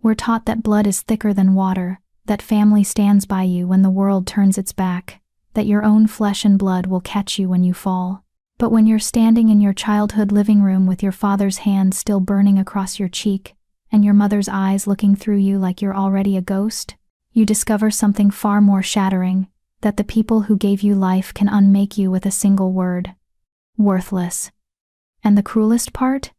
We're taught that blood is thicker than water, that family stands by you when the world turns its back, that your own flesh and blood will catch you when you fall. But when you're standing in your childhood living room with your father's hand still burning across your cheek, and your mother's eyes looking through you like you're already a ghost, you discover something far more shattering, that the people who gave you life can unmake you with a single word. Worthless. And the cruelest part?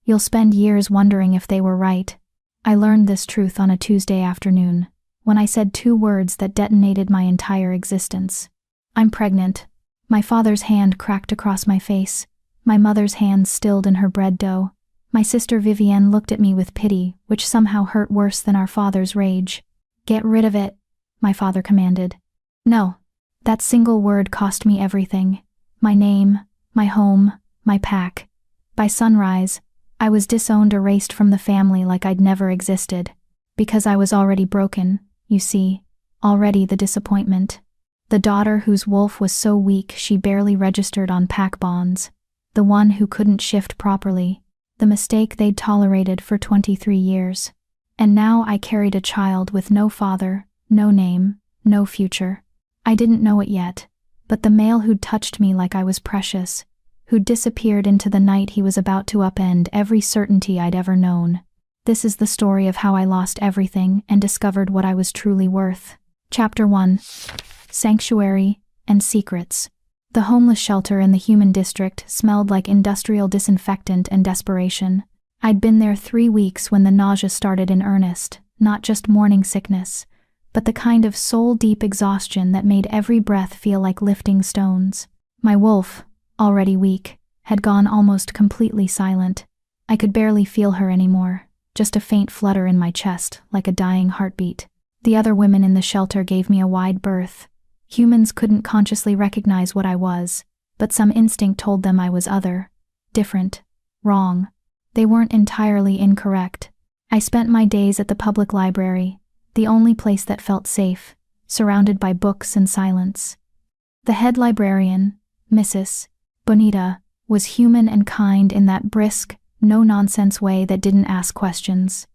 You'll spend years wondering if they were right. I learned this truth on a Tuesday afternoon, when I said 2 words that detonated my entire existence. I'm pregnant. My father's hand cracked across my face, my mother's hand stilled in her bread dough. My sister Vivienne looked at me with pity, which somehow hurt worse than our father's rage. "Get rid of it," my father commanded. No. That single word cost me everything. My name, my home, my pack. By sunrise, I was disowned, erased from the family like I'd never existed. Because I was already broken, you see, already the disappointment. The daughter whose wolf was so weak she barely registered on pack bonds. The one who couldn't shift properly. The mistake they'd tolerated for 23 years. And now I carried a child with no father, no name, no future. I didn't know it yet, but the male who'd touched me like I was precious, who'd disappeared into the night he was about to upend every certainty I'd ever known. This is the story of how I lost everything and discovered what I was truly worth. Chapter 1. Sanctuary and Secrets. The homeless shelter in the human district smelled like industrial disinfectant and desperation. I'd been there 3 weeks when the nausea started in earnest, not just morning sickness, but the kind of soul-deep exhaustion that made every breath feel like lifting stones. My wolf, already weak, had gone almost completely silent. I could barely feel her anymore, just a faint flutter in my chest, like a dying heartbeat. The other women in the shelter gave me a wide berth. Humans couldn't consciously recognize what I was, but some instinct told them I was other, different, wrong. They weren't entirely incorrect. I spent my days at the public library, the only place that felt safe, surrounded by books and silence. The head librarian, Mrs. Bonita, was human and kind in that brisk, no-nonsense way that didn't ask questions.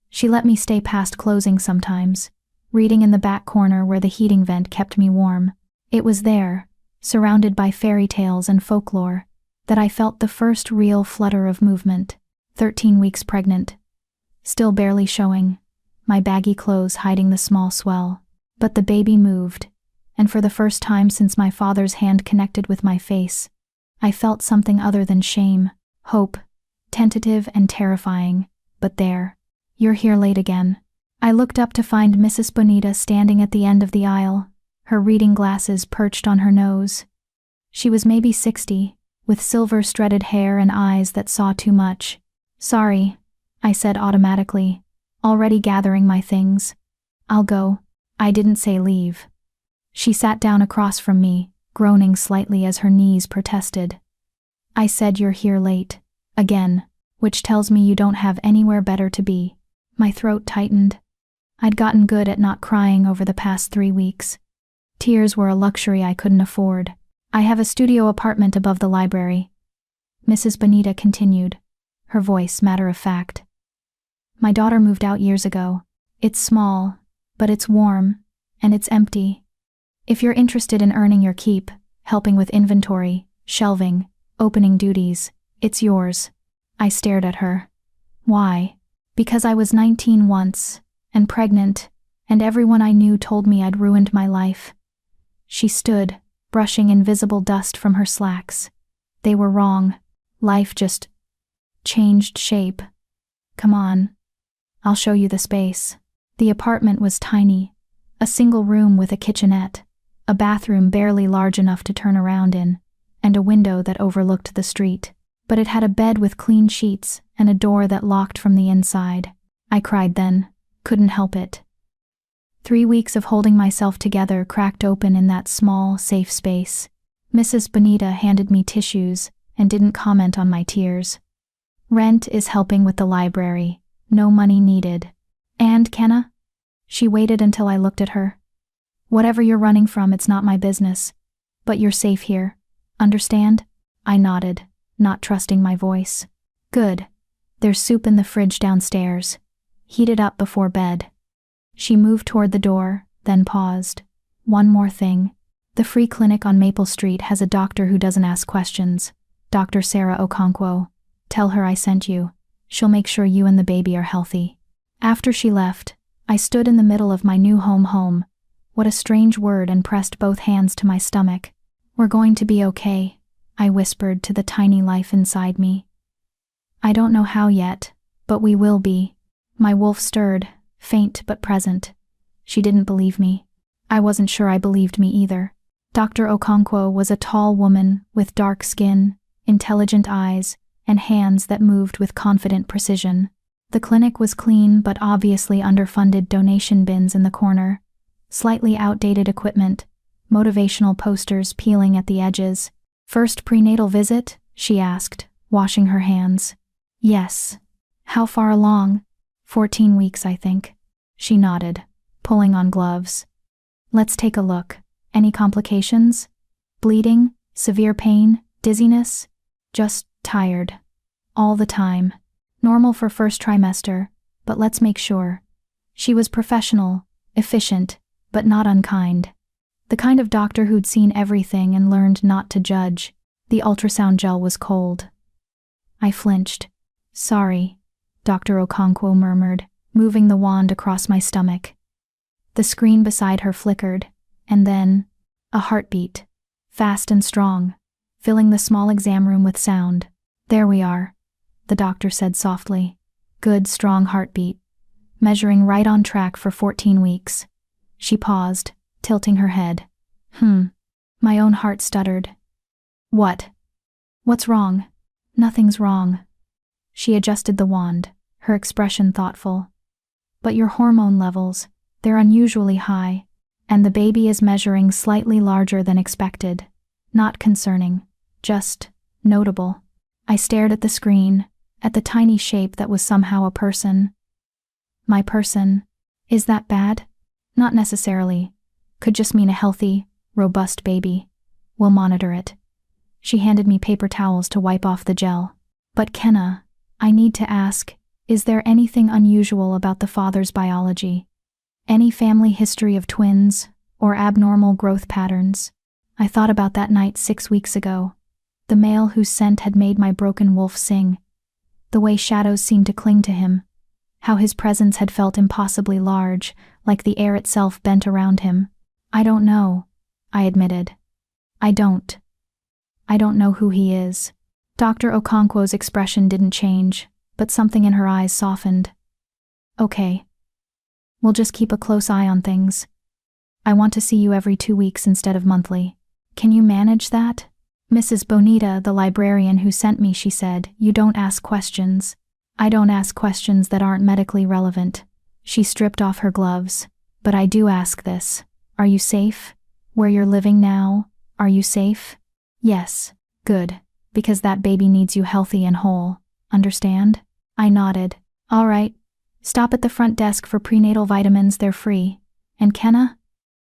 She let me stay past closing sometimes, reading in the back corner where the heating vent kept me warm. It was there, surrounded by fairy tales and folklore, that I felt the first real flutter of movement. 13 weeks pregnant. Still barely showing, my baggy clothes hiding the small swell. But the baby moved, and for the first time since my father's hand connected with my face, I felt something other than shame, hope, tentative and terrifying, but there. "You're here late again." I looked up to find Mrs. Bonita standing at the end of the aisle, her reading glasses perched on her nose. She was maybe 60, with silver-strutted hair and eyes that saw too much. "Sorry," I said automatically, already gathering my things. "I'll go." I didn't say leave. She sat down across from me, groaning slightly as her knees protested. "I said you're here late, again, which tells me you don't have anywhere better to be." My throat tightened. I'd gotten good at not crying over the past 3 weeks. Tears were a luxury I couldn't afford. "I have a studio apartment above the library," Mrs. Bonita continued, her voice matter of fact. "My daughter moved out years ago. It's small, but it's warm, and it's empty. If you're interested in earning your keep, helping with inventory, shelving, opening duties, it's yours." I stared at her. Why? Because I was 19 once, and pregnant, and everyone I knew told me I'd ruined my life. She stood, brushing invisible dust from her slacks. They were wrong. Life just changed shape. "Come on. I'll show you the space." The apartment was tiny, a single room with a kitchenette, a bathroom barely large enough to turn around in, and a window that overlooked the street. But it had a bed with clean sheets and a door that locked from the inside. I cried then, couldn't help it. 3 weeks of holding myself together cracked open in that small, safe space. Mrs. Bonita handed me tissues and didn't comment on my tears. "Rent is helping with the library. No money needed. And, Kenna?" She waited until I looked at her. "Whatever you're running from, it's not my business. But you're safe here. Understand?" I nodded, not trusting my voice. "Good. There's soup in the fridge downstairs. Heat it up before bed." She moved toward the door, then paused. "One more thing. The free clinic on Maple Street has a doctor who doesn't ask questions. Dr. Sarah Okonkwo. Tell her I sent you. She'll make sure you and the baby are healthy." After she left, I stood in the middle of my new home. What a strange word, and pressed both hands to my stomach. "We're going to be okay," I whispered to the tiny life inside me. "I don't know how yet, but we will be." My wolf stirred, faint but present. She didn't believe me. I wasn't sure I believed me either. Dr. Okonkwo was a tall woman with dark skin, intelligent eyes, and hands that moved with confident precision. The clinic was clean but obviously underfunded donation bins in the corner, slightly outdated equipment, motivational posters peeling at the edges. "First prenatal visit?" she asked, washing her hands. "Yes." "How far along?" 14 weeks, I think." She nodded, pulling on gloves. "Let's take a look. Any complications? Bleeding? Severe pain? Dizziness?" "Just tired. All the time. Normal for first trimester, but let's make sure." She was professional, efficient, but not unkind. The kind of doctor who'd seen everything and learned not to judge. The ultrasound gel was cold. I flinched. "Sorry," Dr. Okonkwo murmured, moving the wand across my stomach. The screen beside her flickered, and then, a heartbeat, fast and strong, filling the small exam room with sound. "There we are," the doctor said softly. "Good, strong heartbeat. Measuring right on track for 14 weeks. She paused, tilting her head. My own heart stuttered. "What? What's wrong?" "Nothing's wrong." She adjusted the wand, her expression thoughtful. "But your hormone levels, they're unusually high, and the baby is measuring slightly larger than expected. Not concerning, just notable." I stared at the screen, at the tiny shape that was somehow a person. "My person. Is that bad?" "Not necessarily. Could just mean a healthy, robust baby. We'll monitor it." She handed me paper towels to wipe off the gel. "But Kenna, I need to ask, is there anything unusual about the father's biology? Any family history of twins, or abnormal growth patterns?" I thought about that night 6 weeks ago. The male whose scent had made my broken wolf sing. The way shadows seemed to cling to him. How his presence had felt impossibly large, like the air itself bent around him. "I don't know," I admitted. I don't know who he is." Dr. Okonkwo's expression didn't change, but something in her eyes softened. "Okay. We'll just keep a close eye on things. I want to see you every 2 weeks instead of monthly. Can you manage that?" "Mrs. Bonita, the librarian who sent me," she said, "you don't ask questions." "I don't ask questions that aren't medically relevant." She stripped off her gloves. "But I do ask this. Are you safe? Where you're living now, are you safe?" "Yes." "Good. Because that baby needs you healthy and whole. Understand?" I nodded. "All right. Stop at the front desk for prenatal vitamins, they're free. And Kenna?"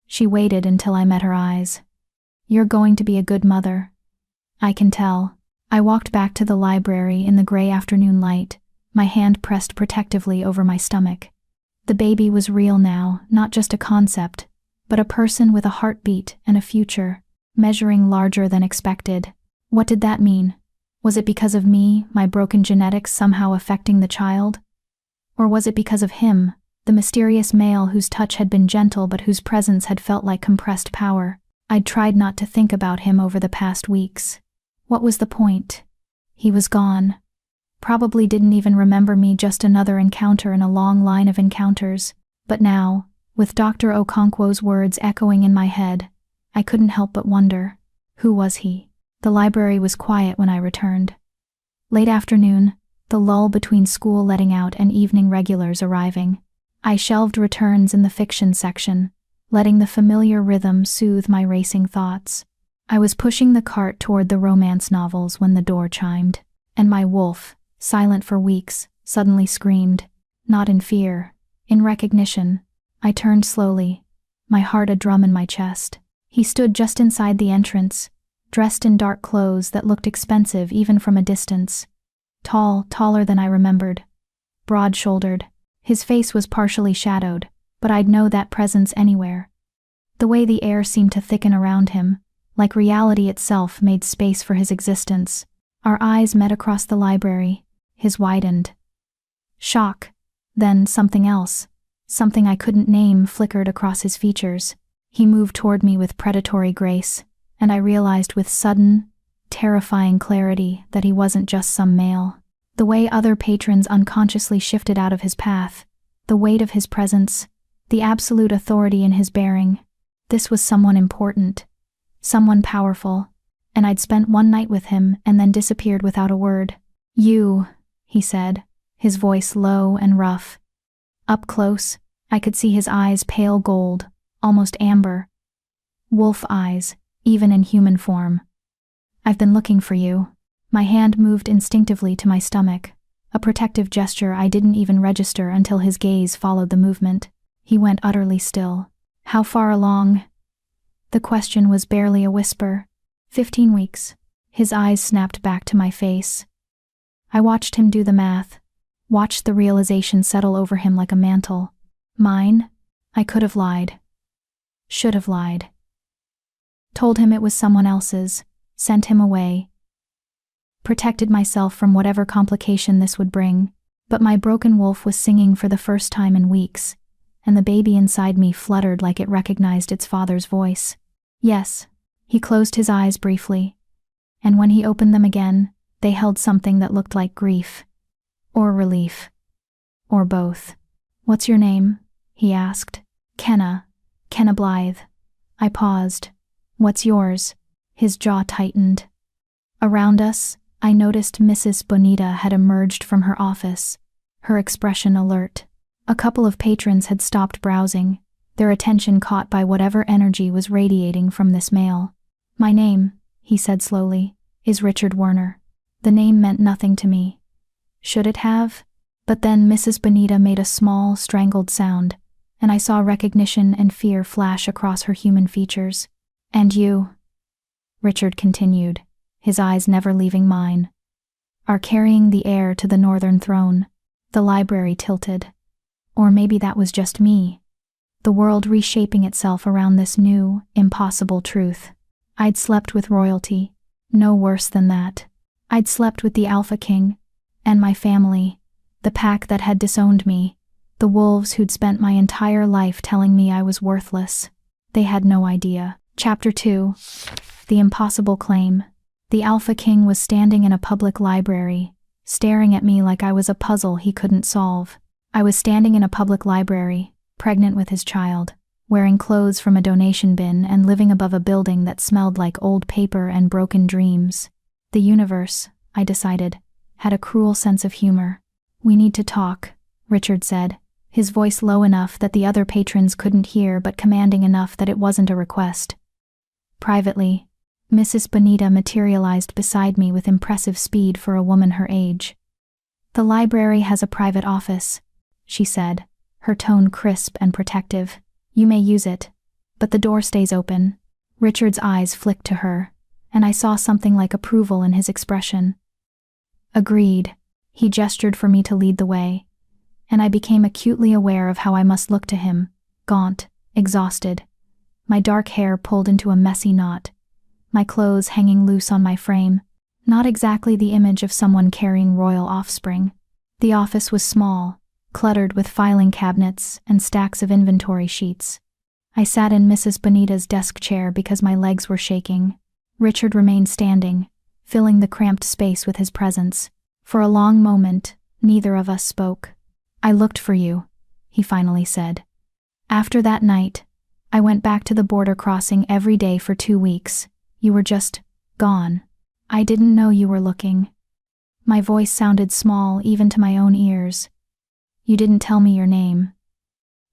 She waited until I met her eyes. "You're going to be a good mother." "I can tell." I walked back to the library in the gray afternoon light, my hand pressed protectively over my stomach. The baby was real now, not just a concept, but a person with a heartbeat and a future, measuring larger than expected. What did that mean? Was it because of me, my broken genetics somehow affecting the child? Or was it because of him, the mysterious male whose touch had been gentle but whose presence had felt like compressed power? I'd tried not to think about him over the past weeks. What was the point? He was gone. Probably didn't even remember me, just another encounter in a long line of encounters. But now, with Dr. Okonkwo's words echoing in my head, I couldn't help but wonder, who was he? The library was quiet when I returned. Late afternoon, the lull between school letting out and evening regulars arriving. I shelved returns in the fiction section, letting the familiar rhythm soothe my racing thoughts. I was pushing the cart toward the romance novels when the door chimed, and my wolf, silent for weeks, suddenly screamed, not in fear, in recognition. I turned slowly, my heart a drum in my chest. He stood just inside the entrance, dressed in dark clothes that looked expensive even from a distance. Tall, taller than I remembered. Broad-shouldered. His face was partially shadowed, but I'd know that presence anywhere. The way the air seemed to thicken around him, like reality itself made space for his existence. Our eyes met across the library. His widened. Shock. Then something else. Something I couldn't name flickered across his features. He moved toward me with predatory grace, and I realized with sudden, terrifying clarity that he wasn't just some male. The way other patrons unconsciously shifted out of his path, the weight of his presence, the absolute authority in his bearing. This was someone important, someone powerful, and I'd spent one night with him and then disappeared without a word. "You," he said, his voice low and rough. Up close, I could see his eyes pale gold, almost amber. Wolf eyes, even in human form. "I've been looking for you." My hand moved instinctively to my stomach, a protective gesture I didn't even register until his gaze followed the movement. He went utterly still. "How far along?" The question was barely a whisper. 15 weeks. His eyes snapped back to my face. I watched him do the math, watched the realization settle over him like a mantle. Mine? I could have lied. Should have lied. Told him it was someone else's, sent him away. Protected myself from whatever complication this would bring, but my broken wolf was singing for the first time in weeks, and the baby inside me fluttered like it recognized its father's voice. Yes, he closed his eyes briefly, and when he opened them again, they held something that looked like grief. Or relief. Or both. "What's your name?" he asked. Kenna Blythe." I paused. "What's yours?" His jaw tightened. Around us, I noticed Mrs. Bonita had emerged from her office, her expression alert. A couple of patrons had stopped browsing, their attention caught by whatever energy was radiating from this male. "My name," he said slowly, "is Richard Werner." The name meant nothing to me. Should it have? But then Mrs. Bonita made a small, strangled sound, and I saw recognition and fear flash across her human features. "And you," Richard continued, his eyes never leaving mine, "are carrying the heir to the northern throne." The library tilted. Or maybe that was just me. The world reshaping itself around this new, impossible truth. I'd slept with royalty. No worse than that. I'd slept with the Alphaking, and my family, the pack that had disowned me, the wolves who'd spent my entire life telling me I was worthless. They had no idea. Chapter 2. The impossible claim. The Alphaking was standing in a public library, staring at me like I was a puzzle he couldn't solve. I was standing in a public library, pregnant with his child, wearing clothes from a donation bin and living above a building that smelled like old paper and broken dreams. The universe, I decided, had a cruel sense of humor. "We need to talk," Richard said, his voice low enough that the other patrons couldn't hear but commanding enough that it wasn't a request. Privately, Mrs. Bonita materialized beside me with impressive speed for a woman her age. "The library has a private office," she said, her tone crisp and protective. "You may use it, but the door stays open." Richard's eyes flicked to her, and I saw something like approval in his expression. "Agreed." He gestured for me to lead the way, and I became acutely aware of how I must look to him, gaunt, exhausted, my dark hair pulled into a messy knot, my clothes hanging loose on my frame, not exactly the image of someone carrying royal offspring. The office was small, cluttered with filing cabinets and stacks of inventory sheets. I sat in Mrs. Bonita's desk chair because my legs were shaking. Richard remained standing, filling the cramped space with his presence. For a long moment, neither of us spoke. "I looked for you," he finally said. "After that night, I went back to the border crossing every day for 2 weeks. You were just gone. I didn't know you were looking." My voice sounded small even to my own ears. "You didn't tell me your name.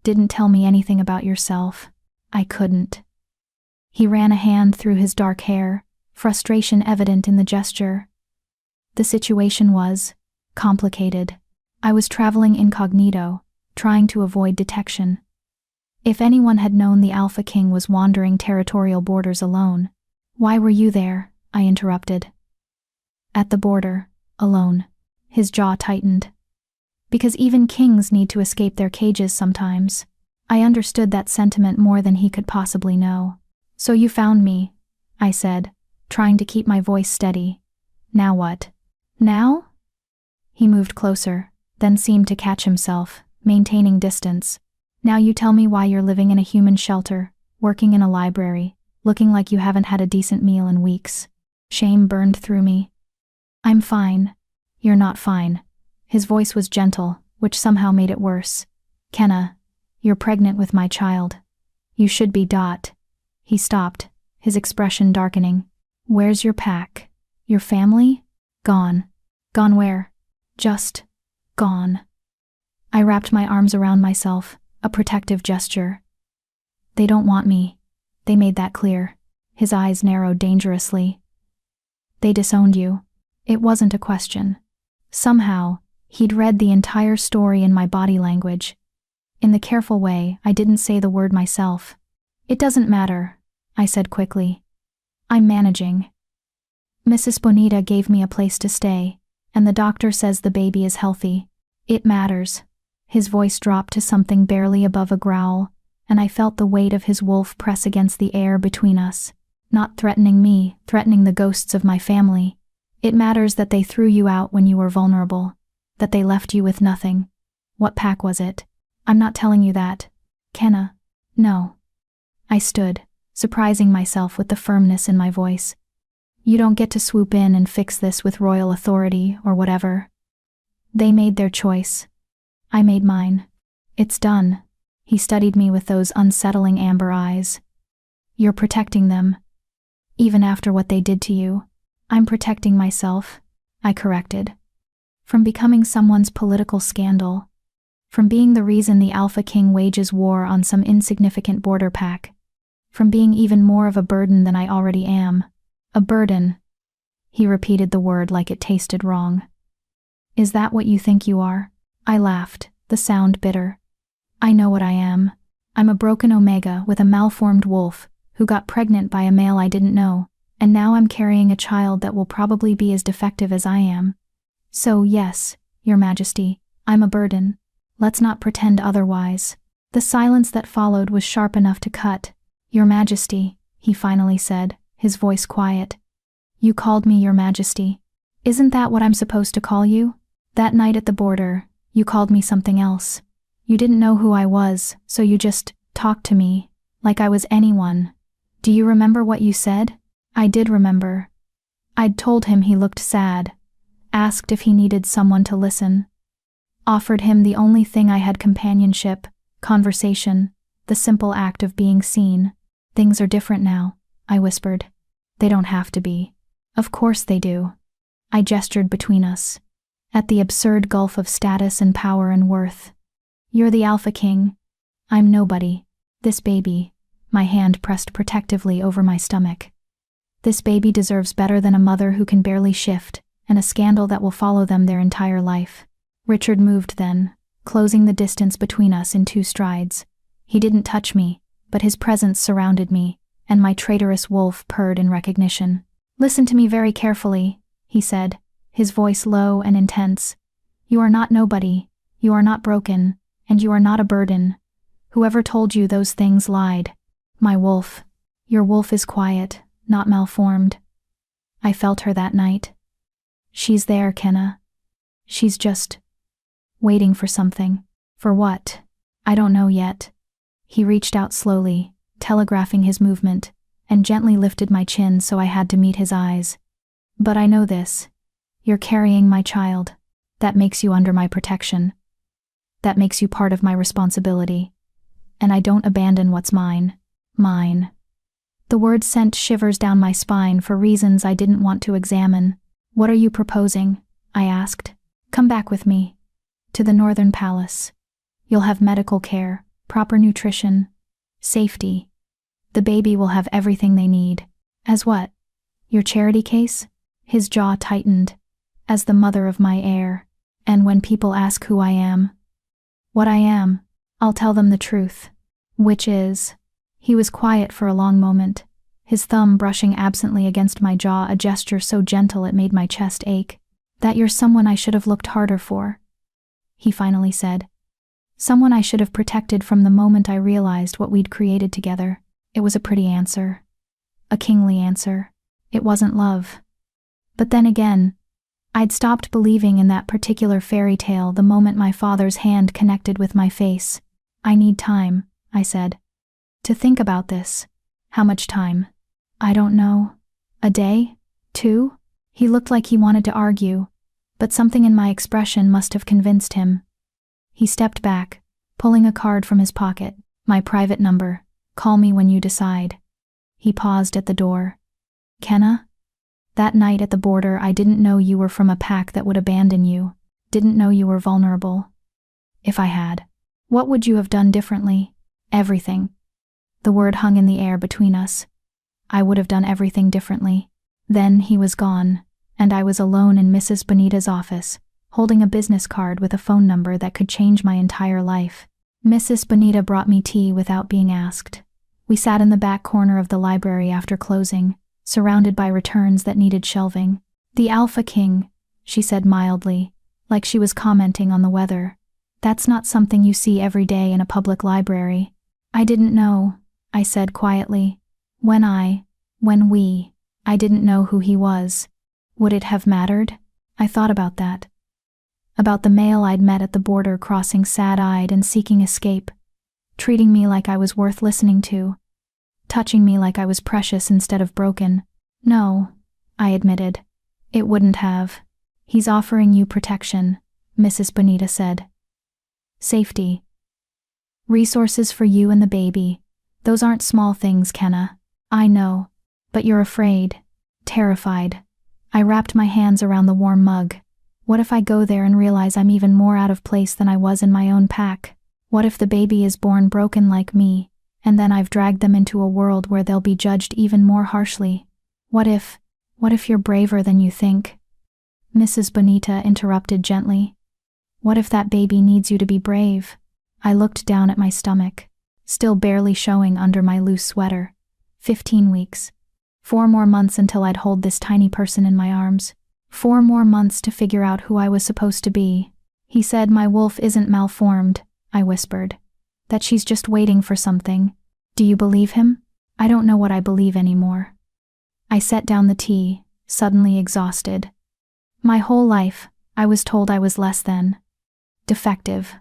Didn't tell me anything about yourself." I couldn't. He ran a hand through his dark hair, frustration evident in the gesture. The situation was complicated. I was traveling incognito, trying to avoid detection. If anyone had known the Alphaking was wandering territorial borders alone. "Why were you there?" I interrupted. "At the border, alone." His jaw tightened. Because even kings need to escape their cages sometimes. I understood that sentiment more than he could possibly know. So you found me, I said, trying to keep my voice steady. Now what? Now? He moved closer, then seemed to catch himself, maintaining distance. Now you tell me why you're living in a human shelter, working in a library, looking like you haven't had a decent meal in weeks. Shame burned through me. I'm fine. You're not fine. His voice was gentle, which somehow made it worse. Kenna, you're pregnant with my child. You should be. He stopped, his expression darkening. Where's your pack? Your family? Gone. Gone where? Just gone. I wrapped my arms around myself, a protective gesture. They don't want me. They made that clear. His eyes narrowed dangerously. They disowned you. It wasn't a question. Somehow, he'd read the entire story in my body language. In the careful way, I didn't say the word myself. It doesn't matter, I said quickly. I'm managing. Mrs. Bonita gave me a place to stay, and the doctor says the baby is healthy. It matters. His voice dropped to something barely above a growl, and I felt the weight of his wolf press against the air between us. Not threatening me, threatening the ghosts of my family. It matters that they threw you out when you were vulnerable, that they left you with nothing. What pack was it? I'm not telling you that. Kenna. No. I stood, surprising myself with the firmness in my voice. You don't get to swoop in and fix this with royal authority or whatever. They made their choice. I made mine. It's done. He studied me with those unsettling amber eyes. You're protecting them. Even after what they did to you. I'm protecting myself, I corrected. From becoming someone's political scandal. From being the reason the Alphaking wages war on some insignificant border pack. From being even more of a burden than I already am. A burden. He repeated the word like it tasted wrong. Is that what you think you are? I laughed, the sound bitter. I know what I am. I'm a broken omega with a malformed wolf who got pregnant by a male I didn't know, and now I'm carrying a child that will probably be as defective as I am. So yes, Your Majesty, I'm a burden. Let's not pretend otherwise. The silence that followed was sharp enough to cut. Your Majesty, he finally said, his voice quiet. You called me Your Majesty. Isn't that what I'm supposed to call you? That night at the border, you called me something else. You didn't know who I was, so you just talked to me, like I was anyone. Do you remember what you said? I did remember. I'd told him he looked sad, asked if he needed someone to listen. Offered him the only thing I had: companionship, conversation, the simple act of being seen. Things are different now, I whispered. They don't have to be. Of course they do. I gestured between us, at the absurd gulf of status and power and worth. You're the Alphaking. I'm nobody. This baby, my hand pressed protectively over my stomach. This baby deserves better than a mother who can barely shift, and a scandal that will follow them their entire life. Richard moved then, closing the distance between us in 2 strides. He didn't touch me, but his presence surrounded me, and my traitorous wolf purred in recognition. Listen to me very carefully, he said, his voice low and intense. You are not nobody, you are not broken, and you are not a burden. Whoever told you those things lied. My wolf. Your wolf is quiet, not malformed. I felt her that night. She's there, Kenna. She's just waiting for something. For what? I don't know yet. He reached out slowly, telegraphing his movement, and gently lifted my chin so I had to meet his eyes. But I know this. You're carrying my child. That makes you under my protection. That makes you part of my responsibility. And I don't abandon what's mine. Mine. The words sent shivers down my spine for reasons I didn't want to examine. What are you proposing? I asked. Come back with me. To the Northern Palace. You'll have medical care, proper nutrition, safety. The baby will have everything they need. As what? Your charity case? His jaw tightened. As the mother of my heir. And when people ask who I am, what I am, I'll tell them the truth. Which is... He was quiet for a long moment, his thumb brushing absently against my jaw, a gesture so gentle it made my chest ache. That you're someone I should have looked harder for. he finally said. Someone I should have protected from the moment I realized what we'd created together. It was a pretty answer. A kingly answer. It wasn't love. But then again, I'd stopped believing in that particular fairy tale the moment my father's hand connected with my face. I need time, I said. To think about this. How much time? I don't know. A day? 2? He looked like he wanted to argue, but something in my expression must have convinced him. He stepped back, pulling a card from his pocket. My private number. Call me when you decide. He paused at the door. Kenna? That night at the border, I didn't know you were from a pack that would abandon you. Didn't know you were vulnerable. If I had, what would you have done differently? Everything. The word hung in the air between us. I would have done everything differently. Then he was gone, and I was alone in Mrs. Bonita's office, holding a business card with a phone number that could change my entire life. Mrs. Bonita brought me tea without being asked. We sat in the back corner of the library after closing, surrounded by returns that needed shelving. The Alphaking, she said mildly, like she was commenting on the weather. That's not something you see every day in a public library. I didn't know, I said quietly. I didn't know who he was. Would it have mattered? I thought about that. About the male I'd met at the border crossing sad-eyed and seeking escape, treating me like I was worth listening to, touching me like I was precious instead of broken. No, I admitted. It wouldn't have. He's offering you protection, Mrs. Bonita said. Safety. Resources for you and the baby. Those aren't small things, Kenna. I know. But you're afraid. Terrified. I wrapped my hands around the warm mug. What if I go there and realize I'm even more out of place than I was in my own pack? What if the baby is born broken like me, and then I've dragged them into a world where they'll be judged even more harshly? What if you're braver than you think? Mrs. Bonita interrupted gently. What if that baby needs you to be brave? I looked down at my stomach, still barely showing under my loose sweater. 15 weeks. 4 more months until I'd hold this tiny person in my arms. 4 more months to figure out who I was supposed to be. He said my wolf isn't malformed, I whispered. That she's just waiting for something. Do you believe him? I don't know what I believe anymore. I set down the tea, suddenly exhausted. My whole life, I was told I was less than. Defective.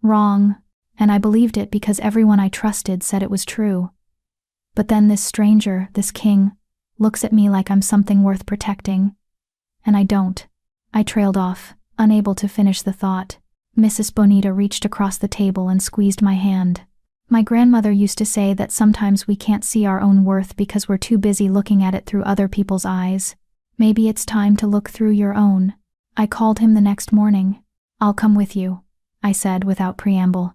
Wrong, and I believed it because everyone I trusted said it was true. But then this stranger, this king, looks at me like I'm something worth protecting. And I don't. I trailed off, unable to finish the thought. Mrs. Bonita reached across the table and squeezed my hand. My grandmother used to say that sometimes we can't see our own worth because we're too busy looking at it through other people's eyes. Maybe it's time to look through your own. I called him the next morning. I'll come with you, I said without preamble.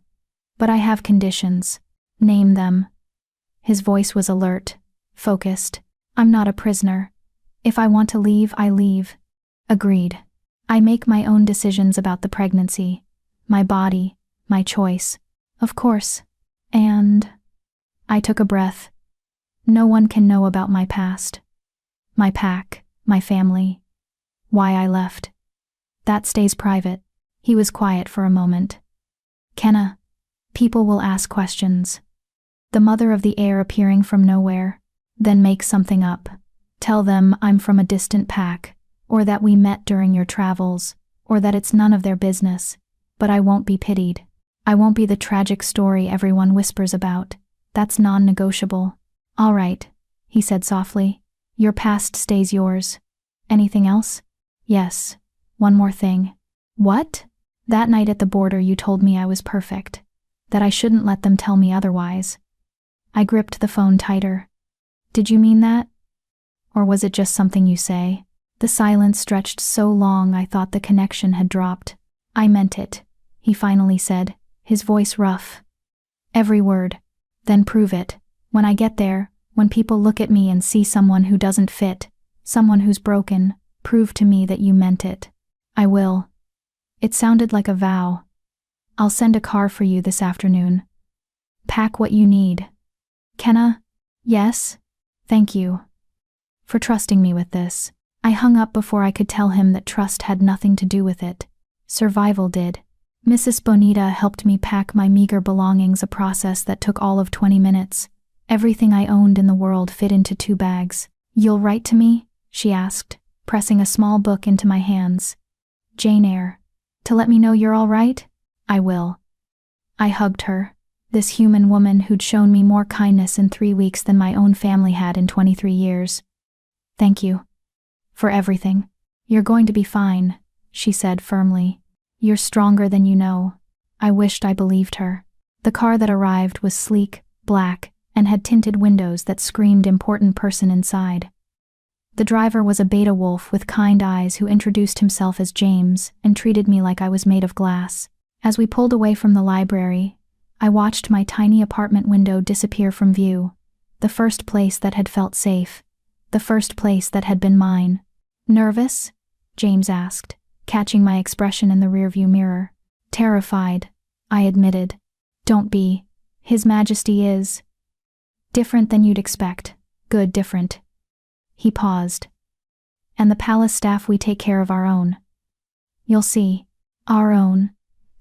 But I have conditions. Name them. His voice was alert, focused. I'm not a prisoner. If I want to leave, I leave. Agreed. I make my own decisions about the pregnancy, my body, my choice. Of course. And I took a breath. No one can know about my past. My pack, my family. Why I left. That stays private. He was quiet for a moment. Kenna, people will ask questions. The mother of the heir appearing from nowhere, then make something up. Tell them I'm from a distant pack, or that we met during your travels, or that it's none of their business. But I won't be pitied. I won't be the tragic story everyone whispers about. That's non-negotiable. All right, he said softly. Your past stays yours. Anything else? Yes. One more thing. What? That night at the border you told me I was perfect. That I shouldn't let them tell me otherwise. I gripped the phone tighter. Did you mean that? Or was it just something you say? The silence stretched so long I thought the connection had dropped. I meant it, he finally said, his voice rough. Every word. Then prove it. When I get there, when people look at me and see someone who doesn't fit, someone who's broken, prove to me that you meant it. I will. It sounded like a vow. I'll send a car for you this afternoon. Pack what you need. Kenna? Yes? Thank you. For trusting me with this. I hung up before I could tell him that trust had nothing to do with it. Survival did. Mrs. Bonita helped me pack my meager belongings, a process that took all of 20 minutes. Everything I owned in the world fit into 2 bags. "You'll write to me?" she asked, pressing a small book into my hands. "Jane Eyre. To let me know you're all right?" "I will." I hugged her, this human woman who'd shown me more kindness in 3 weeks than my own family had in 23 years. "Thank you. For everything. You're going to be fine," she said firmly. "You're stronger than you know." I wished I believed her. The car that arrived was sleek, black, and had tinted windows that screamed important person inside. The driver was a beta wolf with kind eyes who introduced himself as James and treated me like I was made of glass. As we pulled away from the library, I watched my tiny apartment window disappear from view, the first place that had felt safe, the first place that had been mine. "Nervous?" James asked, catching my expression in the rearview mirror. "Terrified," I admitted. "Don't be. His Majesty is different than you'd expect. Good, different." He paused. "And the palace staff, we take care of our own." "You'll see. Our own."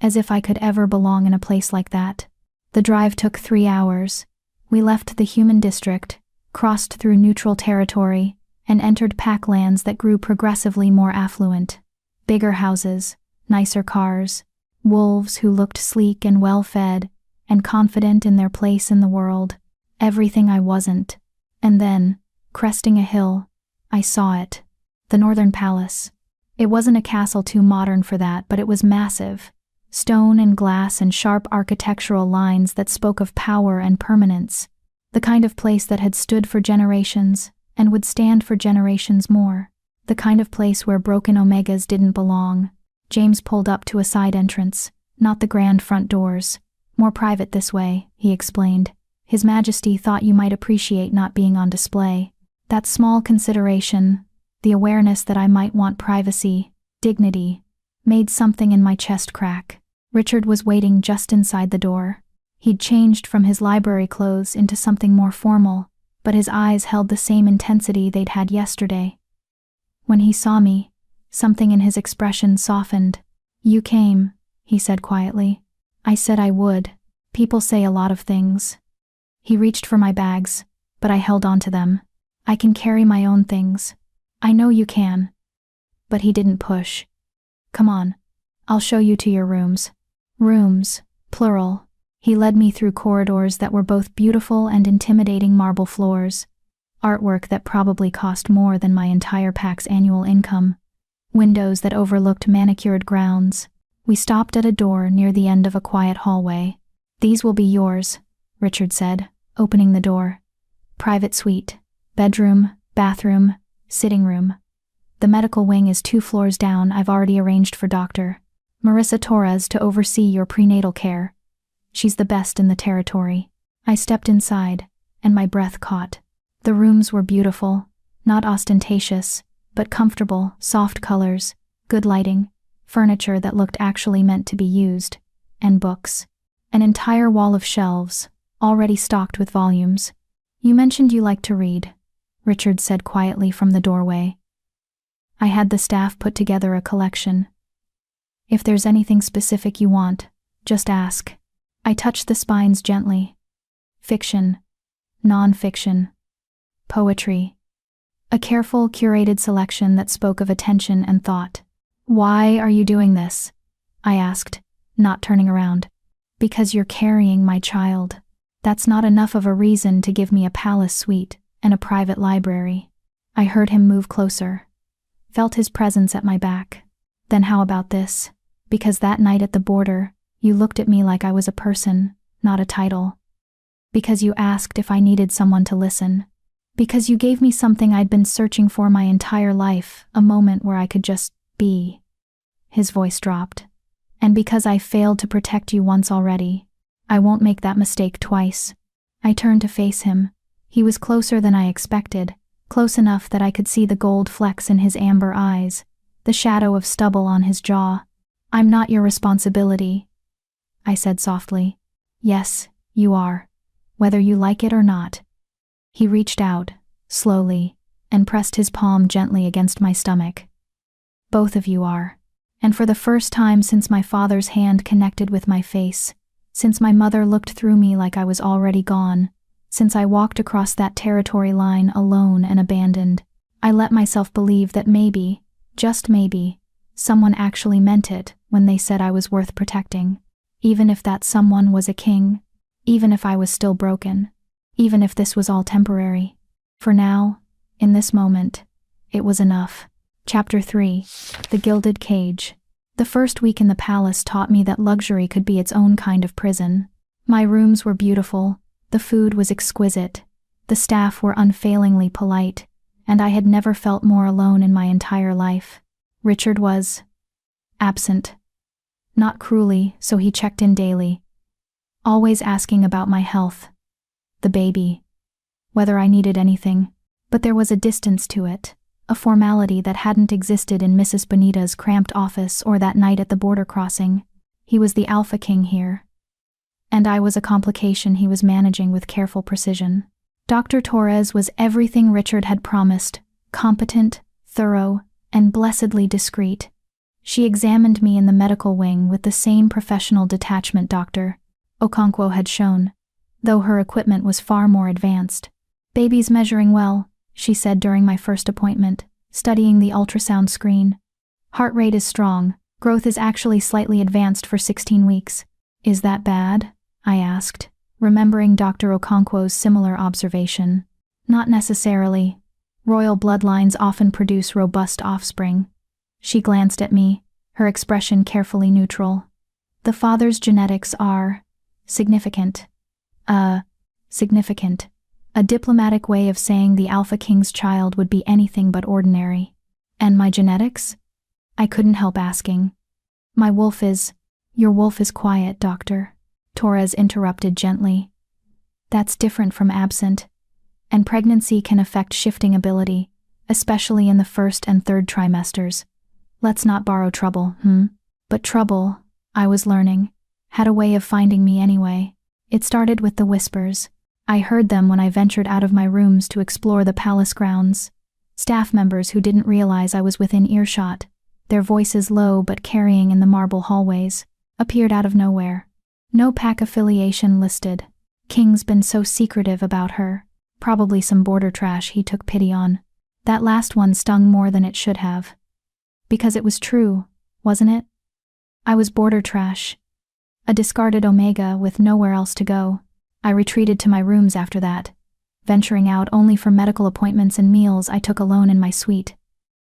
As if I could ever belong in a place like that. The drive took 3 hours. We left the human district, crossed through neutral territory, and entered packlands that grew progressively more affluent. Bigger houses, nicer cars, wolves who looked sleek and well-fed, and confident in their place in the world. Everything I wasn't. And then, cresting a hill, I saw it. The Northern Palace. It wasn't a castle too modern for that, but it was massive. Stone and glass and sharp architectural lines that spoke of power and permanence. The kind of place that had stood for generations, and would stand for generations more. The kind of place where broken omegas didn't belong. James pulled up to a side entrance, not the grand front doors. "More private this way," he explained. "His Majesty thought you might appreciate not being on display." That small consideration, the awareness that I might want privacy, dignity, made something in my chest crack. Richard was waiting just inside the door. He'd changed from his library clothes into something more formal, but his eyes held the same intensity they'd had yesterday. When he saw me, something in his expression softened. "You came," he said quietly. "I said I would. People say a lot of things." He reached for my bags, but I held on to them. "I can carry my own things." "I know you can." But he didn't push. "Come on. I'll show you to your rooms." Rooms, plural. He led me through corridors that were both beautiful and intimidating, marble floors. Artwork that probably cost more than my entire pack's annual income. Windows that overlooked manicured grounds. We stopped at a door near the end of a quiet hallway. "These will be yours," Richard said, opening the door. "Private suite. Bedroom, bathroom, sitting room. The medical wing is 2 floors down. I've already arranged for Dr. Marissa Torres to oversee your prenatal care. She's the best in the territory." I stepped inside, and my breath caught. The rooms were beautiful, not ostentatious, but comfortable, soft colors, good lighting, furniture that looked actually meant to be used, and books. An entire wall of shelves, already stocked with volumes. "You mentioned you like to read," Richard said quietly from the doorway. I had the staff put together a collection. "If there's anything specific you want, just ask." I touched the spines gently. Fiction, non-fiction, poetry. A careful, curated selection that spoke of attention and thought. "Why are you doing this?" I asked, not turning around. "Because you're carrying my child. That's not enough of a reason to give me a palace suite and a private library." I heard him move closer. Felt his presence at my back. "Then how about this? Because that night at the border, you looked at me like I was a person, not a title. Because you asked if I needed someone to listen. Because you gave me something I'd been searching for my entire life, a moment where I could just be." His voice dropped. "And because I failed to protect you once already, I won't make that mistake twice." I turned to face him. He was closer than I expected, close enough that I could see the gold flecks in his amber eyes, the shadow of stubble on his jaw. "I'm not your responsibility," I said softly. "Yes, you are, whether you like it or not." He reached out, slowly, and pressed his palm gently against my stomach. "Both of you are." And for the first time since my father's hand connected with my face, since my mother looked through me like I was already gone, since I walked across that territory line alone and abandoned, I let myself believe that maybe, just maybe, someone actually meant it when they said I was worth protecting. Even if that someone was a king, even if I was still broken, even if this was all temporary. For now, in this moment, it was enough. Chapter 3. The Gilded Cage. The first week in the palace taught me that luxury could be its own kind of prison. My rooms were beautiful, the food was exquisite, the staff were unfailingly polite, and I had never felt more alone in my entire life. Richard was absent. Not cruelly, so he checked in daily, always asking about my health, the baby, whether I needed anything. But there was a distance to it, a formality that hadn't existed in Mrs. Bonita's cramped office or that night at the border crossing. He was the Alphaking here, and I was a complication he was managing with careful precision. Dr. Torres was everything Richard had promised, competent, thorough, and blessedly discreet. She examined me in the medical wing with the same professional detachment Dr. Okonkwo had shown, though her equipment was far more advanced. "Baby's measuring well," she said during my first appointment, studying the ultrasound screen. "Heart rate is strong, growth is actually slightly advanced for 16 weeks. "Is that bad?" I asked, remembering Dr. Okonkwo's similar observation. "Not necessarily. Royal bloodlines often produce robust offspring." She glanced at me, her expression carefully neutral. "The father's genetics are significant." Significant. A diplomatic way of saying the Alpha King's child would be anything but ordinary. "And my genetics?" I couldn't help asking. "My wolf is—" "Your wolf is quiet, doctor," Torres interrupted gently. "That's different from absent, and pregnancy can affect shifting ability, especially in the first and third trimesters. Let's not borrow trouble, But trouble, I was learning, had a way of finding me anyway. It started with the whispers. I heard them when I ventured out of my rooms to explore the palace grounds. Staff members who didn't realize I was within earshot, their voices low but carrying in the marble hallways, appeared out of nowhere. "No pack affiliation listed. King's been so secretive about her. Probably some border trash he took pity on." That last one stung more than it should have. Because it was true, wasn't it? I was border trash. A discarded Omega with nowhere else to go. I retreated to my rooms after that, venturing out only for medical appointments and meals I took alone in my suite.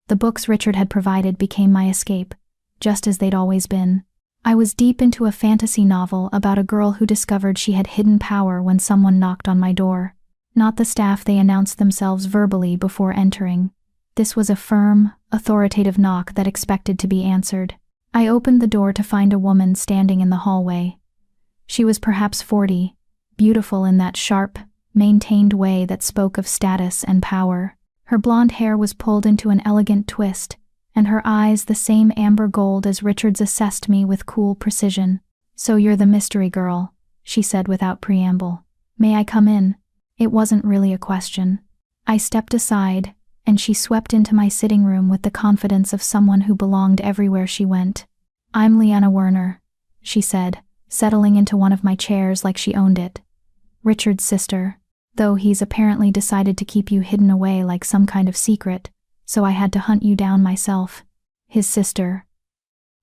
The books Richard had provided became my escape, just as they'd always been. I was deep into a fantasy novel about a girl who discovered she had hidden power when someone knocked on my door. Not the staff they announced themselves verbally before entering. This was a firm, authoritative knock that expected to be answered. I opened the door to find a woman standing in the hallway. She was perhaps 40, beautiful in that sharp, maintained way that spoke of status and power. Her blonde hair was pulled into an elegant twist, and her eyes the same amber gold as Richard's assessed me with cool precision. "So you're the mystery girl," she said without preamble. "May I come in?" It wasn't really a question. I stepped aside, and she swept into my sitting room with the confidence of someone who belonged everywhere she went. "I'm Leanna Werner," she said, settling into one of my chairs like she owned it. "Richard's sister, though he's apparently decided to keep you hidden away like some kind of secret, so I had to hunt you down myself." His sister.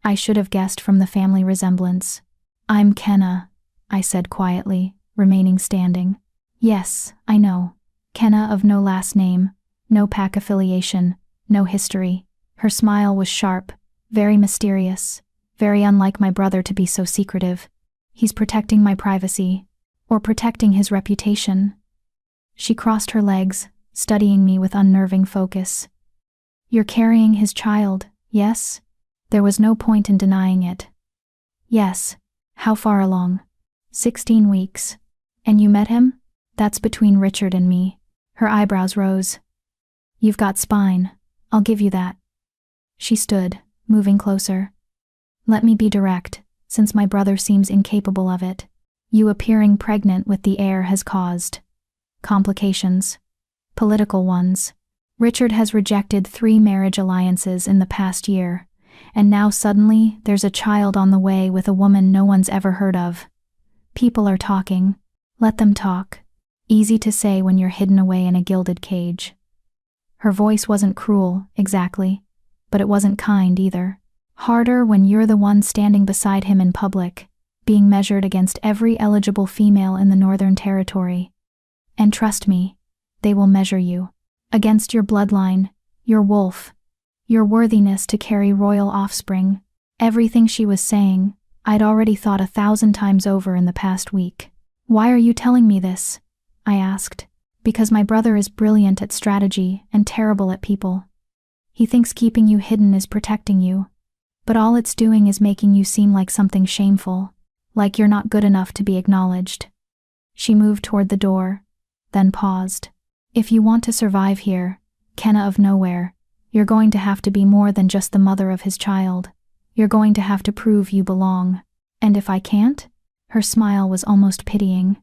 I should have guessed from the family resemblance. "I'm Kenna," I said quietly, remaining standing. "Yes, I know. Kenna of no last name. No pack affiliation, no history." Her smile was sharp, very mysterious, very unlike my brother to be so secretive. "He's protecting my privacy, or protecting his reputation." She crossed her legs, studying me with unnerving focus. "You're carrying his child, yes?" There was no point in denying it. "Yes. How far along?" 16 weeks. "And you met him?" "That's between Richard and me." Her eyebrows rose. "You've got spine, I'll give you that." She stood, moving closer. "Let me be direct, since my brother seems incapable of it. You appearing pregnant with the heir has caused complications. Political ones. Richard has rejected 3 marriage alliances in the past year, And now suddenly, there's a child on the way with a woman no one's ever heard of. People are talking. Let them talk. Easy to say when you're hidden away in a gilded cage. Her voice wasn't cruel, exactly, but it wasn't kind either. Harder when you're the one standing beside him in public, being measured against every eligible female in the Northern Territory. And trust me, they will measure you. Against your bloodline, your wolf, your worthiness to carry royal offspring. Everything she was saying, I'd already thought 1,000 times over in the past week. Why are you telling me this? I asked. Because my brother is brilliant at strategy and terrible at people. He thinks keeping you hidden is protecting you, but all it's doing is making you seem like something shameful, like you're not good enough to be acknowledged. She moved toward the door, then paused. If you want to survive here, Kenna of Nowhere, you're going to have to be more than just the mother of his child. You're going to have to prove you belong. And if I can't? Her smile was almost pitying.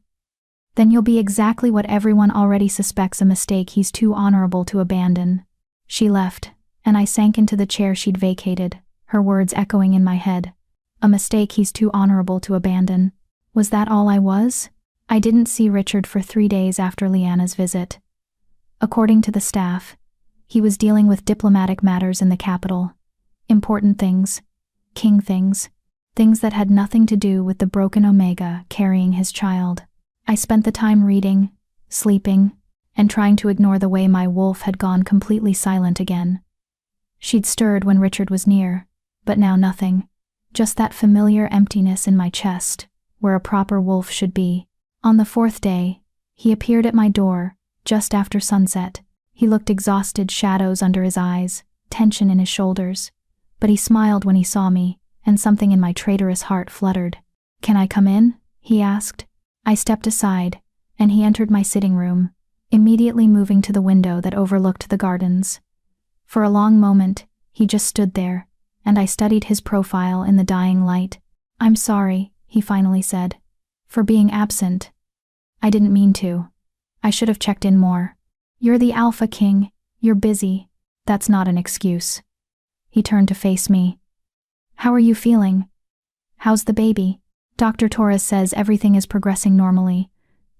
Then you'll be exactly what everyone already suspects, a mistake he's too honorable to abandon. She left, and I sank into the chair she'd vacated, her words echoing in my head. A mistake he's too honorable to abandon. Was that all I was? I didn't see Richard for 3 days after Leanna's visit. According to the staff, he was dealing with diplomatic matters in the capital. Important things. King things. Things that had nothing to do with the broken Omega carrying his child. I spent the time reading, sleeping, and trying to ignore the way my wolf had gone completely silent again. She'd stirred when Richard was near, but now nothing. Just that familiar emptiness in my chest, where a proper wolf should be. On the 4th day, he appeared at my door, just after sunset. He looked exhausted, shadows under his eyes, tension in his shoulders. But he smiled when he saw me, and something in my traitorous heart fluttered. "Can I come in?" he asked. I stepped aside, and he entered my sitting room, immediately moving to the window that overlooked the gardens. For a long moment, he just stood there, and I studied his profile in the dying light. "I'm sorry," he finally said, "for being absent. I didn't mean to. I should have checked in more. You're the Alpha King, you're busy. That's not an excuse." He turned to face me. "How are you feeling? How's the baby?" "Dr. Torres says everything is progressing normally.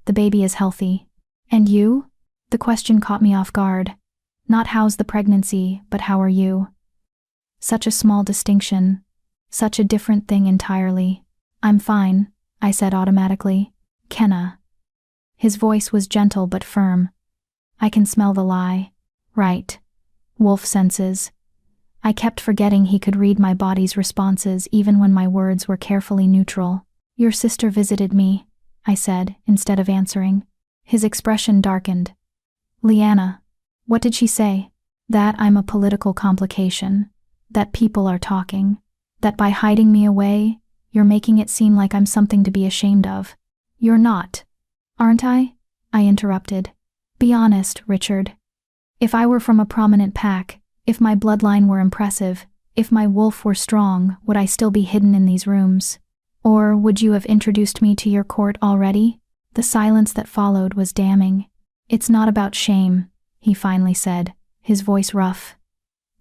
The baby is healthy. And you?" The question caught me off guard. Not how's the pregnancy, but how are you? Such a small distinction. Such a different thing entirely. "I'm fine," I said automatically. "Kenna." His voice was gentle but firm. I can smell the lie. Right. Wolf senses. I kept forgetting he could read my body's responses even when my words were carefully neutral. "Your sister visited me," I said, instead of answering. His expression darkened. "Leanna, what did she say?" "That I'm a political complication. That people are talking. That by hiding me away, you're making it seem like I'm something to be ashamed of." "You're not. Aren't I?" I interrupted. "Be honest, Richard. If I were from a prominent pack, if my bloodline were impressive, if my wolf were strong, would I still be hidden in these rooms? Or would you have introduced me to your court already?" The silence that followed was damning. "It's not about shame," he finally said, his voice rough.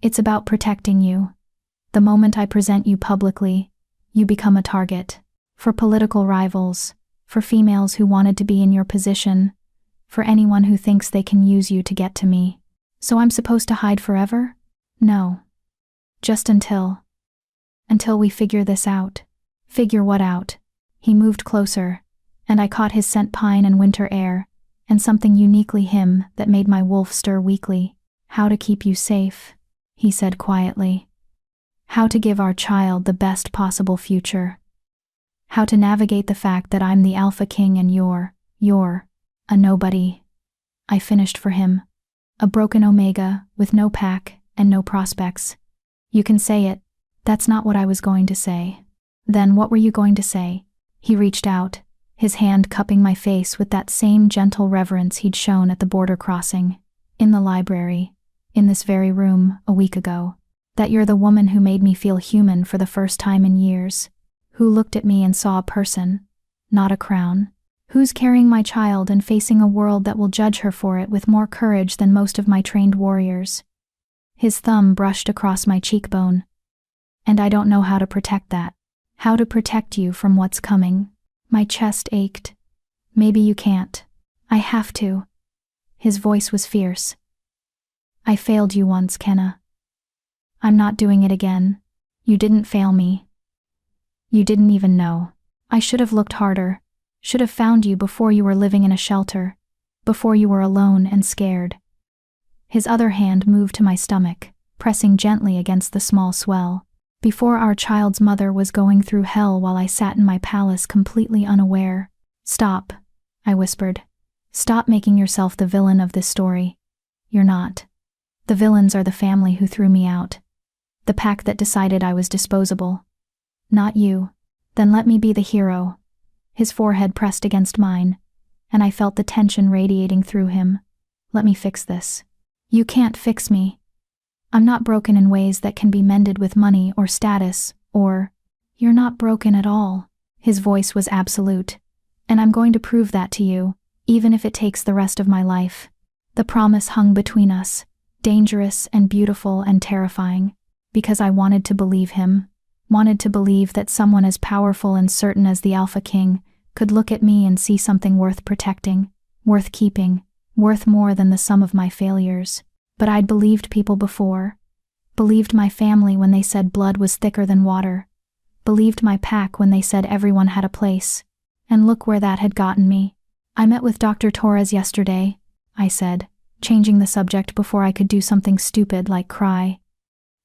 "It's about protecting you. The moment I present you publicly, you become a target. For political rivals, for females who wanted to be in your position, for anyone who thinks they can use you to get to me. So I'm supposed to hide forever? No. Just until we figure this out." "Figure what out?" He moved closer, and I caught his scent pine and winter air, and something uniquely him that made my wolf stir weakly. "How to keep you safe," he said quietly. "How to give our child the best possible future. How to navigate the fact that I'm the Alpha King and you're a nobody." I finished for him. A broken Omega with no pack and no prospects. "You can say it. That's not what I was going to say." "Then what were you going to say?" He reached out, his hand cupping my face with that same gentle reverence he'd shown at the border crossing, in the library, in this very room a week ago. "That you're the woman who made me feel human for the first time in years, who looked at me and saw a person, not a crown, who's carrying my child and facing a world that will judge her for it with more courage than most of my trained warriors." His thumb brushed across my cheekbone. And I don't know how to protect that. How to protect you from what's coming. My chest ached. Maybe you can't. I have to. His voice was fierce. I failed you once, Kenna. I'm not doing it again. You didn't fail me. You didn't even know. I should have looked harder. Should have found you before you were living in a shelter. Before you were alone and scared. His other hand moved to my stomach, pressing gently against the small swell. Before our child's mother was going through hell while I sat in my palace completely unaware. Stop, I whispered. Stop making yourself the villain of this story. You're not. The villains are the family who threw me out. The pack that decided I was disposable. Not you. Then let me be the hero. His forehead pressed against mine, and I felt the tension radiating through him. Let me fix this. You can't fix me. I'm not broken in ways that can be mended with money or status, or, you're not broken at all. His voice was absolute. And I'm going to prove that to you, even if it takes the rest of my life. The promise hung between us, dangerous and beautiful and terrifying, because I wanted to believe him, wanted to believe that someone as powerful and certain as the Alpha King could look at me and see something worth protecting, worth keeping, worth more than the sum of my failures. But I'd believed people before. Believed my family when they said blood was thicker than water. Believed my pack when they said everyone had a place. And look where that had gotten me. I met with Dr. Torres yesterday, I said, changing the subject before I could do something stupid like cry.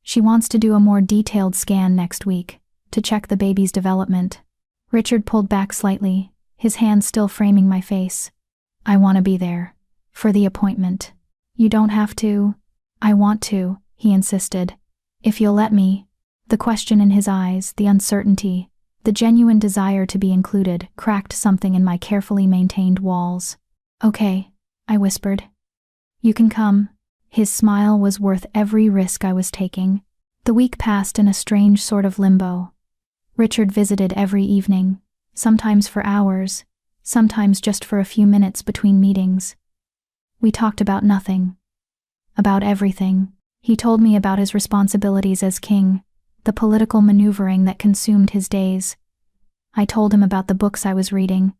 She wants to do a more detailed scan next week, to check the baby's development. Richard pulled back slightly, his hand still framing my face. I want to be there. For the appointment. You don't have to. I want to, he insisted. If you'll let me. The question in his eyes, the uncertainty, the genuine desire to be included, cracked something in my carefully maintained walls. Okay, I whispered. You can come. His smile was worth every risk I was taking. The week passed in a strange sort of limbo. Richard visited every evening, sometimes for hours, sometimes just for a few minutes between meetings. We talked about nothing. About everything. He told me about his responsibilities as king, the political maneuvering that consumed his days. I told him about the books I was reading,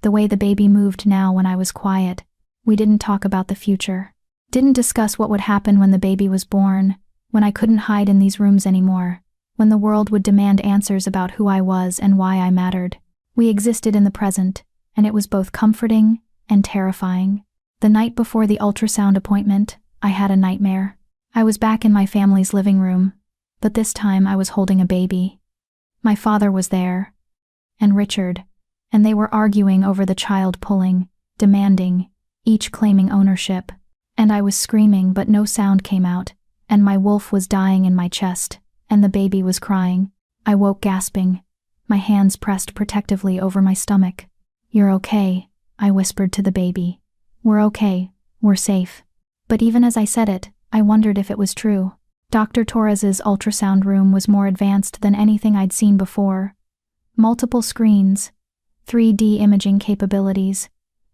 the way the baby moved now when I was quiet. We didn't talk about the future. Didn't discuss what would happen when the baby was born, when I couldn't hide in these rooms anymore, when the world would demand answers about who I was and why I mattered. We existed in the present, and it was both comforting and terrifying. The night before the ultrasound appointment, I had a nightmare. I was back in my family's living room, but this time I was holding a baby. My father was there, and Richard, and they were arguing over the child pulling, demanding, each claiming ownership. And I was screaming but no sound came out, and my wolf was dying in my chest, and the baby was crying. I woke gasping, my hands pressed protectively over my stomach. You're okay, I whispered to the baby. We're okay, we're safe. But even as I said it, I wondered if it was true. Dr. Torres's ultrasound room was more advanced than anything I'd seen before. Multiple screens, 3D imaging capabilities,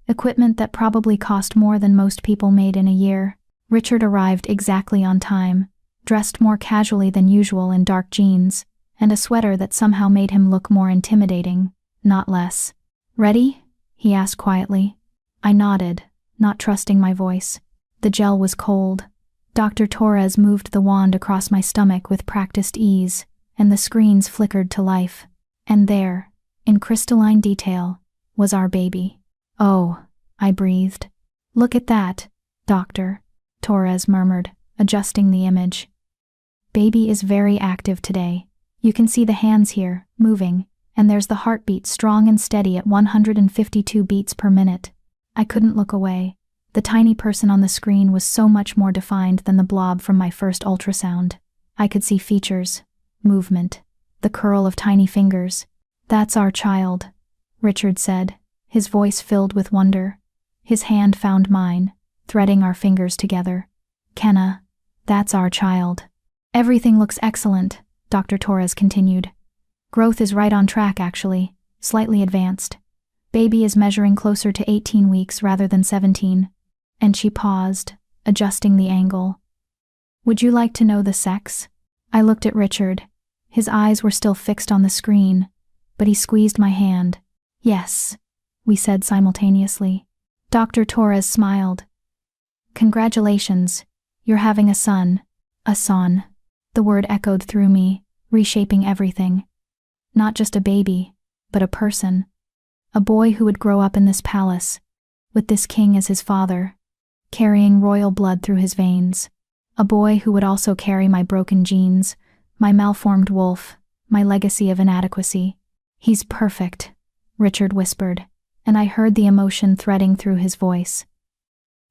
equipment that probably cost more than most people made in a year. Richard arrived exactly on time, dressed more casually than usual in dark jeans, and a sweater that somehow made him look more intimidating, not less. Ready? He asked quietly. I nodded, not trusting my voice. The gel was cold. Dr. Torres moved the wand across my stomach with practiced ease, and the screens flickered to life. And there, in crystalline detail, was our baby. Oh, I breathed. Look at that, Doctor, Torres murmured, adjusting the image. Baby is very active today. You can see the hands here, moving, and there's the heartbeat strong and steady at 152 beats per minute. I couldn't look away. The tiny person on the screen was so much more defined than the blob from my first ultrasound. I could see features, movement, the curl of tiny fingers. That's our child, Richard said, his voice filled with wonder. His hand found mine, threading our fingers together. Kenna, that's our child. Everything looks excellent, Dr. Torres continued. Growth is right on track actually, slightly advanced. Baby is measuring closer to 18 weeks rather than 17. And she paused, adjusting the angle. Would you like to know the sex? I looked at Richard, His eyes were still fixed on the screen, but he squeezed my hand. Yes, we said simultaneously. Dr. Torres smiled. Congratulations, you're having a son. A son. The word echoed through me, reshaping everything. Not just a baby, but a person. A boy who would grow up in this palace, with this king as his father, carrying royal blood through his veins. A boy who would also carry my broken genes, my malformed wolf, my legacy of inadequacy. He's perfect, Richard whispered, and I heard the emotion threading through his voice.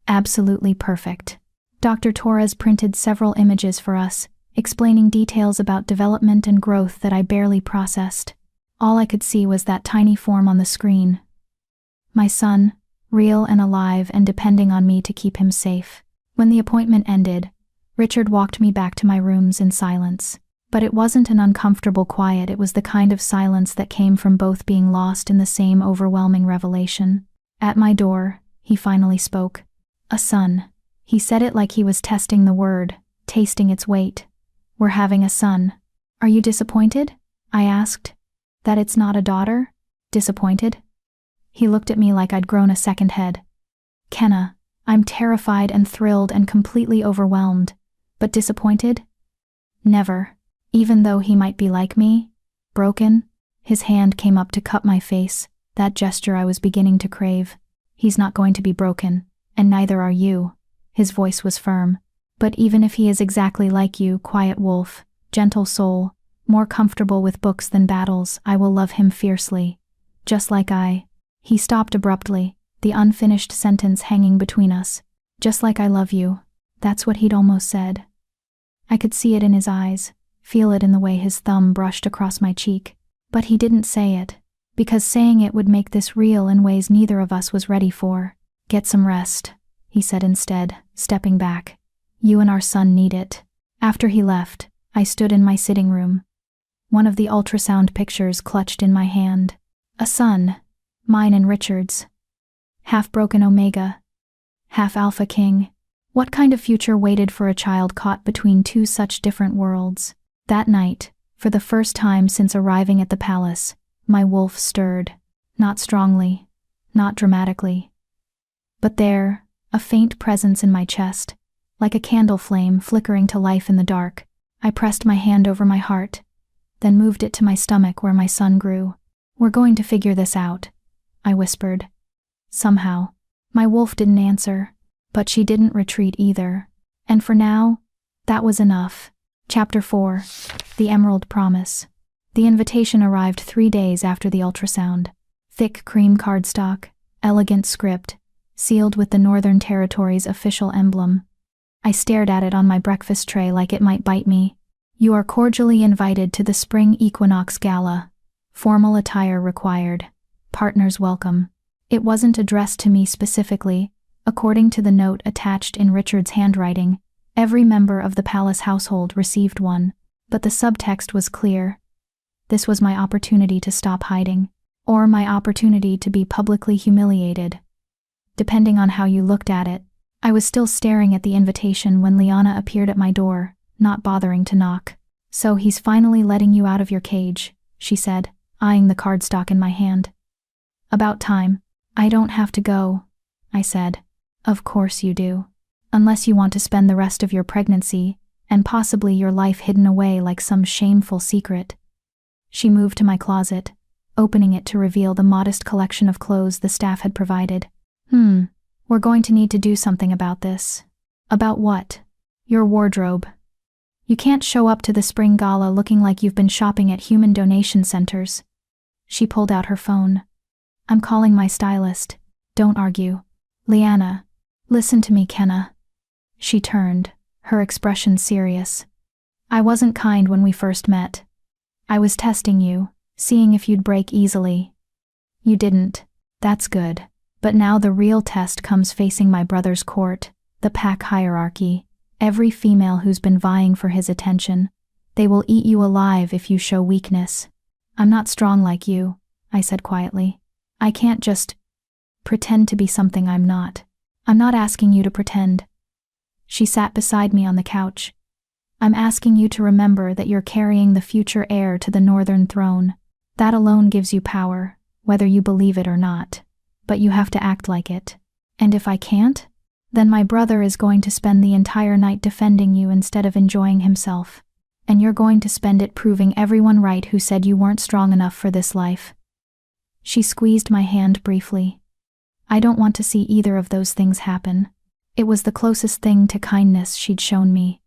Absolutely perfect. Dr. Torres printed several images for us, explaining details about development and growth that I barely processed. All I could see was that tiny form on the screen. My son, real and alive and depending on me to keep him safe. When the appointment ended, Richard walked me back to my rooms in silence. But it wasn't an uncomfortable quiet, it was the kind of silence that came from both being lost in the same overwhelming revelation. At my door, he finally spoke. A son. He said it like he was testing the word, tasting its weight. We're having a son. Are you disappointed? I asked. That it's not a daughter? Disappointed? He looked at me like I'd grown a second head. Kenna, I'm terrified and thrilled and completely overwhelmed. But disappointed? Never. Even though he might be like me, broken. His hand came up to cup my face, that gesture I was beginning to crave. He's not going to be broken, and neither are you. His voice was firm. But even if he is exactly like you, quiet wolf, gentle soul, more comfortable with books than battles, I will love him fiercely. Just like I. He stopped abruptly, the unfinished sentence hanging between us. Just like I love you. That's what he'd almost said. I could see it in his eyes. Feel it in the way his thumb brushed across my cheek. But he didn't say it, because saying it would make this real in ways neither of us was ready for. Get some rest, he said instead, stepping back. You and our son need it. After he left, I stood in my sitting room. One of the ultrasound pictures clutched in my hand. A son, mine and Richard's. Half broken Omega, half Alphaking. What kind of future waited for a child caught between two such different worlds? That night, for the first time since arriving at the palace, my wolf stirred. Not strongly, not dramatically. But there, a faint presence in my chest, like a candle flame flickering to life in the dark. I pressed my hand over my heart, then moved it to my stomach where my son grew. We're going to figure this out, I whispered. Somehow. My wolf didn't answer, but she didn't retreat either. And for now, that was enough. Chapter 4. The Emerald Promise. The invitation arrived 3 days after the ultrasound. Thick cream cardstock, elegant script, sealed with the Northern Territory's official emblem. I stared at it on my breakfast tray like it might bite me. You are cordially invited to the Spring Equinox Gala. Formal attire required. Partners welcome. It wasn't addressed to me specifically. According to the note attached in Richard's handwriting, every member of the palace household received one, but the subtext was clear. This was my opportunity to stop hiding, or my opportunity to be publicly humiliated. Depending on how you looked at it. I was still staring at the invitation when Liana appeared at my door, not bothering to knock. So he's finally letting you out of your cage, she said, eyeing the cardstock in my hand. About time. I don't have to go, I said. Of course you do. Unless you want to spend the rest of your pregnancy, and possibly your life hidden away like some shameful secret. She moved to my closet, opening it to reveal the modest collection of clothes the staff had provided. We're going to need to do something about this. About what? Your wardrobe. You can't show up to the spring gala looking like you've been shopping at human donation centers. She pulled out her phone. I'm calling my stylist. Don't argue. Liana, listen to me, Kenna. She turned, her expression serious. I wasn't kind when we first met. I was testing you, seeing if you'd break easily. You didn't. That's good. But now the real test comes facing my brother's court, the pack hierarchy, every female who's been vying for his attention. They will eat you alive if you show weakness. I'm not strong like you, I said quietly. I can't just pretend to be something I'm not. I'm not asking you to pretend. She sat beside me on the couch. I'm asking you to remember that you're carrying the future heir to the northern throne. That alone gives you power, whether you believe it or not. But you have to act like it. And if I can't? Then my brother is going to spend the entire night defending you instead of enjoying himself. And you're going to spend it proving everyone right who said you weren't strong enough for this life. She squeezed my hand briefly. I don't want to see either of those things happen. It was the closest thing to kindness she'd shown me.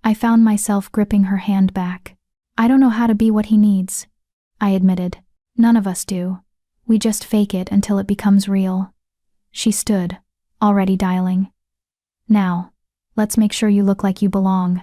I found myself gripping her hand back. I don't know how to be what he needs, I admitted. None of us do. We just fake it until it becomes real. She stood, already dialing. Now, let's make sure you look like you belong,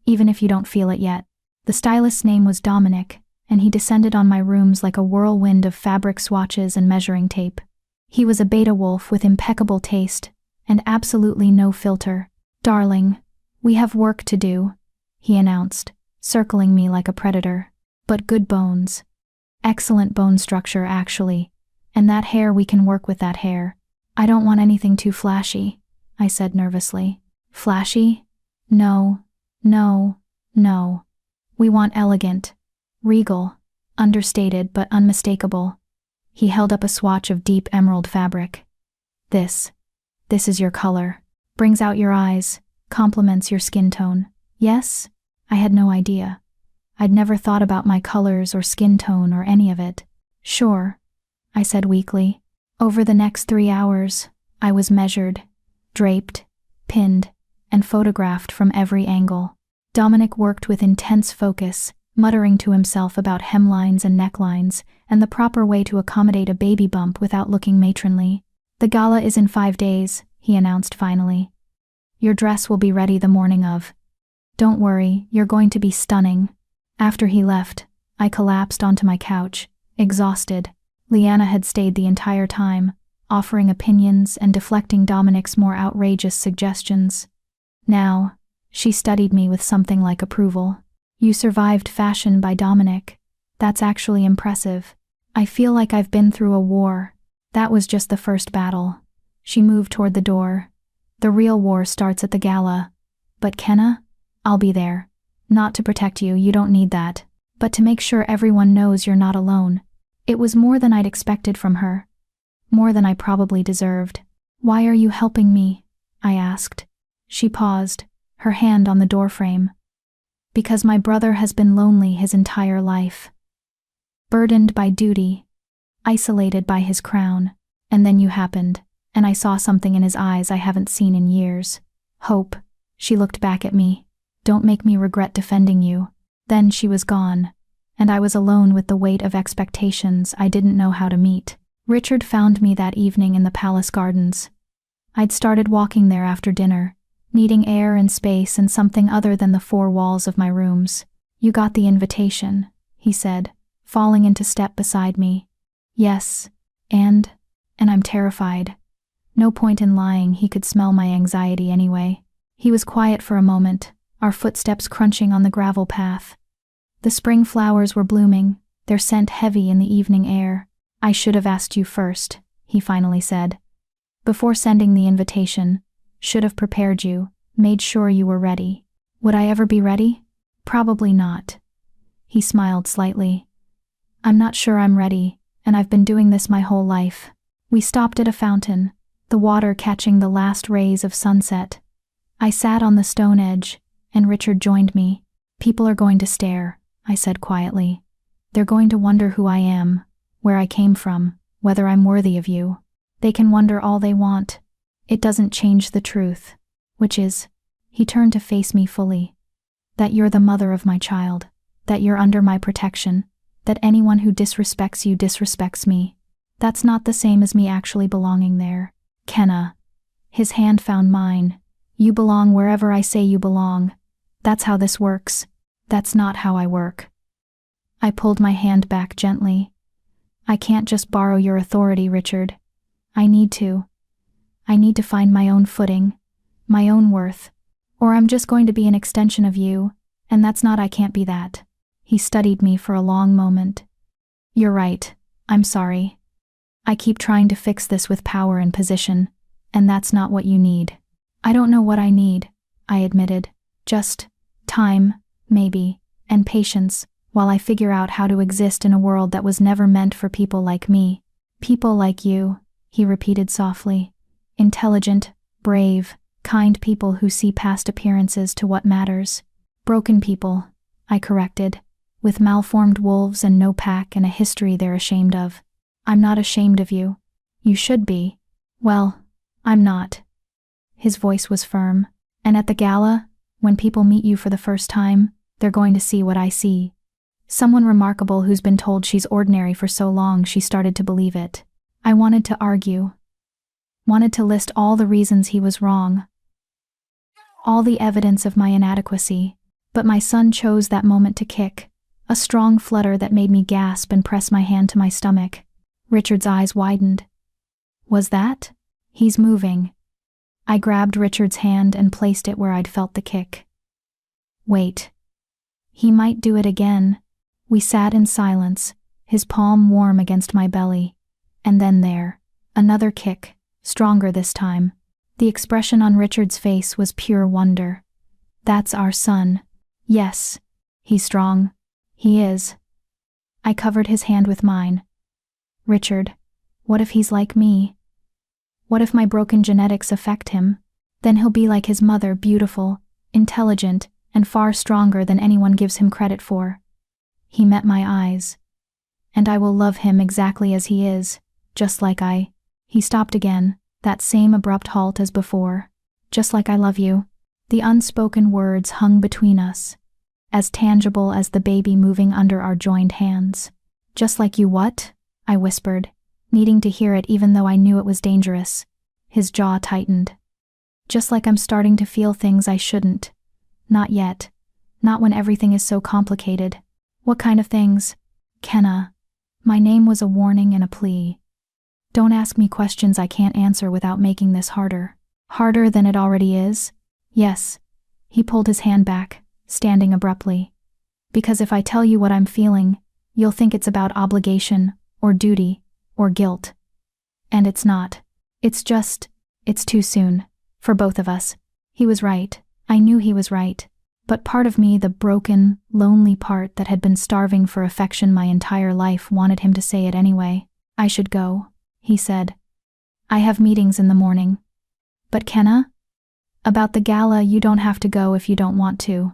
even if you don't feel it yet. The stylist's name was Dominic, and he descended on my rooms like a whirlwind of fabric swatches and measuring tape. He was a beta wolf with impeccable taste, and absolutely no filter. Darling, we have work to do, he announced, circling me like a predator. But good bones. Excellent bone structure, actually. And that hair, we can work with that hair. I don't want anything too flashy, I said nervously. Flashy? No. We want elegant, regal, understated but unmistakable. He held up a swatch of deep emerald fabric. This is your color. Brings out your eyes, complements your skin tone. Yes? I had no idea. I'd never thought about my colors or skin tone or any of it. Sure, I said weakly. Over the next 3 hours, I was measured, draped, pinned, and photographed from every angle. Dominic worked with intense focus, muttering to himself about hemlines and necklines, and the proper way to accommodate a baby bump without looking matronly. The gala is in 5 days, he announced finally. Your dress will be ready the morning of. Don't worry, you're going to be stunning. After he left, I collapsed onto my couch, exhausted. Leanna had stayed the entire time, offering opinions and deflecting Dominic's more outrageous suggestions. Now, she studied me with something like approval. You survived fashion by Dominic. That's actually impressive. I feel like I've been through a war. That was just the first battle. She moved toward the door. The real war starts at the gala. But Kenna? I'll be there. Not to protect you, you don't need that. But to make sure everyone knows you're not alone. It was more than I'd expected from her. More than I probably deserved. Why are you helping me? I asked. She paused, her hand on the doorframe. Because my brother has been lonely his entire life. Burdened by duty. Isolated by his crown. And then you happened, and I saw something in his eyes I haven't seen in years. Hope. She looked back at me. Don't make me regret defending you. Then she was gone, and I was alone with the weight of expectations I didn't know how to meet. Richard found me that evening in the palace gardens. I'd started walking there after dinner, needing air and space and something other than the 4 walls of my rooms. You got the invitation, he said, falling into step beside me. Yes, and I'm terrified. No point in lying, he could smell my anxiety anyway. He was quiet for a moment, our footsteps crunching on the gravel path. The spring flowers were blooming, their scent heavy in the evening air. I should have asked you first, he finally said. Before sending the invitation, should have prepared you, made sure you were ready. Would I ever be ready? Probably not. He smiled slightly. I'm not sure I'm ready, and I've been doing this my whole life. We stopped at a fountain, the water catching the last rays of sunset. I sat on the stone edge, and Richard joined me. People are going to stare, I said quietly. They're going to wonder who I am, where I came from, whether I'm worthy of you. They can wonder all they want. It doesn't change the truth, which is, he turned to face me fully, that you're the mother of my child, that you're under my protection, that anyone who disrespects you disrespects me. That's not the same as me actually belonging there. Kenna. His hand found mine. You belong wherever I say you belong. That's how this works. That's not how I work. I pulled my hand back gently. I can't just borrow your authority, Richard. I need to. I need to find my own footing, my own worth, or I'm just going to be an extension of you, and that's not, I can't be that. He studied me for a long moment. You're right. I'm sorry. I keep trying to fix this with power and position, and that's not what you need. I don't know what I need, I admitted. Just Time, maybe, and patience, while I figure out how to exist in a world that was never meant for people like me. People like you, he repeated softly. Intelligent, brave, kind people who see past appearances to what matters. Broken people, I corrected, with malformed wolves and no pack and a history they're ashamed of. I'm not ashamed of you. You should be. Well, I'm not. His voice was firm. And at the gala, when people meet you for the first time, they're going to see what I see. Someone remarkable who's been told she's ordinary for so long she started to believe it. I wanted to argue. Wanted to list all the reasons he was wrong. All the evidence of my inadequacy. But my son chose that moment to kick. A strong flutter that made me gasp and press my hand to my stomach. Richard's eyes widened. Was that? He's moving. I grabbed Richard's hand and placed it where I'd felt the kick. Wait. He might do it again. We sat in silence, his palm warm against my belly. And then there, another kick, stronger this time. The expression on Richard's face was pure wonder. That's our son. Yes. He's strong. He is. I covered his hand with mine. Richard, what if he's like me? What if my broken genetics affect him? Then he'll be like his mother, beautiful, intelligent, and far stronger than anyone gives him credit for. He met my eyes. And I will love him exactly as he is, just like I. He stopped again, that same abrupt halt as before. Just like I love you. The unspoken words hung between us, as tangible as the baby moving under our joined hands. Just like you what? I whispered, needing to hear it even though I knew it was dangerous. His jaw tightened. Just like I'm starting to feel things I shouldn't. Not yet. Not when everything is so complicated. What kind of things? Kenna. My name was a warning and a plea. Don't ask me questions I can't answer without making this harder. Harder than it already is? Yes. He pulled his hand back, standing abruptly. Because if I tell you what I'm feeling, you'll think it's about obligation, or duty, or guilt. And it's not. It's too soon. For both of us. He was right. I knew he was right. But part of me, the broken, lonely part that had been starving for affection my entire life, wanted him to say it anyway. I should go, he said. I have meetings in the morning. But Kenna? About the gala, you don't have to go if you don't want to.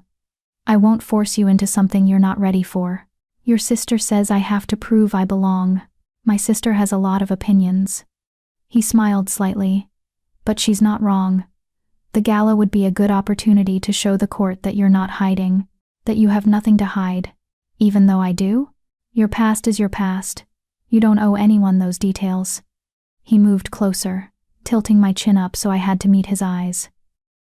I won't force you into something you're not ready for. Your sister says I have to prove I belong. My sister has a lot of opinions. He smiled slightly. But she's not wrong. The gala would be a good opportunity to show the court that you're not hiding, that you have nothing to hide. Even though I do? Your past is your past. You don't owe anyone those details. He moved closer, tilting my chin up so I had to meet his eyes.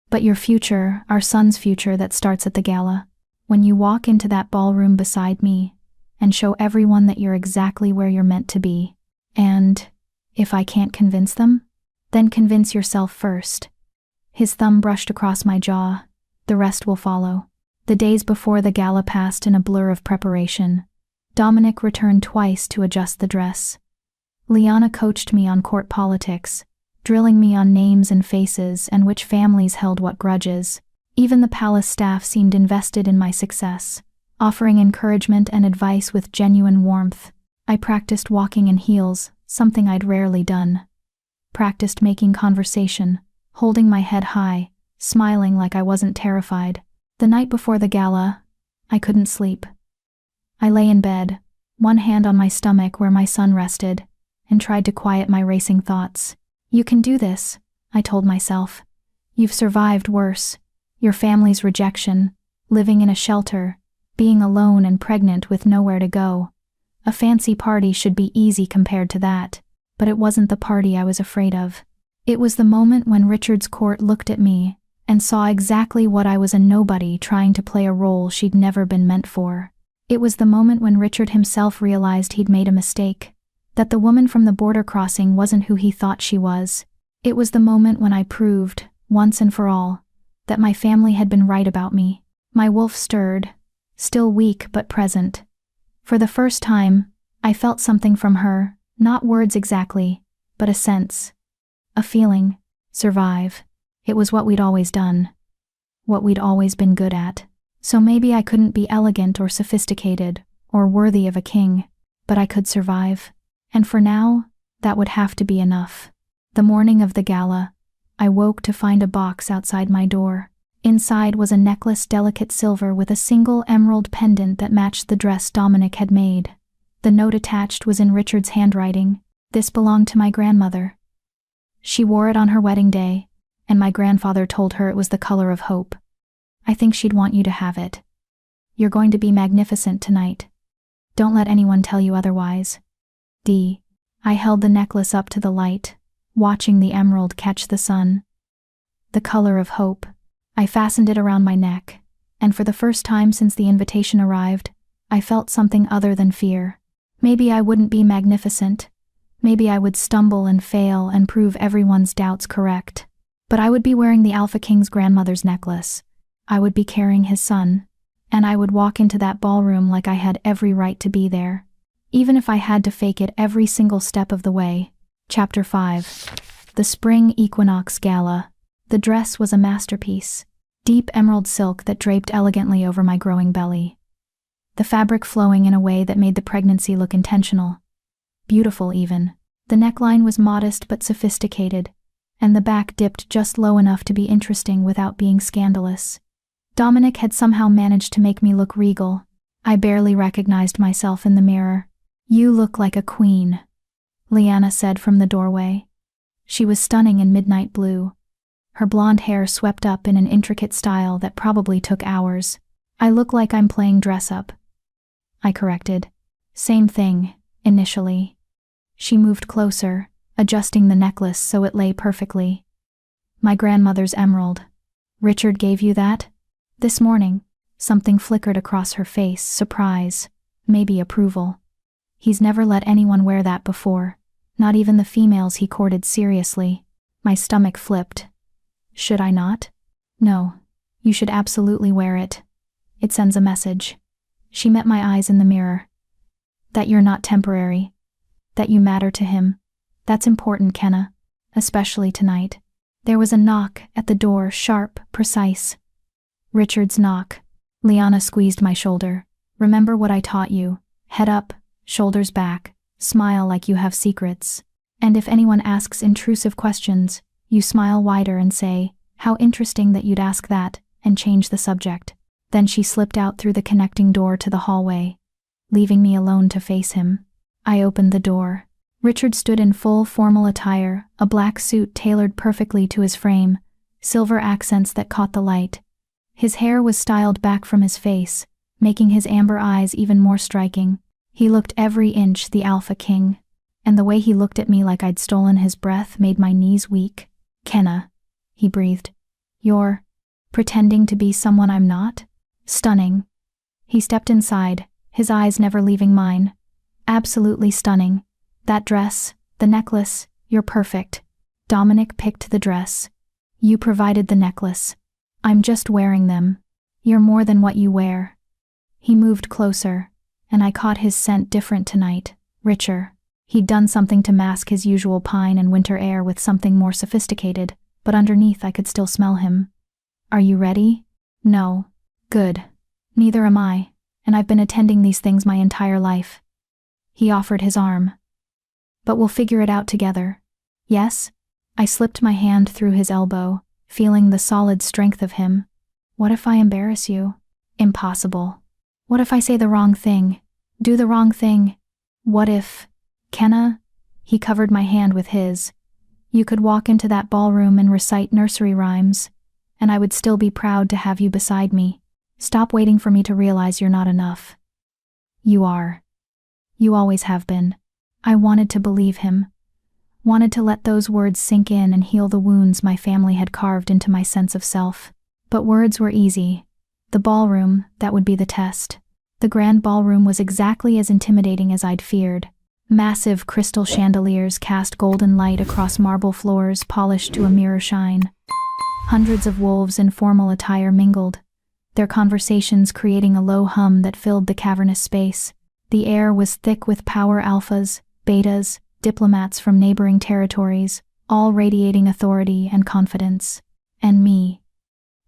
But your future, our son's future that starts at the gala, when you walk into that ballroom beside me and show everyone that you're exactly where you're meant to be. And, if I can't convince them, then convince yourself first. His thumb brushed across my jaw. The rest will follow. The days before the gala passed in a blur of preparation. Dominic returned twice to adjust the dress. Liana coached me on court politics, drilling me on names and faces and which families held what grudges. Even the palace staff seemed invested in my success, offering encouragement and advice with genuine warmth. I practiced walking in heels, something I'd rarely done. Practiced making conversation, holding my head high, smiling like I wasn't terrified. The night before the gala, I couldn't sleep. I lay in bed, one hand on my stomach where my son rested, and tried to quiet my racing thoughts. You can do this, I told myself. You've survived worse. Your family's rejection, living in a shelter, being alone and pregnant with nowhere to go. A fancy party should be easy compared to that, but it wasn't the party I was afraid of. It was the moment when Richard's court looked at me and saw exactly what I was, a nobody trying to play a role she'd never been meant for. It was the moment when Richard himself realized he'd made a mistake, that the woman from the border crossing wasn't who he thought she was. It was the moment when I proved, once and for all, that my family had been right about me. My wolf stirred, still weak but present. For the first time, I felt something from her, not words exactly, but a sense. A feeling. Survive. It was what we'd always done. What we'd always been good at. So maybe I couldn't be elegant or sophisticated, or worthy of a king, but I could survive. And for now, that would have to be enough. The morning of the gala, I woke to find a box outside my door. Inside was a necklace, delicate silver with a single emerald pendant that matched the dress Dominic had made. The note attached was in Richard's handwriting. This belonged to my grandmother. She wore it on her wedding day, and my grandfather told her it was the color of hope. I think she'd want you to have it. You're going to be magnificent tonight. Don't let anyone tell you otherwise. D. I held the necklace up to the light, watching the emerald catch the sun. The color of hope. I fastened it around my neck, and for the first time since the invitation arrived, I felt something other than fear. Maybe I wouldn't be magnificent. Maybe I would stumble and fail and prove everyone's doubts correct. But I would be wearing the Alphaking's grandmother's necklace. I would be carrying his son, and I would walk into that ballroom like I had every right to be there, even if I had to fake it every single step of the way. Chapter 5. The Spring Equinox Gala. The dress was a masterpiece. Deep emerald silk that draped elegantly over my growing belly. The fabric flowing in a way that made the pregnancy look intentional. Beautiful even. The neckline was modest but sophisticated, and the back dipped just low enough to be interesting without being scandalous. Dominic had somehow managed to make me look regal. I barely recognized myself in the mirror. "You look like a queen," Liana said from the doorway. She was stunning in midnight blue. Her blonde hair swept up in an intricate style that probably took hours. "I look like I'm playing dress-up," I corrected. "Same thing, initially." She moved closer, adjusting the necklace so it lay perfectly. "My grandmother's emerald. Richard gave you that?" "This morning." Something flickered across her face, surprise, maybe approval. "He's never let anyone wear that before, not even the females he courted seriously." My stomach flipped. "Should I not?" "No. You should absolutely wear it. It sends a message." She met my eyes in the mirror. "That you're not temporary. That you matter to him. That's important, Kenna. Especially tonight." There was a knock at the door, sharp, precise. Richard's knock. Liana squeezed my shoulder. "Remember what I taught you. Head up, shoulders back, smile like you have secrets. And if anyone asks intrusive questions, you smile wider and say, 'How interesting that you'd ask that,' and change the subject." Then she slipped out through the connecting door to the hallway, leaving me alone to face him. I opened the door. Richard stood in full formal attire, a black suit tailored perfectly to his frame, silver accents that caught the light. His hair was styled back from his face, making his amber eyes even more striking. He looked every inch the Alpha King, and the way he looked at me like I'd stolen his breath made my knees weak. "Kenna," he breathed. "You're pretending to be someone I'm not?" "Stunning." He stepped inside, his eyes never leaving mine. "Absolutely stunning. That dress, the necklace, you're perfect." Dominic picked the dress. "You provided the necklace. I'm just wearing them. You're more than what you wear." He moved closer, and I caught his scent different tonight, richer. He'd done something to mask his usual pine and winter air with something more sophisticated, but underneath I could still smell him. "Are you ready?" "No." "Good. Neither am I, and I've been attending these things my entire life." He offered his arm. "But we'll figure it out together." "Yes?" I slipped my hand through his elbow, feeling the solid strength of him. "What if I embarrass you?" "Impossible." "What if I say the wrong thing? Do the wrong thing? What if—" "Kenna?" He covered my hand with his. "You could walk into that ballroom and recite nursery rhymes, and I would still be proud to have you beside me. Stop waiting for me to realize you're not enough. You are. You always have been." I wanted to believe him. Wanted to let those words sink in and heal the wounds my family had carved into my sense of self. But words were easy. The ballroom, that would be the test. The grand ballroom was exactly as intimidating as I'd feared. Massive crystal chandeliers cast golden light across marble floors polished to a mirror shine. Hundreds of wolves in formal attire mingled, their conversations creating a low hum that filled the cavernous space. The air was thick with power alphas, betas, diplomats from neighboring territories, all radiating authority and confidence. And me,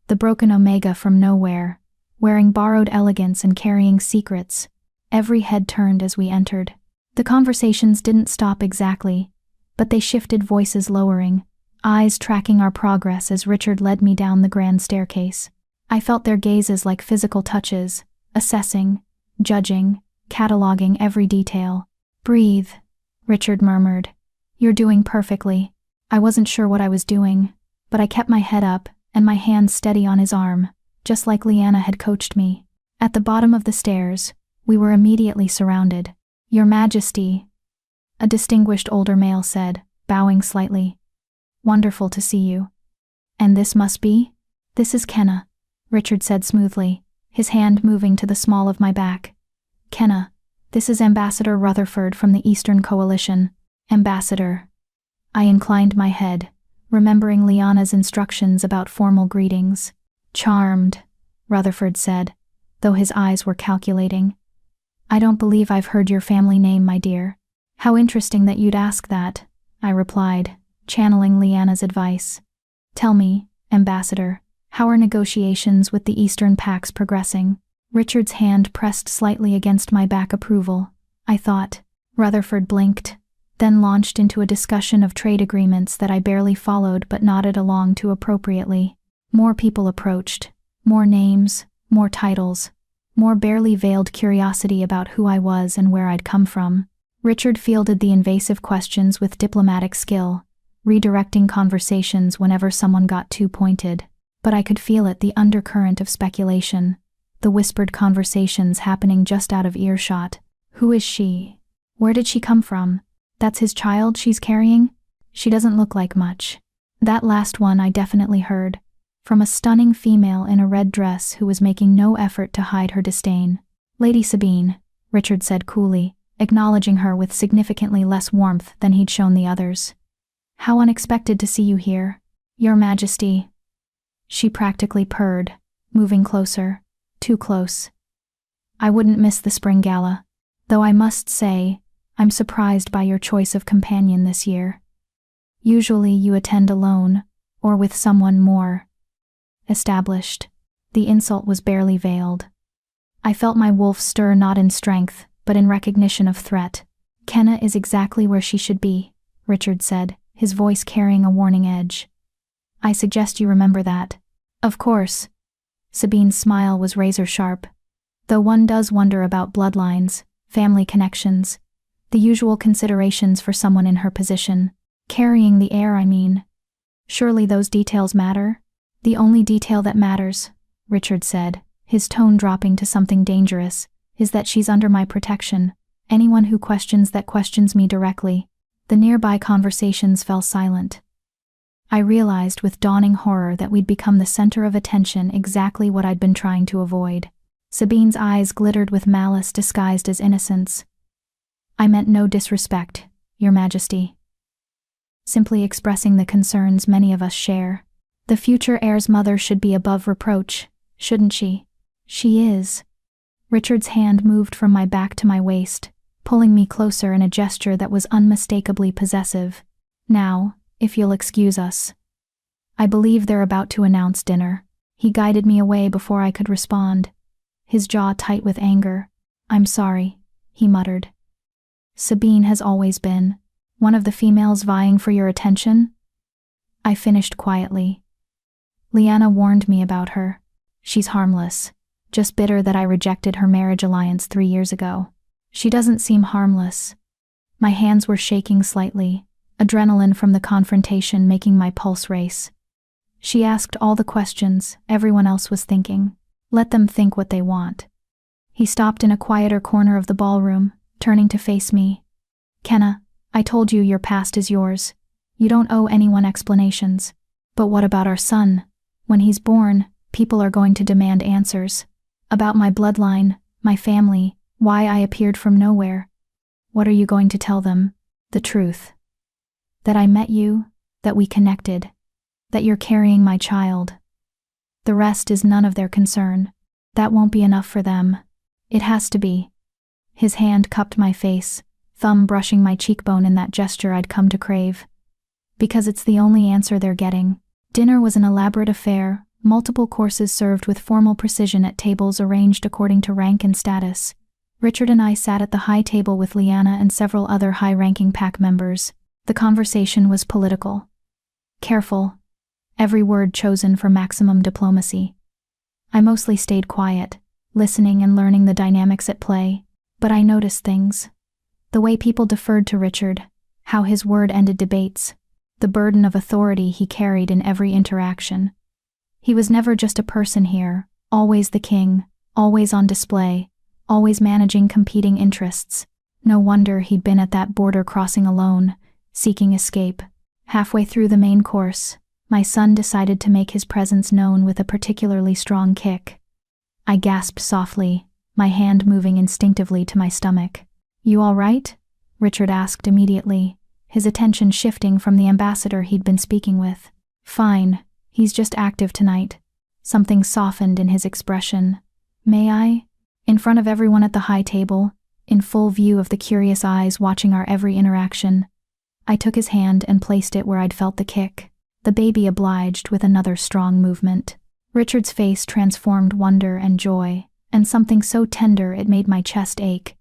the broken omega from nowhere, wearing borrowed elegance and carrying secrets. Every head turned as we entered. The conversations didn't stop exactly, but they shifted, voices lowering, eyes tracking our progress as Richard led me down the grand staircase. I felt their gazes like physical touches, assessing, judging, cataloging every detail. "Breathe," Richard murmured. "You're doing perfectly." I wasn't sure what I was doing, but I kept my head up and my hand steady on his arm, just like Liana had coached me. At the bottom of the stairs, we were immediately surrounded. "Your Majesty," a distinguished older male said, bowing slightly. "Wonderful to see you." "And this must be?" "This is Kenna," Richard said smoothly, his hand moving to the small of my back. "Kenna, this is Ambassador Rutherford from the Eastern Coalition." "Ambassador." I inclined my head, remembering Liana's instructions about formal greetings. "Charmed," Rutherford said, though his eyes were calculating. "I don't believe I've heard your family name, my dear." "How interesting that you'd ask that," I replied, channeling Liana's advice. "Tell me, Ambassador, how are negotiations with the Eastern Pax progressing?" Richard's hand pressed slightly against my back approval. I thought. Rutherford blinked, then launched into a discussion of trade agreements that I barely followed but nodded along to appropriately. More people approached, more names, more titles, more barely veiled curiosity about who I was and where I'd come from. Richard fielded the invasive questions with diplomatic skill, redirecting conversations whenever someone got too pointed. But I could feel it, the undercurrent of speculation, the whispered conversations happening just out of earshot. "Who is she? Where did she come from? That's his child she's carrying? She doesn't look like much." That last one I definitely heard, from a stunning female in a red dress who was making no effort to hide her disdain. "Lady Sabine," Richard said coolly, acknowledging her with significantly less warmth than he'd shown the others. "How unexpected to see you here." "Your Majesty." She practically purred, moving closer, too close. "I wouldn't miss the spring gala, though I must say, I'm surprised by your choice of companion this year. Usually you attend alone, or with someone more established." The insult was barely veiled. I felt my wolf stir, not in strength, but in recognition of threat. "Kenna is exactly where she should be," Richard said, his voice carrying a warning edge. "I suggest you remember that." "Of course." Sabine's smile was razor-sharp, though one does wonder about bloodlines, family connections, the usual considerations for someone in her position. Carrying the heir, I mean. Surely those details matter? "The only detail that matters," Richard said, his tone dropping to something dangerous, "is that she's under my protection. Anyone who questions that questions me directly." The nearby conversations fell silent. I realized with dawning horror that we'd become the center of attention, exactly what I'd been trying to avoid. Sabine's eyes glittered with malice disguised as innocence. "I meant no disrespect, Your Majesty. Simply expressing the concerns many of us share. The future heir's mother should be above reproach, shouldn't she?" "She is." Richard's hand moved from my back to my waist, pulling me closer in a gesture that was unmistakably possessive. "Now, if you'll excuse us. I believe they're about to announce dinner." He guided me away before I could respond, his jaw tight with anger. "I'm sorry," he muttered. "Sabine has always been one of the females vying for your attention?" I finished quietly. "Liana warned me about her. She's harmless, just bitter that I rejected her marriage alliance 3 years ago." "She doesn't seem harmless." My hands were shaking slightly, adrenaline from the confrontation making my pulse race. "She asked all the questions everyone else was thinking. Let them think what they want." He stopped in a quieter corner of the ballroom, turning to face me. "Kenna, I told you your past is yours. You don't owe anyone explanations. But what about our son? When he's born, people are going to demand answers. About my bloodline, my family, why I appeared from nowhere. What are you going to tell them? The truth. That I met you, that we connected, that you're carrying my child. The rest is none of their concern. That won't be enough for them. It has to be." His hand cupped my face, thumb brushing my cheekbone in that gesture I'd come to crave. "Because it's the only answer they're getting." Dinner was an elaborate affair, multiple courses served with formal precision at tables arranged according to rank and status. Richard and I sat at the high table with Liana and several other high-ranking pack members. The conversation was political. Careful, every word chosen for maximum diplomacy. I mostly stayed quiet, listening and learning the dynamics at play, but I noticed things. The way people deferred to Richard, how his word ended debates, the burden of authority he carried in every interaction. He was never just a person here, always the king, always on display, always managing competing interests. No wonder he'd been at that border crossing alone, seeking escape. Halfway through the main course, my son decided to make his presence known with a particularly strong kick. I gasped softly, my hand moving instinctively to my stomach. "You all right?" Richard asked immediately, his attention shifting from the ambassador he'd been speaking with. "Fine, he's just active tonight." Something softened in his expression. "May I?" In front of everyone at the high table, in full view of the curious eyes watching our every interaction, I took his hand and placed it where I'd felt the kick. The baby obliged with another strong movement. Richard's face transformed wonder and joy, and something so tender it made my chest ache.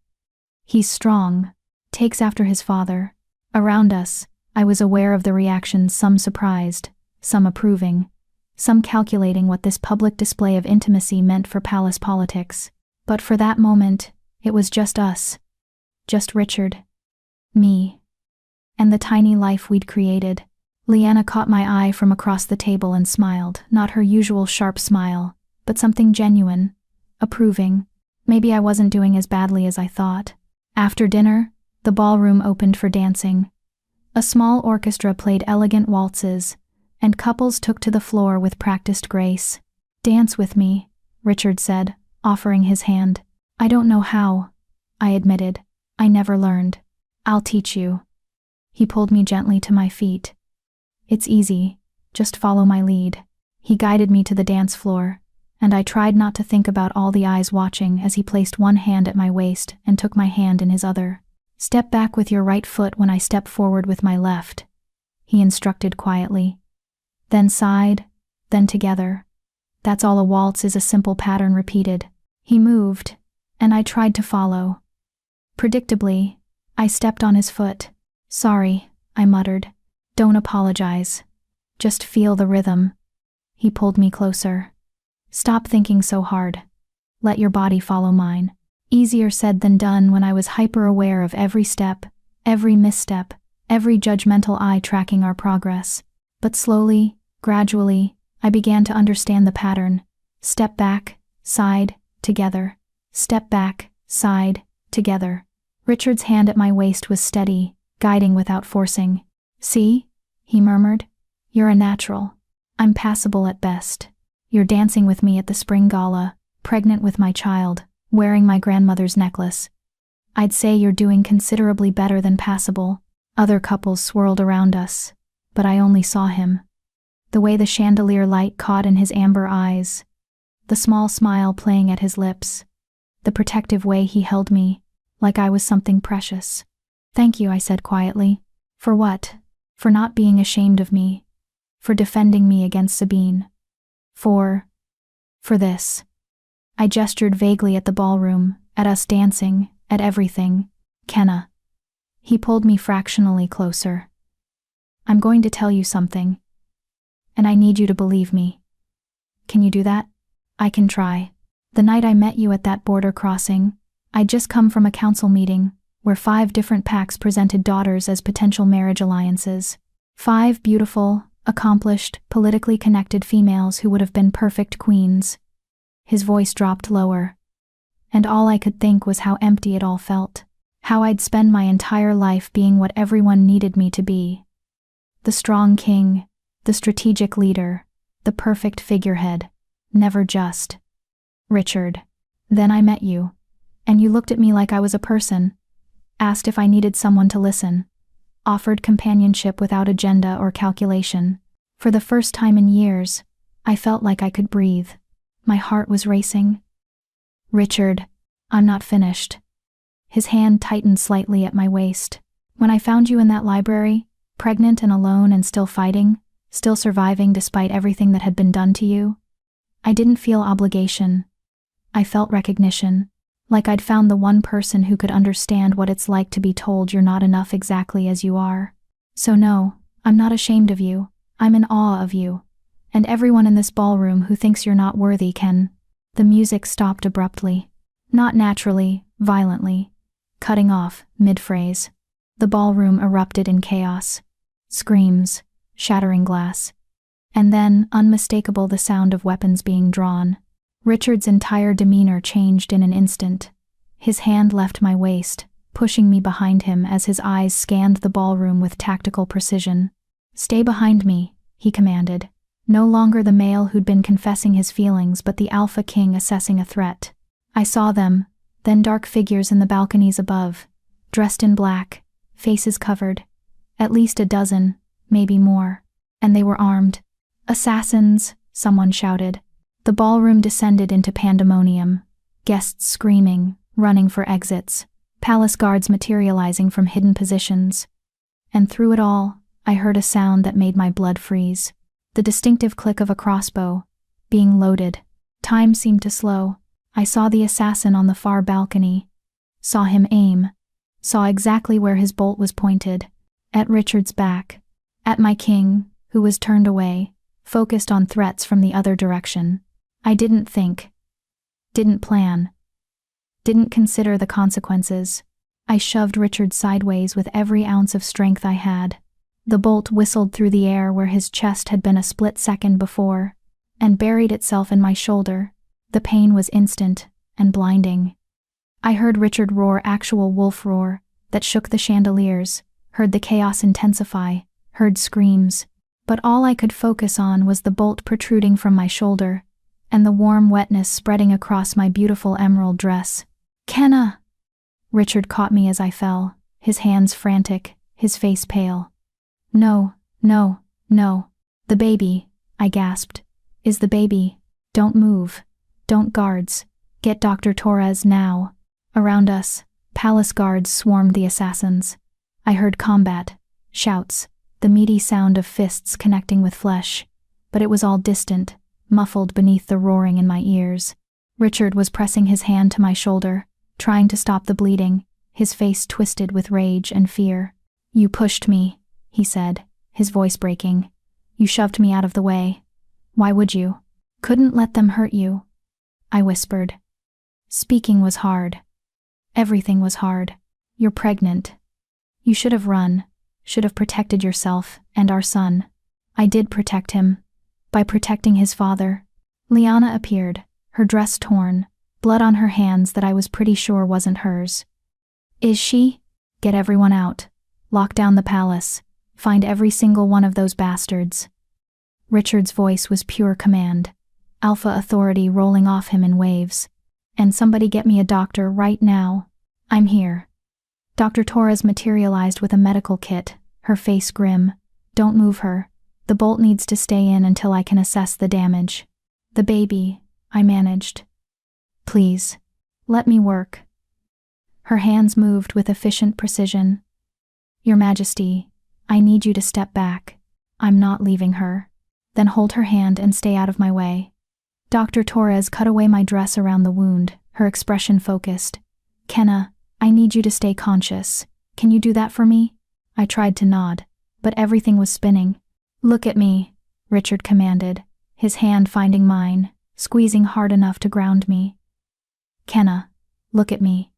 He's strong, takes after his father. Around us, I was aware of the reactions, some surprised, some approving, some calculating what this public display of intimacy meant for palace politics. But for that moment, it was just us. Just Richard. Me. And the tiny life we'd created. Liana caught my eye from across the table and smiled, not her usual sharp smile, but something genuine, approving. Maybe I wasn't doing as badly as I thought. After dinner, the ballroom opened for dancing. A small orchestra played elegant waltzes, and couples took to the floor with practiced grace. "Dance with me," Richard said, offering his hand. "I don't know how," I admitted. "I never learned. I'll teach you." He pulled me gently to my feet. "It's easy, just follow my lead." He guided me to the dance floor, and I tried not to think about all the eyes watching as he placed one hand at my waist and took my hand in his other. "Step back with your right foot when I step forward with my left," he instructed quietly. "Then side, then together. That's all a waltz is, a simple pattern repeated." He moved, and I tried to follow. Predictably, I stepped on his foot. "Sorry," I muttered. "Don't apologize. Just feel the rhythm." He pulled me closer. "Stop thinking so hard. Let your body follow mine." Easier said than done when I was hyper-aware of every step, every misstep, every judgmental eye tracking our progress. But slowly, gradually, I began to understand the pattern. Step back, side, together. Step back, side, together. Richard's hand at my waist was steady, guiding without forcing. "See?" he murmured. "You're a natural. I'm passable at best. You're dancing with me at the spring gala, pregnant with my child, wearing my grandmother's necklace. I'd say you're doing considerably better than passable." Other couples swirled around us, but I only saw him. The way the chandelier light caught in his amber eyes, the small smile playing at his lips, the protective way he held me, like I was something precious. "Thank you," I said quietly. "For what?" "For not being ashamed of me. For defending me against Sabine. For this." I gestured vaguely at the ballroom, at us dancing, at everything. "Kenna." He pulled me fractionally closer. "I'm going to tell you something. And I need you to believe me. Can you do that?" "I can try. The night I met you at that border crossing, I'd just come from a council meeting, where 5 different packs presented daughters as potential marriage alliances. 5 beautiful, accomplished, politically connected females who would have been perfect queens." His voice dropped lower. And all I could think was how empty it all felt. How I'd spend my entire life being what everyone needed me to be. The strong king, the strategic leader, the perfect figurehead, never just Richard. Then I met you, and you looked at me like I was a person, asked if I needed someone to listen, offered companionship without agenda or calculation. For the first time in years, I felt like I could breathe. My heart was racing. "Richard, I'm not finished." His hand tightened slightly at my waist. "When I found you in that library, pregnant and alone and still fighting, still surviving despite everything that had been done to you, I didn't feel obligation. I felt recognition. Like I'd found the one person who could understand what it's like to be told you're not enough exactly as you are. So no, I'm not ashamed of you. I'm in awe of you. And everyone in this ballroom who thinks you're not worthy can. The music stopped abruptly. Not naturally, violently. Cutting off, mid-phrase. The ballroom erupted in chaos. Screams, shattering glass. And then, unmistakable, the sound of weapons being drawn. Richard's entire demeanor changed in an instant. His hand left my waist, pushing me behind him as his eyes scanned the ballroom with tactical precision. "Stay behind me," he commanded. No longer the male who'd been confessing his feelings, but the Alpha King assessing a threat. I saw them, then dark figures in the balconies above, dressed in black, faces covered. At least a dozen, maybe more. And they were armed. "Assassins!" someone shouted. The ballroom descended into pandemonium. Guests screaming, running for exits. Palace guards materializing from hidden positions. And through it all, I heard a sound that made my blood freeze. The distinctive click of a crossbow, being loaded. Time seemed to slow. I saw the assassin on the far balcony. Saw him aim. Saw exactly where his bolt was pointed. At Richard's back. At my king, who was turned away, focused on threats from the other direction. I didn't think. Didn't plan. Didn't consider the consequences. I shoved Richard sideways with every ounce of strength I had. The bolt whistled through the air where his chest had been a split second before, and buried itself in my shoulder. The pain was instant and blinding. I heard Richard roar, actual wolf roar, that shook the chandeliers, heard the chaos intensify, heard screams. But all I could focus on was the bolt protruding from my shoulder, and the warm wetness spreading across my beautiful emerald dress. "Kenna!" Richard caught me as I fell, his hands frantic, his face pale. "No, no, no. The baby," I gasped. "Is the baby. Don't move. Don't guards. Get Dr. Torres now." Around us, palace guards swarmed the assassins. I heard combat, shouts, the meaty sound of fists connecting with flesh, but it was all distant, muffled beneath the roaring in my ears. Richard was pressing his hand to my shoulder, trying to stop the bleeding, his face twisted with rage and fear. "You pushed me," he said, his voice breaking. "You shoved me out of the way. Why would you? Couldn't let them hurt you." I whispered. Speaking was hard. Everything was hard. "You're pregnant. You should have run, should have protected yourself and our son." I did protect him. By protecting his father. Liana appeared, her dress torn, blood on her hands that I was pretty sure wasn't hers. "Is she?" "Get everyone out. Lock down the palace. Find every single one of those bastards." Richard's voice was pure command, alpha authority rolling off him in waves. "And somebody get me a doctor right now. I'm here." Dr. Torres materialized with a medical kit, her face grim. "Don't move her. The bolt needs to stay in until I can assess the damage." "The baby," I managed. "Please. Let me work." Her hands moved with efficient precision. "Your Majesty, I need you to step back. I'm not leaving her." "Then hold her hand and stay out of my way." Dr. Torres cut away my dress around the wound, her expression focused. "Kenna, I need you to stay conscious. Can you do that for me?" I tried to nod, but everything was spinning. "Look at me," Richard commanded, his hand finding mine, squeezing hard enough to ground me. "Kenna, look at me.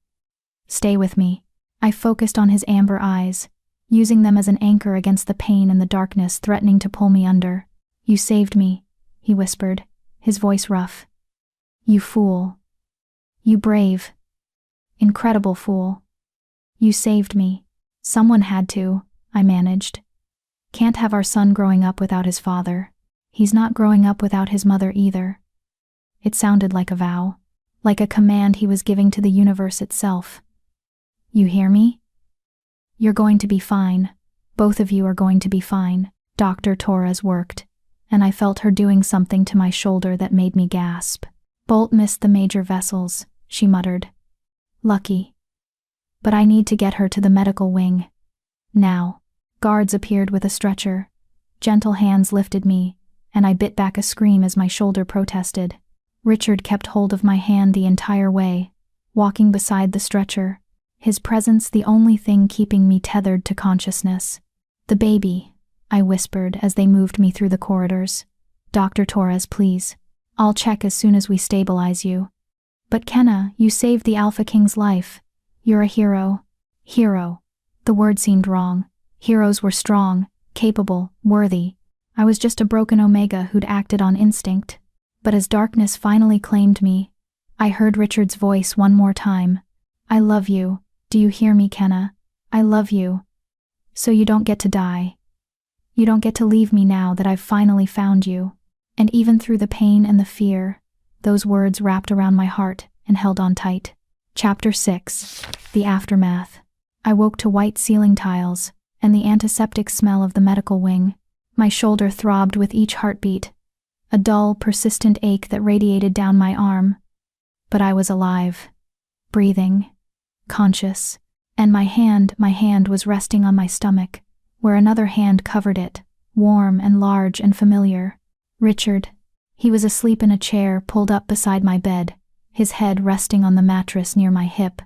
Stay with me." I focused on his amber eyes, using them as an anchor against the pain and the darkness threatening to pull me under. "You saved me," he whispered, his voice rough. "You fool. You brave, incredible fool. You saved me." "Someone had to," I managed. "Can't have our son growing up without his father. He's not growing up without his mother either." It sounded like a vow, like a command he was giving to the universe itself. "You hear me? You're going to be fine. Both of you are going to be fine." Dr. Torres worked, and I felt her doing something to my shoulder that made me gasp. "Bolt missed the major vessels," she muttered. "Lucky. But I need to get her to the medical wing. Now." Guards appeared with a stretcher. Gentle hands lifted me, and I bit back a scream as my shoulder protested. Richard kept hold of my hand the entire way, walking beside the stretcher, his presence the only thing keeping me tethered to consciousness. "The baby," I whispered as they moved me through the corridors. "Dr. Torres, please. I'll check as soon as we stabilize you." "But Kenna, you saved the Alphaking's life. You're a hero." Hero. The word seemed wrong. Heroes were strong, capable, worthy. I was just a broken Omega who'd acted on instinct. But as darkness finally claimed me, I heard Richard's voice one more time. "I love you. Do you hear me, Kenna? I love you. So you don't get to die. You don't get to leave me now that I've finally found you." And even through the pain and the fear, those words wrapped around my heart and held on tight. Chapter 6. The Aftermath. I woke to white ceiling tiles and the antiseptic smell of the medical wing. My shoulder throbbed with each heartbeat, a dull, persistent ache that radiated down my arm. But I was alive, breathing, conscious, and my hand was resting on my stomach, where another hand covered it, warm and large and familiar. Richard. He was asleep in a chair pulled up beside my bed, his head resting on the mattress near my hip,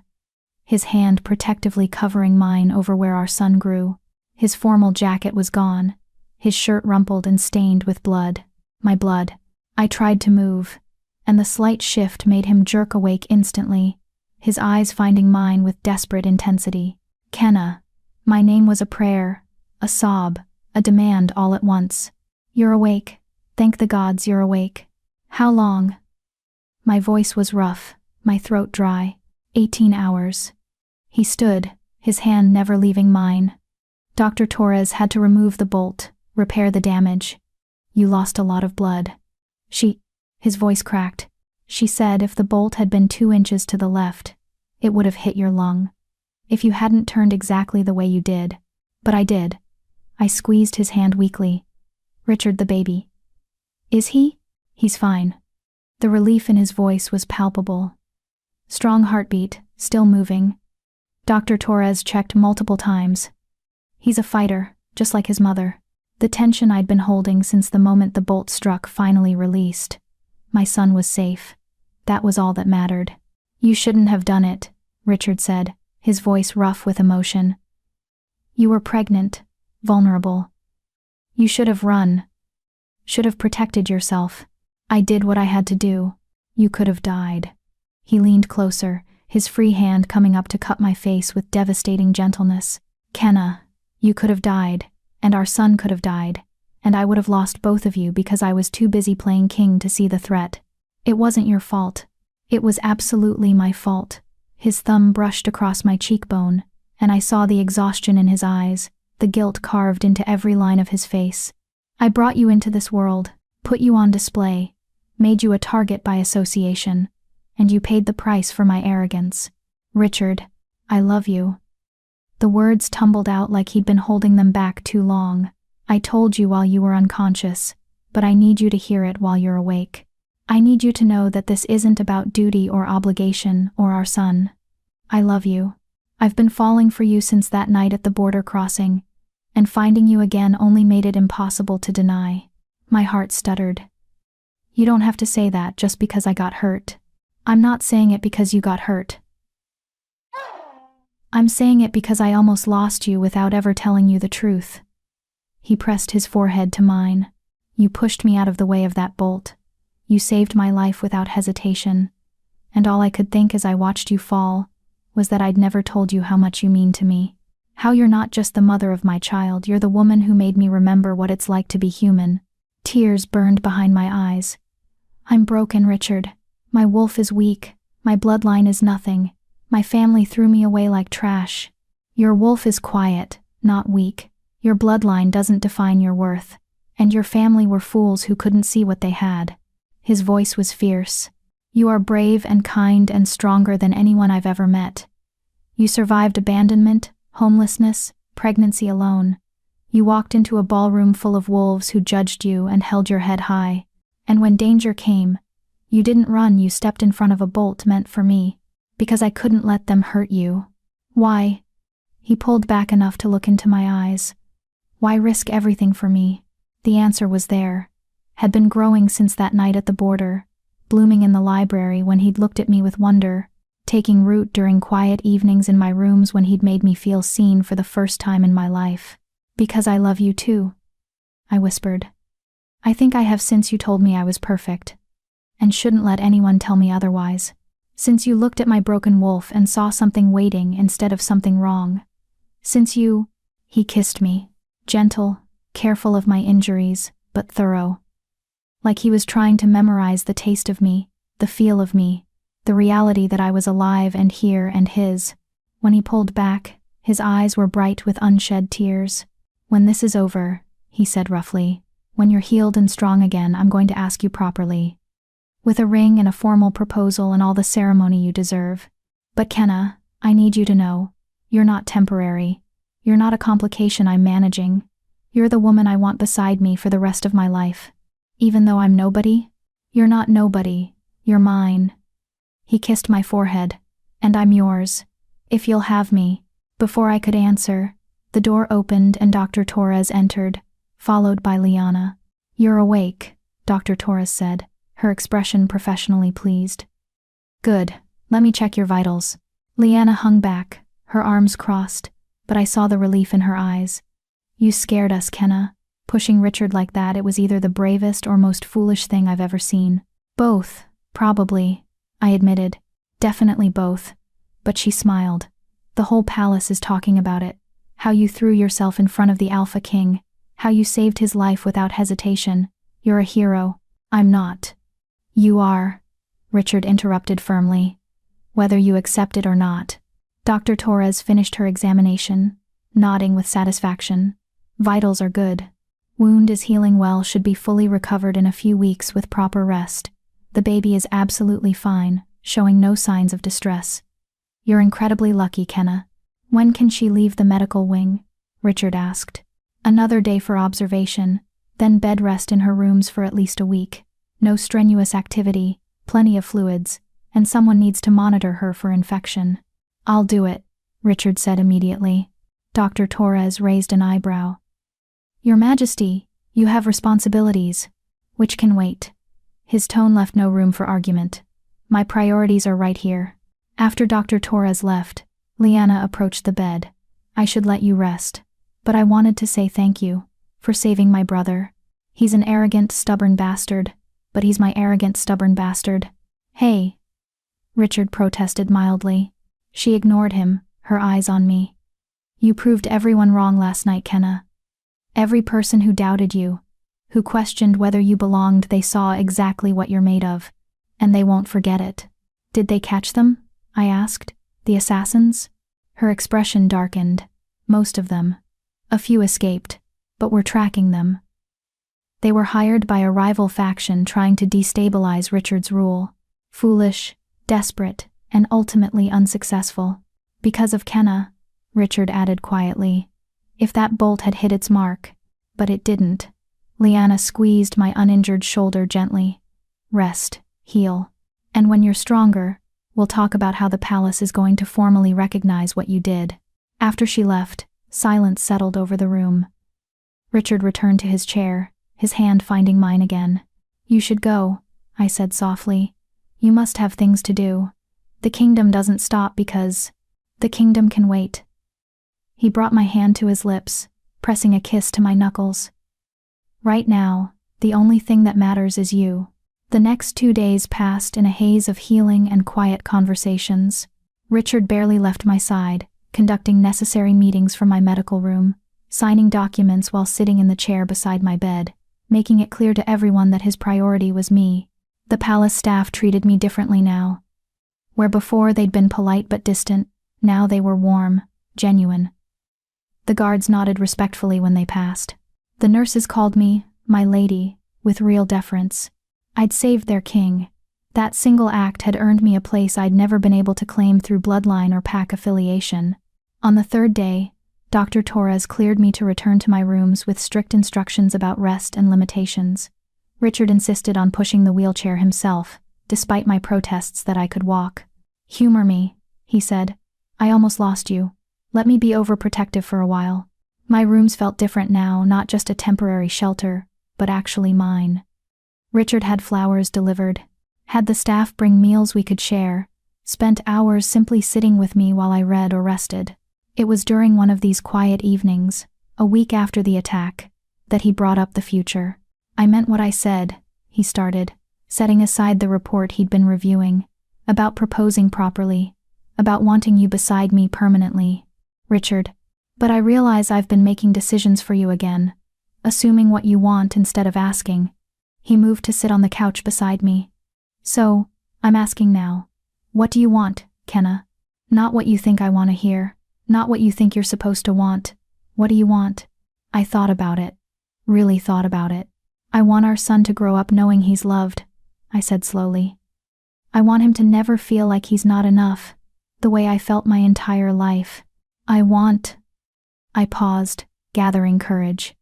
his hand protectively covering mine over where our son grew. His formal jacket was gone, his shirt rumpled and stained with blood. My blood. I tried to move, and the slight shift made him jerk awake instantly, his eyes finding mine with desperate intensity. "Kenna." My name was a prayer, a sob, a demand all at once. "You're awake. Thank the gods you're awake." "How long?" My voice was rough, my throat dry. 18 hours. He stood, his hand never leaving mine. "Dr. Torres had to remove the bolt, repair the damage. You lost a lot of blood." His voice cracked. "She said if the bolt had been 2 inches to the left, it would have hit your lung. If you hadn't turned exactly the way you did." "But I did." I squeezed his hand weakly. "Richard, the baby. Is he?" "He's fine." The relief in his voice was palpable. Strong heartbeat, still moving. Dr. Torres checked multiple times. "He's a fighter, just like his mother." The tension I'd been holding since the moment the bolt struck finally released. My son was safe. That was all that mattered. "You shouldn't have done it," Richard said, his voice rough with emotion. "You were pregnant, vulnerable. You should have run. Should have protected yourself. I did what I had to do. You could have died." He leaned closer, his free hand coming up to cut my face with devastating gentleness. "Kenna, you could have died. And our son could have died, and I would have lost both of you because I was too busy playing king to see the threat. It wasn't your fault. It was absolutely my fault." His thumb brushed across my cheekbone, and I saw the exhaustion in his eyes, the guilt carved into every line of his face. "I brought you into this world, put you on display, made you a target by association, and you paid the price for my arrogance. Richard, I love you." The words tumbled out like he'd been holding them back too long. "I told you while you were unconscious, but I need you to hear it while you're awake. I need you to know that this isn't about duty or obligation or our son. I love you. I've been falling for you since that night at the border crossing, and finding you again only made it impossible to deny." My heart stuttered. "You don't have to say that just because I got hurt. I'm not saying it because you got hurt. I'm saying it because I almost lost you without ever telling you the truth." He pressed his forehead to mine. "You pushed me out of the way of that bolt. You saved my life without hesitation. And all I could think as I watched you fall was that I'd never told you how much you mean to me. How you're not just the mother of my child, you're the woman who made me remember what it's like to be human." Tears burned behind my eyes. "I'm broken, Richard. My wolf is weak. My bloodline is nothing. My family threw me away like trash. Your wolf is quiet, not weak. Your bloodline doesn't define your worth. And your family were fools who couldn't see what they had." His voice was fierce. "You are brave and kind and stronger than anyone I've ever met. You survived abandonment, homelessness, pregnancy alone. You walked into a ballroom full of wolves who judged you and held your head high. And when danger came, you didn't run, you stepped in front of a bolt meant for me. Because I couldn't let them hurt you. Why?" He pulled back enough to look into my eyes. "Why risk everything for me?" The answer was there. had been growing since that night at the border, blooming in the library when he'd looked at me with wonder, taking root during quiet evenings in my rooms when he'd made me feel seen for the first time in my life. "Because I love you too," I whispered. "I think I have since you told me I was perfect, and shouldn't let anyone tell me otherwise. Since you looked at my broken wolf and saw something waiting instead of something wrong. Since you—" He kissed me, gentle, careful of my injuries, but thorough. Like he was trying to memorize the taste of me, the feel of me, the reality that I was alive and here and his. When he pulled back, his eyes were bright with unshed tears. "When this is over," he said roughly, "when you're healed and strong again, I'm going to ask you properly. With a ring and a formal proposal and all the ceremony you deserve. But Kenna, I need you to know, you're not temporary. You're not a complication I'm managing. You're the woman I want beside me for the rest of my life. Even though I'm nobody, you're not nobody, you're mine." He kissed my forehead. "And I'm yours, if you'll have me." Before I could answer, the door opened and Dr. Torres entered, followed by Liana. "You're awake," Dr. Torres said, her expression professionally pleased. "Good, let me check your vitals." Liana hung back, her arms crossed, but I saw the relief in her eyes. "You scared us, Kenna. Pushing Richard like that, it was either the bravest or most foolish thing I've ever seen." "Both, probably," I admitted. "Definitely both." But she smiled. "The whole palace is talking about it. How you threw yourself in front of the Alpha King. How you saved his life without hesitation. You're a hero." "I'm not." "You are," Richard interrupted firmly. "Whether you accept it or not." Dr. Torres finished her examination, nodding with satisfaction. "Vitals are good. Wound is healing well, should be fully recovered in a few weeks with proper rest. The baby is absolutely fine, showing no signs of distress." "You're incredibly lucky, Kenna." "When can she leave the medical wing?" Richard asked. "Another day for observation, then bed rest in her rooms for at least a week. No strenuous activity, plenty of fluids, and someone needs to monitor her for infection." "I'll do it," Richard said immediately. Dr. Torres raised an eyebrow. "Your Majesty, you have responsibilities, which can wait." His tone left no room for argument. "My priorities are right here." After Dr. Torres left, Liana approached the bed. "I should let you rest, but I wanted to say thank you for saving my brother. He's an arrogant, stubborn bastard, but he's my arrogant, stubborn bastard." "Hey," Richard protested mildly. She ignored him, her eyes on me. "You proved everyone wrong last night, Kenna. Every person who doubted you, who questioned whether you belonged, they saw exactly what you're made of, and they won't forget it." "Did they catch them?" I asked. "The assassins?" Her expression darkened. "Most of them. A few escaped, but we're tracking them. They were hired by a rival faction trying to destabilize Richard's rule. Foolish, desperate, and ultimately unsuccessful. Because of Kenna," Richard added quietly. "If that bolt had hit its mark, but it didn't." Liana squeezed my uninjured shoulder gently. "Rest, heal. And when you're stronger, we'll talk about how the palace is going to formally recognize what you did." After she left, silence settled over the room. Richard returned to his chair, his hand finding mine again. "You should go," I said softly. "You must have things to do. The kingdom doesn't stop because the kingdom can wait." He brought my hand to his lips, pressing a kiss to my knuckles. "Right now, the only thing that matters is you." The next 2 days passed in a haze of healing and quiet conversations. Richard barely left my side, conducting necessary meetings from my medical room, signing documents while sitting in the chair beside my bed, making it clear to everyone that his priority was me. The palace staff treated me differently now. Where before they'd been polite but distant, now they were warm, genuine. The guards nodded respectfully when they passed. The nurses called me "my lady," with real deference. I'd saved their king. That single act had earned me a place I'd never been able to claim through bloodline or pack affiliation. On the 3rd day, Dr. Torres cleared me to return to my rooms with strict instructions about rest and limitations. Richard insisted on pushing the wheelchair himself, despite my protests that I could walk. "Humor me," he said. "I almost lost you. Let me be overprotective for a while." My rooms felt different now, not just a temporary shelter, but actually mine. Richard had flowers delivered, had the staff bring meals we could share, spent hours simply sitting with me while I read or rested. It was during one of these quiet evenings, a week after the attack, that he brought up the future. I meant what I said, he started, setting aside the report he'd been reviewing, about proposing properly, about wanting you beside me permanently. Richard, but I realize I've been making decisions for you again, assuming what you want instead of asking. He moved to sit on the couch beside me. So, I'm asking now. What do you want, Kenna? Not what you think I want to hear, not what you think you're supposed to want. What do you want? I thought about it. Really thought about it. I want our son to grow up knowing he's loved, I said slowly. I want him to never feel like he's not enough, the way I felt my entire life. I paused, gathering courage.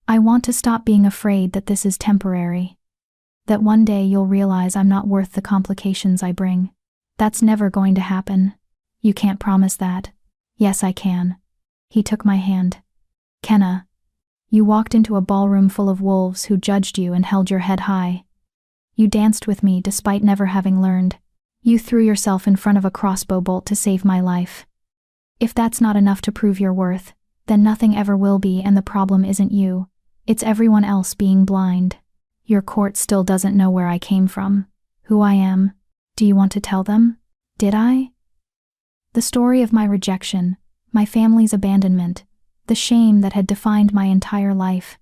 I want to stop being afraid that this is temporary. That one day you'll realize I'm not worth the complications I bring. That's never going to happen. You can't promise that. Yes, I can. He took my hand. Kenna, you walked into a ballroom full of wolves who judged you and held your head high. You danced with me despite never having learned. You threw yourself in front of a crossbow bolt to save my life. If that's not enough to prove your worth, then nothing ever will be, and the problem isn't you. It's everyone else being blind. Your court still doesn't know where I came from, who I am. Do you want to tell them? Did I? The story of my rejection, my family's abandonment, the shame that had defined my entire life.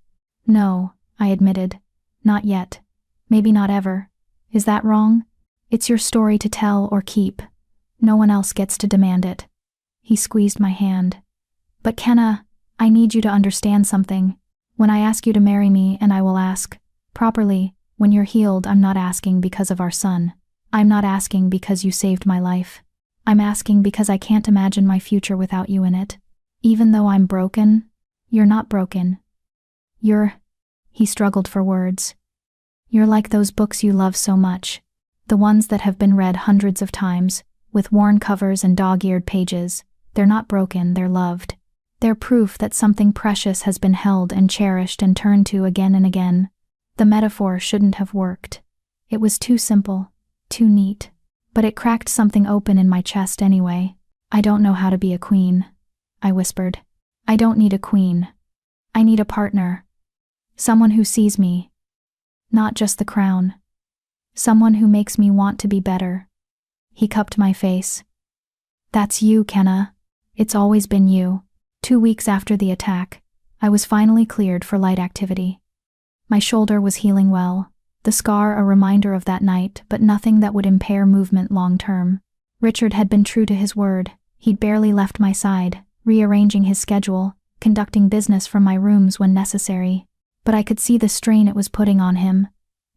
No, I admitted. Not yet. Maybe not ever. Is that wrong? It's your story to tell or keep. No one else gets to demand it. He squeezed my hand. But Kenna, I need you to understand something. When I ask you to marry me, and I will ask, properly, when you're healed, I'm not asking because of our son. I'm not asking because you saved my life. I'm asking because I can't imagine my future without you in it. Even though I'm broken, you're not broken. He struggled for words. You're like those books you love so much. The ones that have been read hundreds of times, with worn covers and dog-eared pages. They're not broken, they're loved. They're proof that something precious has been held and cherished and turned to again and again. The metaphor shouldn't have worked. It was too simple, too neat. But it cracked something open in my chest anyway. I don't know how to be a queen, I whispered. I don't need a queen. I need a partner. Someone who sees me. Not just the crown. Someone who makes me want to be better. He cupped my face. That's you, Kenna. It's always been you. 2 weeks after the attack, I was finally cleared for light activity. My shoulder was healing well, the scar a reminder of that night, but nothing that would impair movement long term. Richard had been true to his word. He'd barely left my side, rearranging his schedule, conducting business from my rooms when necessary. But I could see the strain it was putting on him,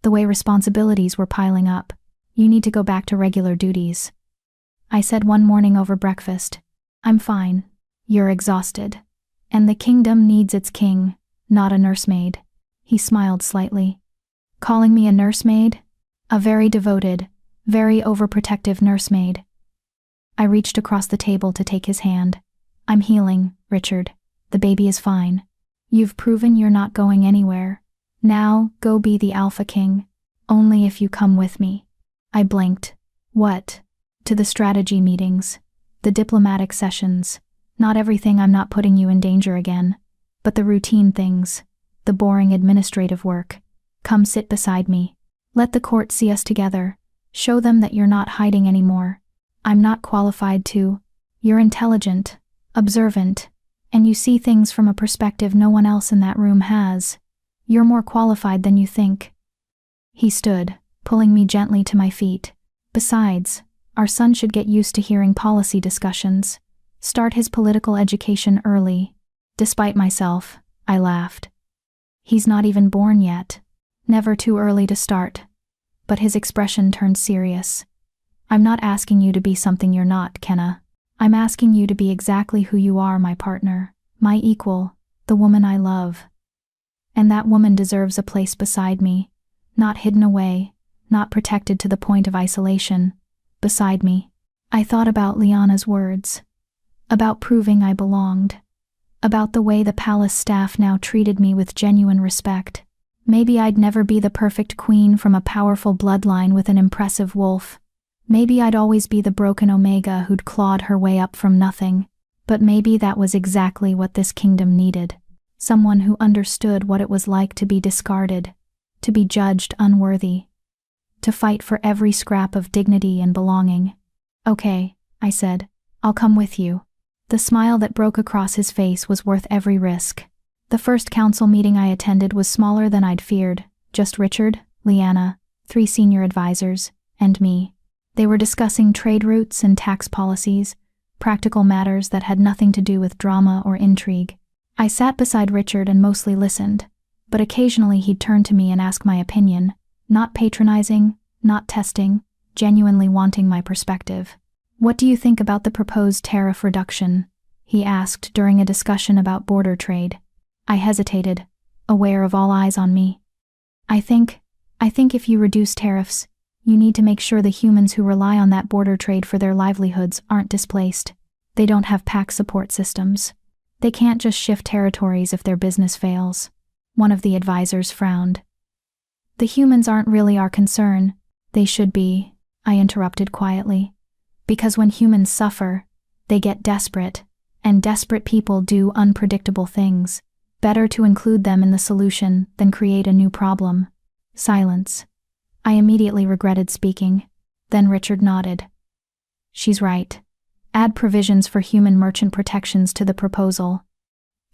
the way responsibilities were piling up. You need to go back to regular duties. I said one morning over breakfast. I'm fine. You're exhausted. And the kingdom needs its king, not a nursemaid. He smiled slightly. Calling me a nursemaid? A very devoted, very overprotective nursemaid. I reached across the table to take his hand. I'm healing, Richard. The baby is fine. You've proven you're not going anywhere. Now, go be the Alphaking. Only if you come with me. I blinked. What? To the strategy meetings. The diplomatic sessions. Not everything. I'm not putting you in danger again. But the routine things. The boring administrative work. Come sit beside me. Let the court see us together. Show them that you're not hiding anymore. I'm not qualified to. You're intelligent, observant, and you see things from a perspective no one else in that room has. You're more qualified than you think. He stood, pulling me gently to my feet. Besides, our son should get used to hearing policy discussions. Start his political education early. Despite myself, I laughed. He's not even born yet. Never too early to start. But his expression turned serious. I'm not asking you to be something you're not, Kenna. I'm asking you to be exactly who you are, my partner, my equal, the woman I love. And that woman deserves a place beside me, not hidden away, not protected to the point of isolation, beside me. I thought about Liana's words, about proving I belonged, about the way the palace staff now treated me with genuine respect. Maybe I'd never be the perfect queen from a powerful bloodline with an impressive wolf. Maybe I'd always be the broken Omega who'd clawed her way up from nothing. But maybe that was exactly what this kingdom needed. Someone who understood what it was like to be discarded, to be judged unworthy, to fight for every scrap of dignity and belonging. "Okay," I said, "I'll come with you." The smile that broke across his face was worth every risk. The first council meeting I attended was smaller than I'd feared, just Richard, Leanna, 3 senior advisors, and me. They were discussing trade routes and tax policies, practical matters that had nothing to do with drama or intrigue. I sat beside Richard and mostly listened, but occasionally he'd turn to me and ask my opinion, not patronizing, not testing, genuinely wanting my perspective. "What do you think about the proposed tariff reduction?" he asked during a discussion about border trade. I hesitated, aware of all eyes on me. I think if you reduce tariffs, you need to make sure the humans who rely on that border trade for their livelihoods aren't displaced. They don't have PAC support systems. They can't just shift territories if their business fails." One of the advisors frowned. "The humans aren't really our concern. They should be," I interrupted quietly. "Because when humans suffer, they get desperate, and desperate people do unpredictable things. Better to include them in the solution than create a new problem." Silence. I immediately regretted speaking. Then Richard nodded. "She's right. Add provisions for human merchant protections to the proposal."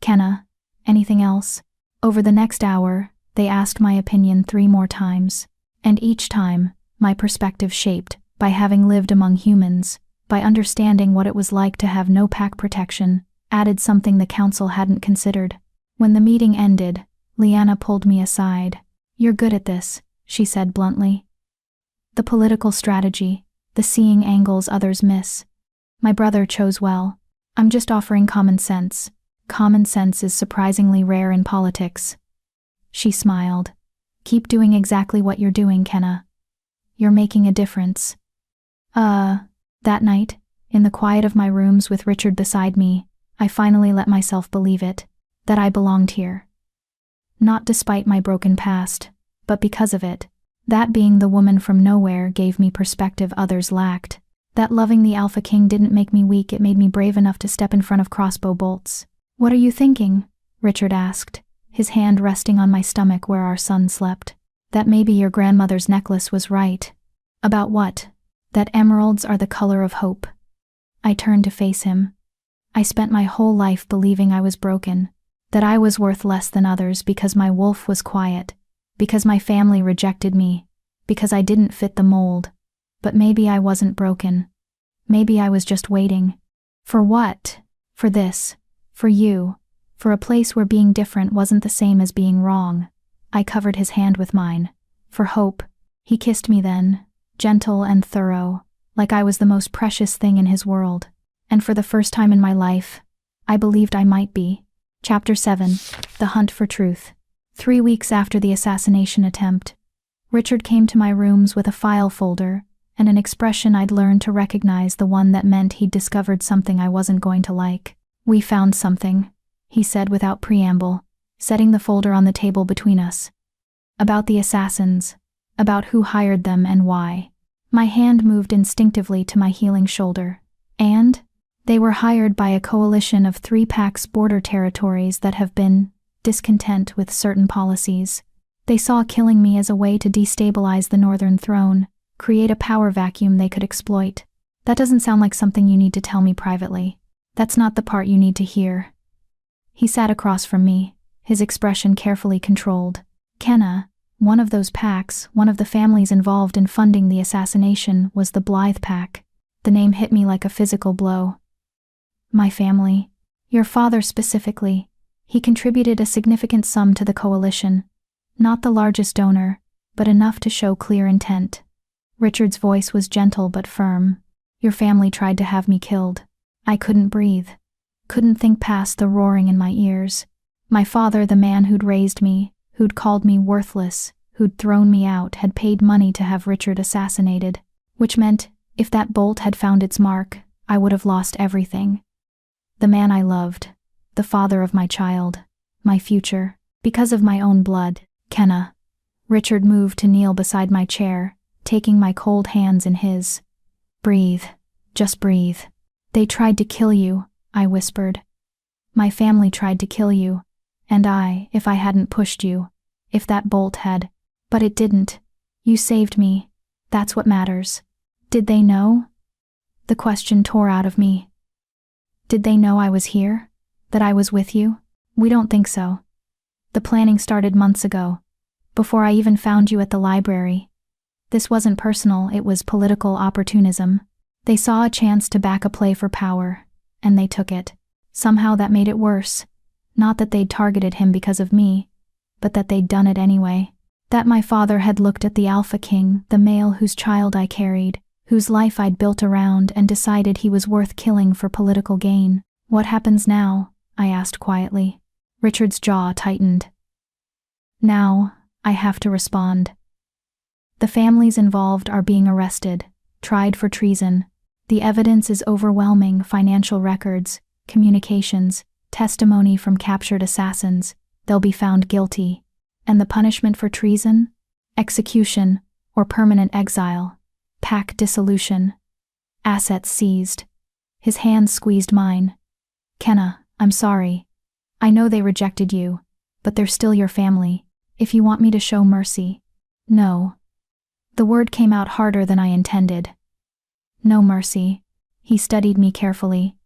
"Kenna, anything else?" Over the next hour, they asked my opinion 3 more times, and each time, my perspective shaped by having lived among humans, by understanding what it was like to have no PAC protection, added something the council hadn't considered. When the meeting ended, Leanna pulled me aside. "You're good at this," she said bluntly. "The political strategy, the seeing angles others miss. My brother chose well. I'm just offering common sense. Common sense is surprisingly rare in politics." She smiled. "Keep doing exactly what you're doing, Kenna. You're making a difference." That night, in the quiet of my rooms with Richard beside me, I finally let myself believe it, that I belonged here. Not despite my broken past, but because of it. That being the woman from nowhere gave me perspective others lacked. That loving the Alphaking didn't make me weak, it made me brave enough to step in front of crossbow bolts. "What are you thinking?" Richard asked, his hand resting on my stomach where our son slept. "That maybe your grandmother's necklace was right." "About what?" "That emeralds are the color of hope." I turned to face him. I spent my whole life believing I was broken, that I was worth less than others because my wolf was quiet, because my family rejected me, because I didn't fit the mold. But maybe I wasn't broken. Maybe I was just waiting. For what? For this. For you. For a place where being different wasn't the same as being wrong. I covered his hand with mine. For hope. He kissed me then, gentle and thorough, like I was the most precious thing in his world. And for the first time in my life, I believed I might be. Chapter 7. The Hunt for Truth. 3 weeks after the assassination attempt, Richard came to my rooms with a file folder and an expression I'd learned to recognize, the one that meant he'd discovered something I wasn't going to like. "We found something," he said without preamble, setting the folder on the table between us. "About the assassins, about who hired them and why." My hand moved instinctively to my healing shoulder. "And? They were hired by a coalition of 3 PAC's border territories that have been discontent with certain policies. They saw killing me as a way to destabilize the Northern Throne, create a power vacuum they could exploit. That doesn't sound like something you need to tell me privately. That's not the part you need to hear." He sat across from me, his expression carefully controlled. "Kenna, one of those PACs, one of the families involved in funding the assassination, was the Blythe PAC." The name hit me like a physical blow. "My family. Your father specifically. He contributed a significant sum to the coalition. Not the largest donor, but enough to show clear intent." Richard's voice was gentle but firm. "Your family tried to have me killed. I couldn't breathe. Couldn't think past the roaring in my ears. My father, the man who'd raised me, who'd called me worthless, who'd thrown me out, had paid money to have Richard assassinated. Which meant, if that bolt had found its mark, I would have lost everything. The man I loved, the father of my child, my future, because of my own blood. Kenna. Richard moved to kneel beside my chair, taking my cold hands in his. Breathe. Just breathe. They tried to kill you, I whispered. My family tried to kill you. And if I hadn't pushed you, if that bolt had. But it didn't. You saved me. That's what matters. Did they know? The question tore out of me. Did they know I was here? That I was with you? We don't think so. The planning started months ago, before I even found you at the library. This wasn't personal, it was political opportunism. They saw a chance to back a play for power, and they took it. Somehow that made it worse. Not that they'd targeted him because of me, but that they'd done it anyway. That my father had looked at the Alphaking, the male whose child I carried, whose life I'd built around, and decided he was worth killing for political gain. What happens now? I asked quietly. Richard's jaw tightened. Now, I have to respond. The families involved are being arrested, tried for treason. The evidence is overwhelming: financial records, communications, testimony from captured assassins. They'll be found guilty. And the punishment for treason? Execution or permanent exile. Pack dissolution. Assets seized. His hands squeezed mine. Kenna, I'm sorry. I know they rejected you, but they're still your family. If you want me to show mercy. No. The word came out harder than I intended. No mercy. He studied me carefully.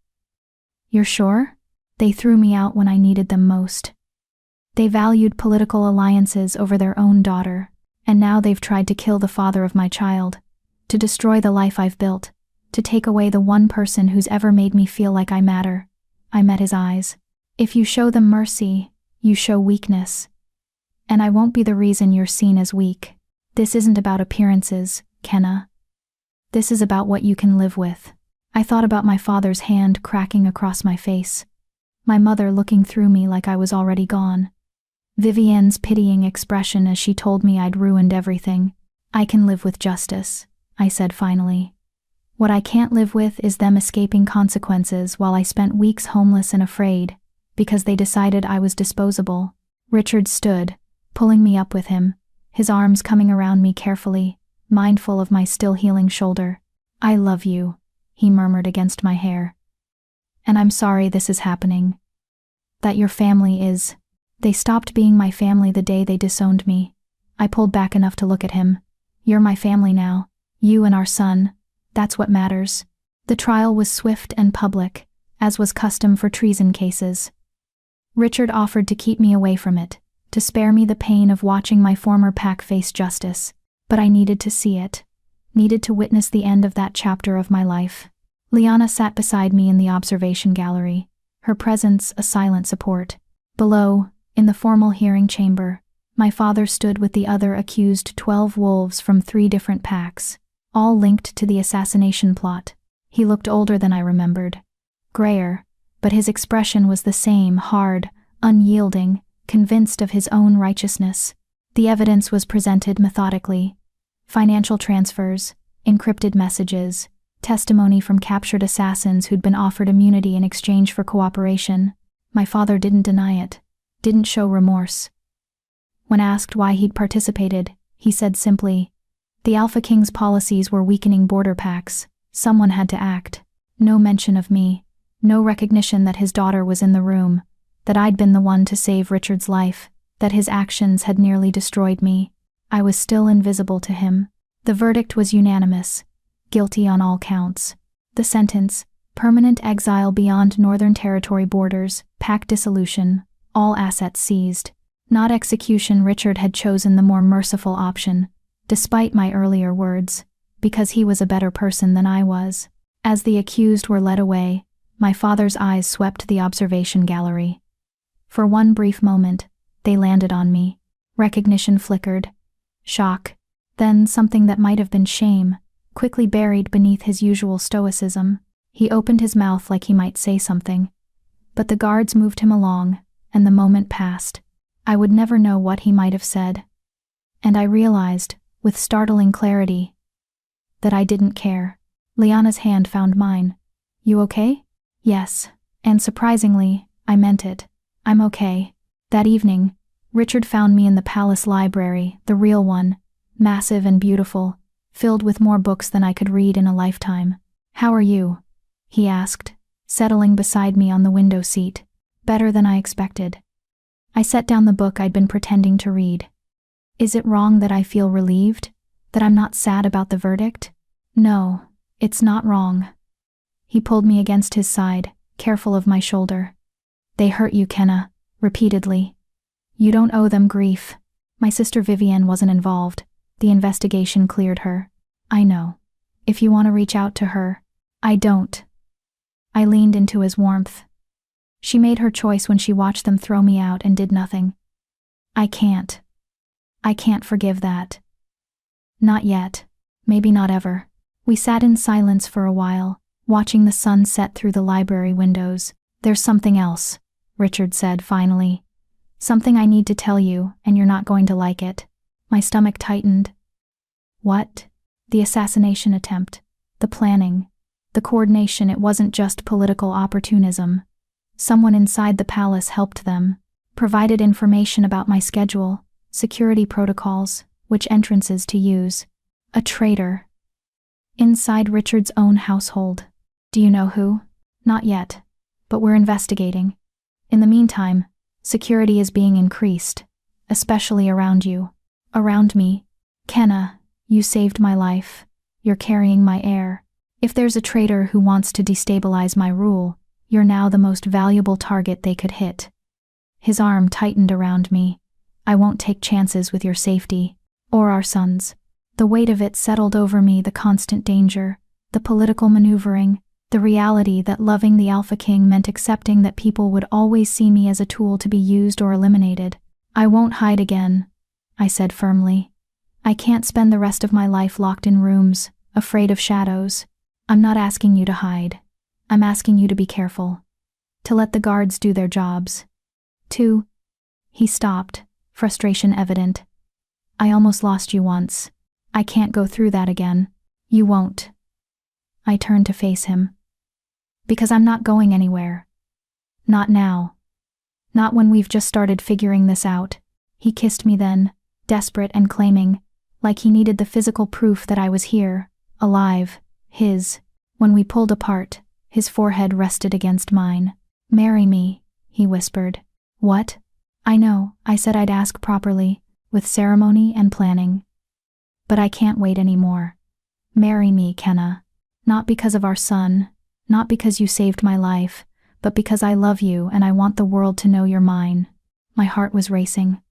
You're sure? They threw me out when I needed them most. They valued political alliances over their own daughter, and now they've tried to kill the father of my child, to destroy the life I've built, to take away the one person who's ever made me feel like I matter. I met his eyes. If you show them mercy, you show weakness. And I won't be the reason you're seen as weak. This isn't about appearances, Kenna. This is about what you can live with. I thought about my father's hand cracking across my face, my mother looking through me like I was already gone, Vivienne's pitying expression as she told me I'd ruined everything. I can live with justice, I said finally. What I can't live with is them escaping consequences while I spent weeks homeless and afraid, because they decided I was disposable. Richard stood, pulling me up with him, his arms coming around me carefully, mindful of my still healing shoulder. I love you, he murmured against my hair. And I'm sorry this is happening. That your family is. They stopped being my family the day they disowned me. I pulled back enough to look at him. You're my family now. You and our son. That's what matters. The trial was swift and public, as was custom for treason cases. Richard offered to keep me away from it, to spare me the pain of watching my former pack face justice, but I needed to see it, needed to witness the end of that chapter of my life. Liana sat beside me in the observation gallery, her presence a silent support. Below, in the formal hearing chamber, my father stood with the other accused 12 wolves from 3 different packs, all linked to the assassination plot. He looked older than I remembered, grayer, but his expression was the same, hard, unyielding, convinced of his own righteousness. The evidence was presented methodically. Financial transfers, encrypted messages, testimony from captured assassins who'd been offered immunity in exchange for cooperation. My father didn't deny it, didn't show remorse. When asked why he'd participated, he said simply, the Alphaking's policies were weakening border packs. Someone had to act. No mention of me. No recognition that his daughter was in the room, that I'd been the one to save Richard's life, that his actions had nearly destroyed me. I was still invisible to him. The verdict was unanimous. Guilty on all counts. The sentence, permanent exile beyond Northern Territory borders, pack dissolution, all assets seized. Not execution. Richard had chosen the more merciful option, despite my earlier words, because he was a better person than I was. As the accused were led away, my father's eyes swept the observation gallery. For one brief moment, they landed on me. Recognition flickered. Shock. Then something that might have been shame, quickly buried beneath his usual stoicism. He opened his mouth like he might say something, but the guards moved him along, and the moment passed. I would never know what he might have said. And I realized, with startling clarity, that I didn't care. Liana's hand found mine. You okay? Yes. And surprisingly, I meant it. I'm okay. That evening, Richard found me in the palace library, the real one, massive and beautiful, filled with more books than I could read in a lifetime. "How are you?" he asked, settling beside me on the window seat. "Better than I expected." I set down the book I'd been pretending to read. "Is it wrong that I feel relieved? That I'm not sad about the verdict?" "No, it's not wrong." He pulled me against his side, careful of my shoulder. "They hurt you, Kenna," repeatedly. "You don't owe them grief. My sister Vivienne wasn't involved. The investigation cleared her." "I know. If you want to reach out to her." "I don't." I leaned into his warmth. "She made her choice when she watched them throw me out and did nothing. I can't forgive that. Not yet. Maybe not ever." We sat in silence for a while, watching the sun set through the library windows. "There's something else," Richard said finally. "Something I need to tell you, and you're not going to like it." My stomach tightened. "What?" "The assassination attempt. The planning. The coordination. It wasn't just political opportunism. Someone inside the palace helped them. Provided information about my schedule, security protocols, which entrances to use. A traitor. Inside Richard's own household." "Do you know who?" "Not yet. But we're investigating. In the meantime, security is being increased, especially around you." "Around me?" "Kenna, you saved my life. You're carrying my heir. If there's a traitor who wants to destabilize my rule, you're now the most valuable target they could hit." His arm tightened around me. "I won't take chances with your safety, or our sons." The weight of it settled over me, the constant danger, the political maneuvering, the reality that loving the Alphaking meant accepting that people would always see me as a tool to be used or eliminated. "I won't hide again," I said firmly. "I can't spend the rest of my life locked in rooms, afraid of shadows. I'm not asking you to hide. I'm asking you to be careful. To let the guards do their jobs. To..." He stopped, frustration evident. "I almost lost you once. I can't go through that again." "You won't." I turned to face him. "Because I'm not going anywhere. Not now. Not when we've just started figuring this out." He kissed me then, desperate and claiming, like he needed the physical proof that I was here, alive, his. When we pulled apart, his forehead rested against mine. "Marry me," he whispered. "What?" "I know, I said I'd ask properly, with ceremony and planning. But I can't wait anymore. Marry me, Kenna. Not because of our son, not because you saved my life, but because I love you and I want the world to know you're mine." My heart was racing.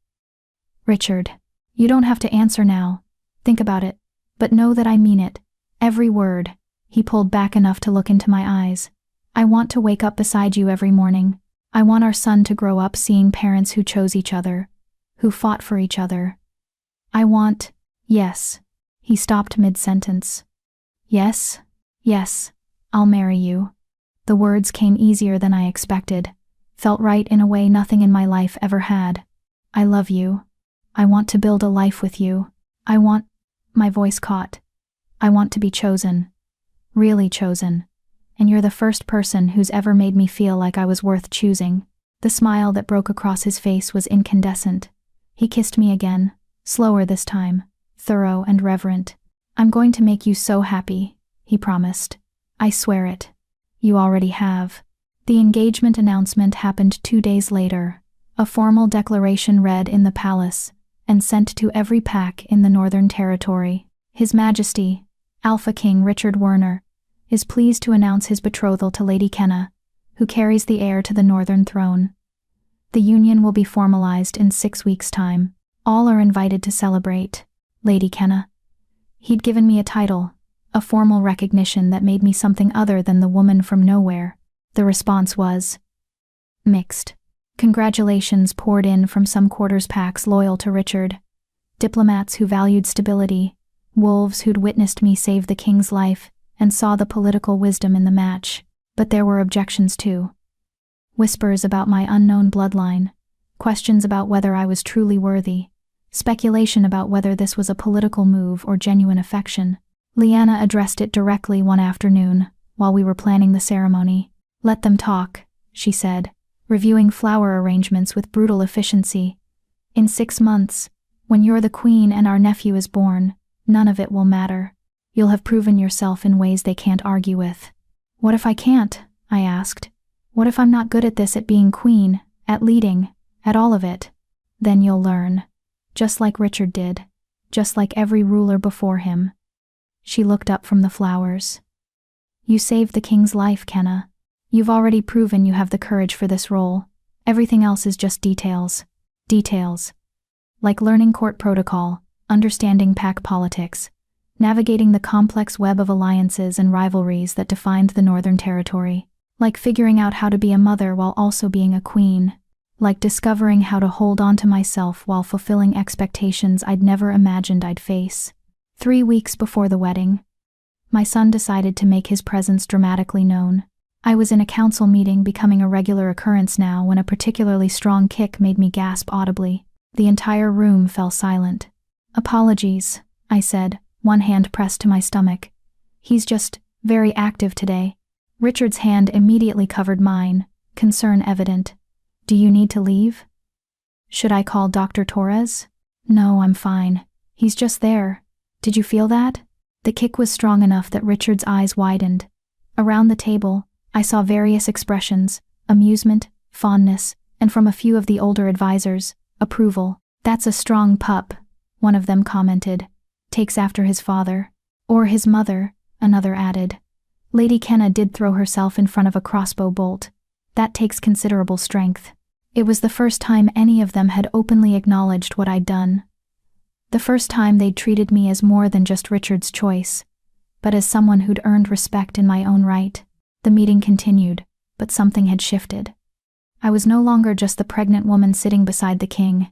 "Richard, you don't have to answer now. Think about it, but know that I mean it. Every word." He pulled back enough to look into my eyes. "I want to wake up beside you every morning. I want our son to grow up seeing parents who chose each other, who fought for each other. I want..." "Yes." He stopped mid-sentence. "Yes, yes, I'll marry you." The words came easier than I expected, felt right in a way nothing in my life ever had. "I love you. I want to build a life with you. I want..." My voice caught. "I want to be chosen. Really chosen. And you're the first person who's ever made me feel like I was worth choosing." The smile that broke across his face was incandescent. He kissed me again, slower this time, thorough and reverent. "I'm going to make you so happy," he promised. "I swear it. You already have." The engagement announcement happened 2 days later, a formal declaration read in the palace, and sent to every pack in the Northern Territory. His Majesty, Alphaking Richard Werner, is pleased to announce his betrothal to Lady Kenna, who carries the heir to the Northern throne. The union will be formalized in 6 weeks' time. All are invited to celebrate. Lady Kenna. He'd given me a title, a formal recognition that made me something other than the woman from nowhere. The response was mixed. Congratulations poured in from some quarters packs loyal to Richard, diplomats who valued stability, wolves who'd witnessed me save the king's life and saw the political wisdom in the match. But there were objections too. Whispers about my unknown bloodline, questions about whether I was truly worthy, speculation about whether this was a political move or genuine affection. Leanna addressed it directly one afternoon, while we were planning the ceremony. "Let them talk," she said, reviewing flower arrangements with brutal efficiency. In 6 months, when you're the queen and our nephew is born, none of it will matter. You'll have proven yourself in ways they can't argue with." "What if I can't?" I asked. "What if I'm not good at this, at being queen, at leading, at all of it?" "Then you'll learn. Just like Richard did. Just like every ruler before him." She looked up from the flowers. "You saved the king's life, Kenna. You've already proven you have the courage for this role. Everything else is just details. Details. Like learning court protocol, understanding pack politics, navigating the complex web of alliances and rivalries that defined the Northern Territory. Like figuring out how to be a mother while also being a queen. Like discovering how to hold on to myself while fulfilling expectations I'd never imagined I'd face." 3 weeks before the wedding, my son decided to make his presence dramatically known. I was in a council meeting, becoming a regular occurrence now, when a particularly strong kick made me gasp audibly. The entire room fell silent. "Apologies," I said, one hand pressed to my stomach. "He's just very active today." Richard's hand immediately covered mine, concern evident. "Do you need to leave? Should I call Dr. Torres?" "No, I'm fine. He's just there. Did you feel that?" The kick was strong enough that Richard's eyes widened. Around the table, I saw various expressions: amusement, fondness, and from a few of the older advisors, approval. "That's a strong pup," one of them commented. "Takes after his father." "Or his mother," another added. Lady Kenna did throw herself in front of a crossbow bolt. That takes considerable strength. It was the first time any of them had openly acknowledged what I'd done. The first time they'd treated me as more than just Richard's choice, but as someone who'd earned respect in my own right. The meeting continued, but something had shifted. I was no longer just the pregnant woman sitting beside the king.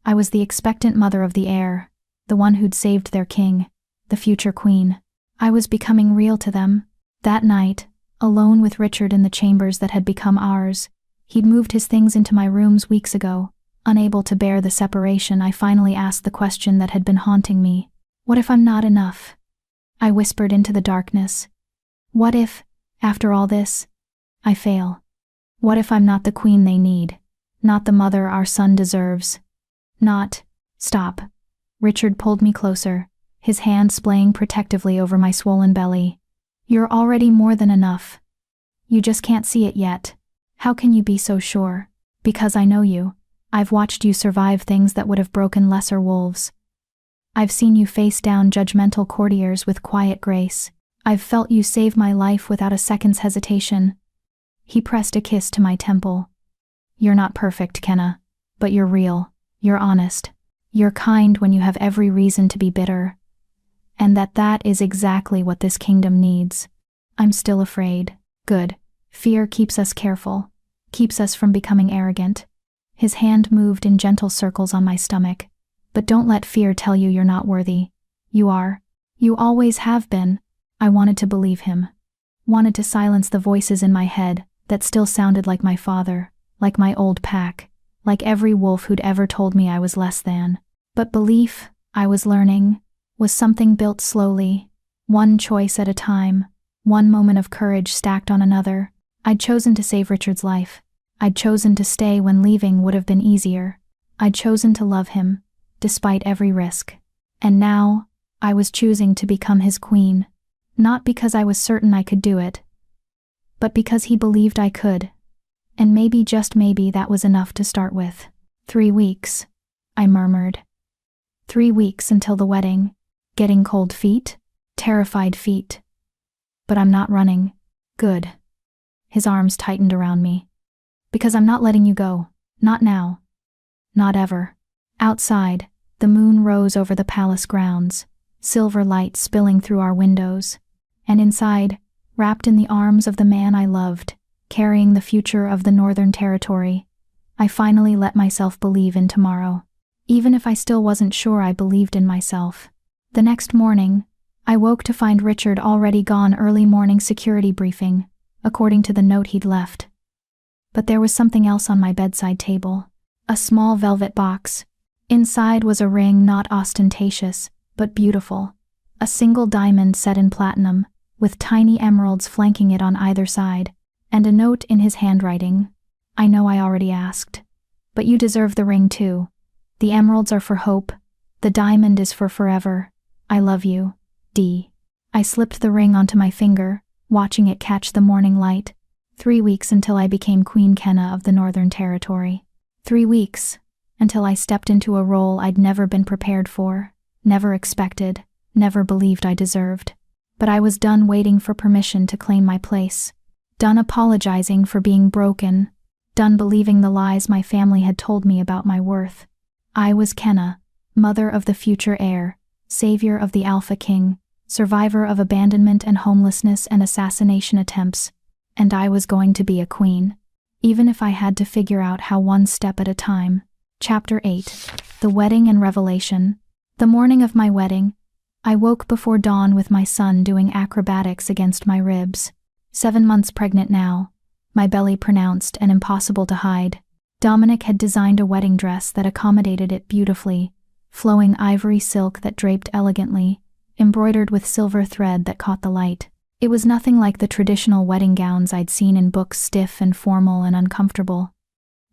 I was the expectant mother of the heir, the one who'd saved their king, the future queen. I was becoming real to them. That night, alone with Richard in the chambers that had become ours, he'd moved his things into my rooms weeks ago. Unable to bear the separation, I finally asked the question that had been haunting me. "What if I'm not enough?" I whispered into the darkness. "What if, after all this, I fail? What if I'm not the queen they need? Not the mother our son deserves? Not—" "Stop." Richard pulled me closer, his hand splaying protectively over my swollen belly. "You're already more than enough. You just can't see it yet." "How can you be so sure?" "Because I know you. I've watched you survive things that would have broken lesser wolves. I've seen you face down judgmental courtiers with quiet grace. I've felt you save my life without a second's hesitation." He pressed a kiss to my temple. "You're not perfect, Kenna, but you're real. You're honest. You're kind when you have every reason to be bitter. And that is exactly what this kingdom needs." "I'm still afraid." "Good. Fear keeps us careful, keeps us from becoming arrogant." His hand moved in gentle circles on my stomach. "But don't let fear tell you you're not worthy. You are. You always have been." I wanted to believe him. Wanted to silence the voices in my head that still sounded like my father, like my old pack, like every wolf who'd ever told me I was less than. But belief, I was learning, was something built slowly, one choice at a time, one moment of courage stacked on another. I'd chosen to save Richard's life. I'd chosen to stay when leaving would have been easier. I'd chosen to love him, despite every risk. And now, I was choosing to become his queen. Not because I was certain I could do it, but because he believed I could. And maybe, just maybe, that was enough to start with. 3 weeks, I murmured. 3 weeks until the wedding. Getting cold feet? Terrified feet. But I'm not running. Good. His arms tightened around me. Because I'm not letting you go. Not now. Not ever. Outside, the moon rose over the palace grounds, silver light spilling through our windows. And inside, wrapped in the arms of the man I loved, carrying the future of the Northern Territory, I finally let myself believe in tomorrow. Even if I still wasn't sure I believed in myself. The next morning, I woke to find Richard already gone. Early morning security briefing, according to the note he'd left. But there was something else on my bedside table. A small velvet box. Inside was a ring not ostentatious, but beautiful. A single diamond set in platinum, with tiny emeralds flanking it on either side, and a note in his handwriting. "I know I already asked, but you deserve the ring too. The emeralds are for hope. The diamond is for forever. I love you, D. I slipped the ring onto my finger, watching it catch the morning light. 3 weeks until I became Queen Kenna of the Northern Territory. 3 weeks until I stepped into a role I'd never been prepared for, never expected, never believed I deserved. But I was done waiting for permission to claim my place. Done apologizing for being broken. Done believing the lies my family had told me about my worth. I was Kenna, mother of the future heir, savior of the Alphaking, survivor of abandonment and homelessness and assassination attempts, and I was going to be a queen, even if I had to figure out how, one step at a time. Chapter 8. The Wedding and Revelation. The morning of my wedding, I woke before dawn with my son doing acrobatics against my ribs. 7 months pregnant now, my belly pronounced and impossible to hide. Dominic had designed a wedding dress that accommodated it beautifully, flowing ivory silk that draped elegantly, embroidered with silver thread that caught the light. It was nothing like the traditional wedding gowns I'd seen in books, stiff and formal and uncomfortable.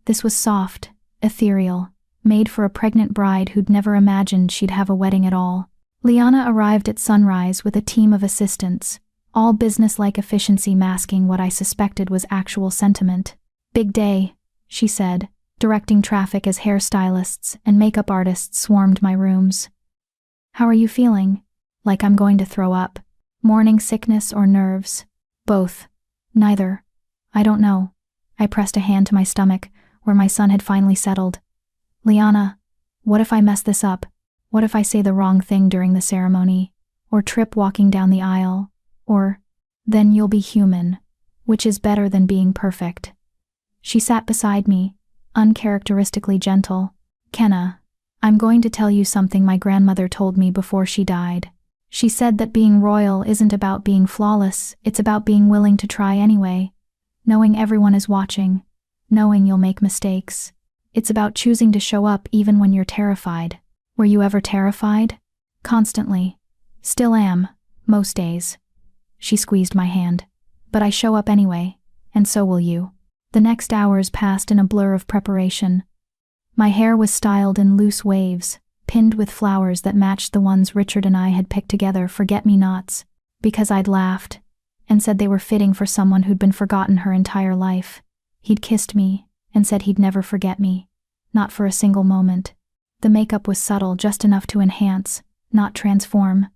This was soft, ethereal, made for a pregnant bride who'd never imagined she'd have a wedding at all. Liana arrived at sunrise with a team of assistants, all business-like efficiency masking what I suspected was actual sentiment. "Big day," she said, directing traffic as hairstylists and makeup artists swarmed my rooms. "How are you feeling?" "Like I'm going to throw up." "Morning sickness or nerves?" "Both." "Neither." "I don't know." I pressed a hand to my stomach, where my son had finally settled. "Liana, what if I mess this up? What if I say the wrong thing during the ceremony? Or trip walking down the aisle? Or, then you'll be human, which is better than being perfect." She sat beside me, uncharacteristically gentle. "Kenna, I'm going to tell you something my grandmother told me before she died. She said that being royal isn't about being flawless, it's about being willing to try anyway. Knowing everyone is watching. Knowing you'll make mistakes. It's about choosing to show up even when you're terrified. Were you ever terrified?" "Constantly. Still am, most days." She squeezed my hand. "But I show up anyway, and so will you." The next hours passed in a blur of preparation. My hair was styled in loose waves, pinned with flowers that matched the ones Richard and I had picked together, forget-me-nots, because I'd laughed and said they were fitting for someone who'd been forgotten her entire life. He'd kissed me and said he'd never forget me, not for a single moment. The makeup was subtle, just enough to enhance, not transform.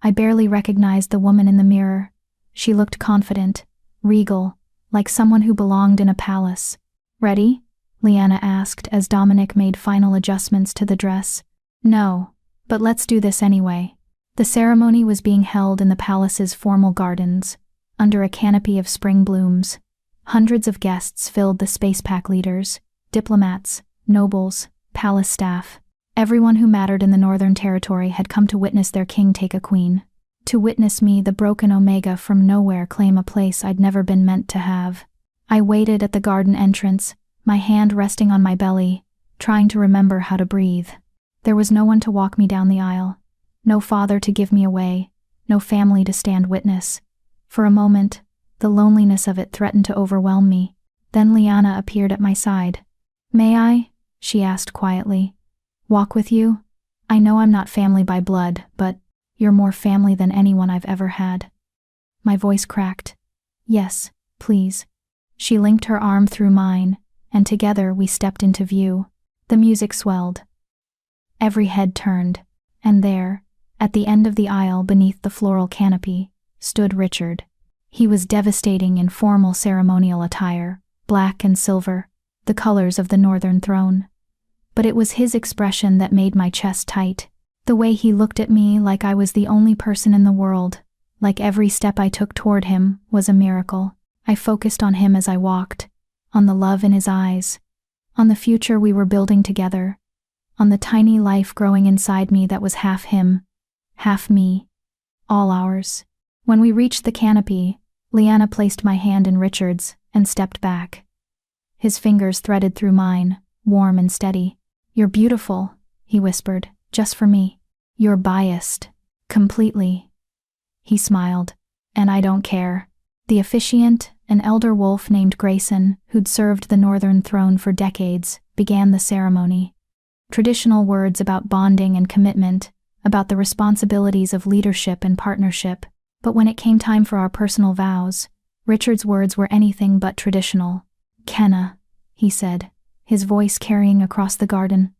I barely recognized the woman in the mirror. She looked confident, regal, like someone who belonged in a palace. "Ready?" Liana asked as Dominic made final adjustments to the dress. "No, but let's do this anyway." The ceremony was being held in the palace's formal gardens, under a canopy of spring blooms. Hundreds of guests filled the space pack leaders, diplomats, nobles, palace staff. Everyone who mattered in the Northern Territory had come to witness their king take a queen. To witness me, the broken Omega from nowhere, claim a place I'd never been meant to have. I waited at the garden entrance, my hand resting on my belly, trying to remember how to breathe. There was no one to walk me down the aisle. No father to give me away. No family to stand witness. For a moment, the loneliness of it threatened to overwhelm me. Then Liana appeared at my side. "May I?" she asked quietly. "Walk with you? I know I'm not family by blood, but you're more family than anyone I've ever had." My voice cracked. "Yes, please." She linked her arm through mine, and together we stepped into view. The music swelled. Every head turned, and there, at the end of the aisle beneath the floral canopy, stood Richard. He was devastating in formal ceremonial attire, black and silver, the colors of the Northern Throne. But it was his expression that made my chest tight. The way he looked at me like I was the only person in the world, like every step I took toward him was a miracle. I focused on him as I walked, on the love in his eyes, on the future we were building together, on the tiny life growing inside me that was half him, half me, all ours. When we reached the canopy, Liana placed my hand in Richard's and stepped back. His fingers threaded through mine, warm and steady. "You're beautiful," he whispered, "just for me. You're biased. Completely." He smiled. "And I don't care." The officiant, an elder wolf named Grayson, who'd served the Northern Throne for decades, began the ceremony. Traditional words about bonding and commitment, about the responsibilities of leadership and partnership. But when it came time for our personal vows, Richard's words were anything but traditional. "Kenna," he said, his voice carrying across the garden.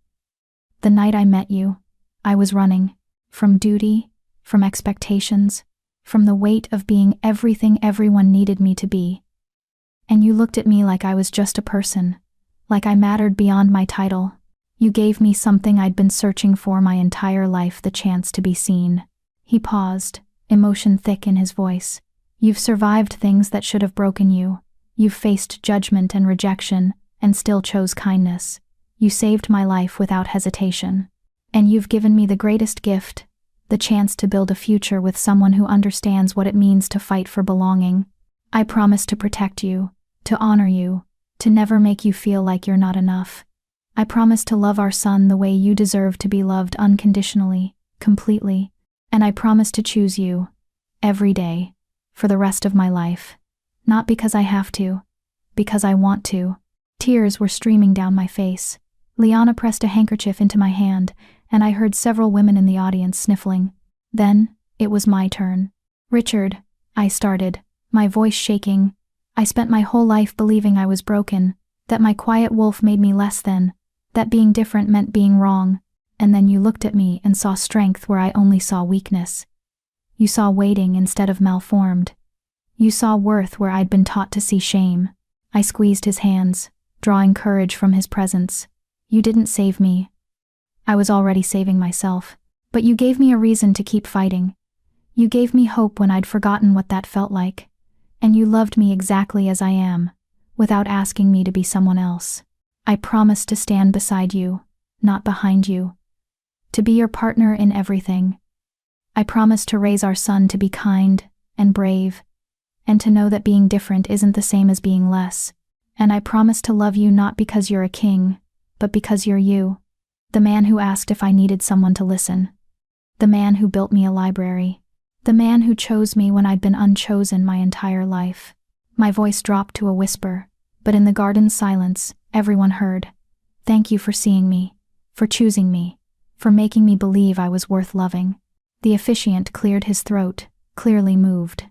"The night I met you, I was running. From duty, from expectations, from the weight of being everything everyone needed me to be. And you looked at me like I was just a person, like I mattered beyond my title. You gave me something I'd been searching for my entire life, the chance to be seen." He paused, emotion thick in his voice. "You've survived things that should have broken you. You've faced judgment and rejection, and still chose kindness. You saved my life without hesitation. And you've given me the greatest gift, the chance to build a future with someone who understands what it means to fight for belonging. I promise to protect you, to honor you, to never make you feel like you're not enough. I promise to love our son the way you deserve to be loved, unconditionally, completely. And I promise to choose you, every day, for the rest of my life. Not because I have to, because I want to." Tears were streaming down my face. Liana pressed a handkerchief into my hand, and I heard several women in the audience sniffling. Then, it was my turn. "Richard," I started, my voice shaking. "I spent my whole life believing I was broken, that my quiet wolf made me less than, that being different meant being wrong. And then you looked at me and saw strength where I only saw weakness. You saw waiting instead of malformed. You saw worth where I'd been taught to see shame." I squeezed his hands, drawing courage from his presence. "You didn't save me. I was already saving myself. But you gave me a reason to keep fighting. You gave me hope when I'd forgotten what that felt like. And you loved me exactly as I am, without asking me to be someone else. I promised to stand beside you, not behind you. To be your partner in everything. I promised to raise our son to be kind and brave, and to know that being different isn't the same as being less. And I promised to love you not because you're a king, but because you're you. The man who asked if I needed someone to listen. The man who built me a library. The man who chose me when I'd been unchosen my entire life." My voice dropped to a whisper, but in the garden's silence, everyone heard. "Thank you for seeing me, for choosing me, for making me believe I was worth loving." The officiant cleared his throat, clearly moved.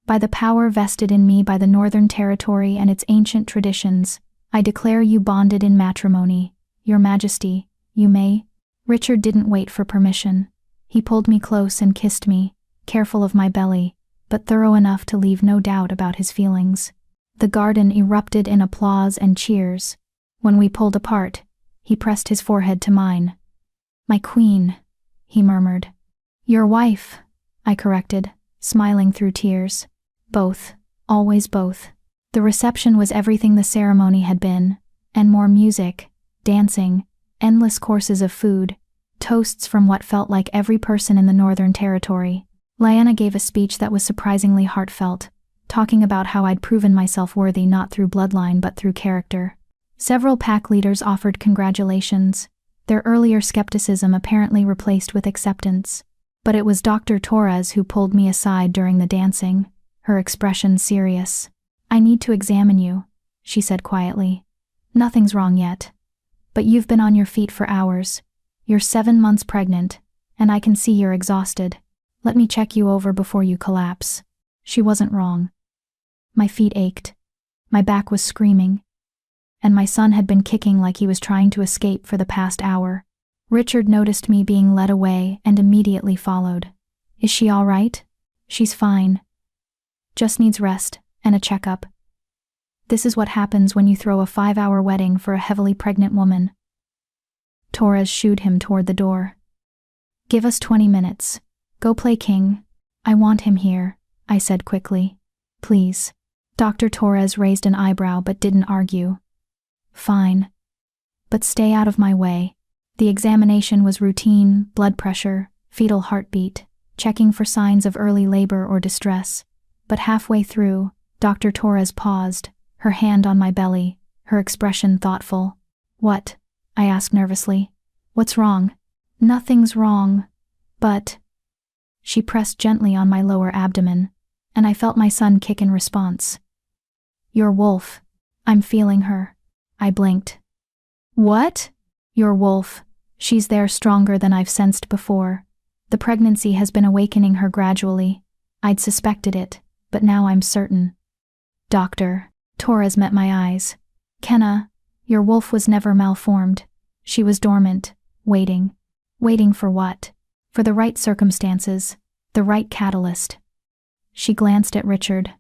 "By the power vested in me by the Northern Territory and its ancient traditions, I declare you bonded in matrimony. Your Majesty, you may." Richard didn't wait for permission. He pulled me close and kissed me, careful of my belly, but thorough enough to leave no doubt about his feelings. The garden erupted in applause and cheers. When we pulled apart, he pressed his forehead to mine. "My queen," he murmured. "Your wife," I corrected, smiling through tears. "Both, always both." The reception was everything the ceremony had been, and more: music, dancing, endless courses of food, toasts from what felt like every person in the Northern Territory. Liana gave a speech that was surprisingly heartfelt, talking about how I'd proven myself worthy not through bloodline but through character. Several pack leaders offered congratulations, their earlier skepticism apparently replaced with acceptance. But it was Dr. Torres who pulled me aside during the dancing, her expression serious. "I need to examine you," she said quietly. "Nothing's wrong yet. But you've been on your feet for hours. You're 7 months pregnant, and I can see you're exhausted. Let me check you over before you collapse." She wasn't wrong. My feet ached. My back was screaming. And my son had been kicking like he was trying to escape for the past hour. Richard noticed me being led away and immediately followed. "Is she all right?" "She's fine. Just needs rest and a checkup." This is what happens when you throw a 5-hour wedding for a heavily pregnant woman. Torres shooed him toward the door. "Give us 20 minutes. Go play king. I want him here," I said quickly. "Please." Dr. Torres raised an eyebrow but didn't argue. "Fine. But stay out of my way." The examination was routine: blood pressure, fetal heartbeat, checking for signs of early labor or distress. But halfway through, Dr. Torres paused, her hand on my belly, her expression thoughtful. "What?" I asked nervously. "What's wrong?" "Nothing's wrong. But..." She pressed gently on my lower abdomen, and I felt my son kick in response. "Your wolf. I'm feeling her." I blinked. "What?" "Your wolf," She's there stronger than I've sensed before. The pregnancy has been awakening her gradually. I'd suspected it, but now I'm certain. Doctor, Torres met my eyes. Kenna, your wolf was never malformed. She was dormant, waiting. Waiting for what? For the right circumstances, the right catalyst. She glanced at Richard.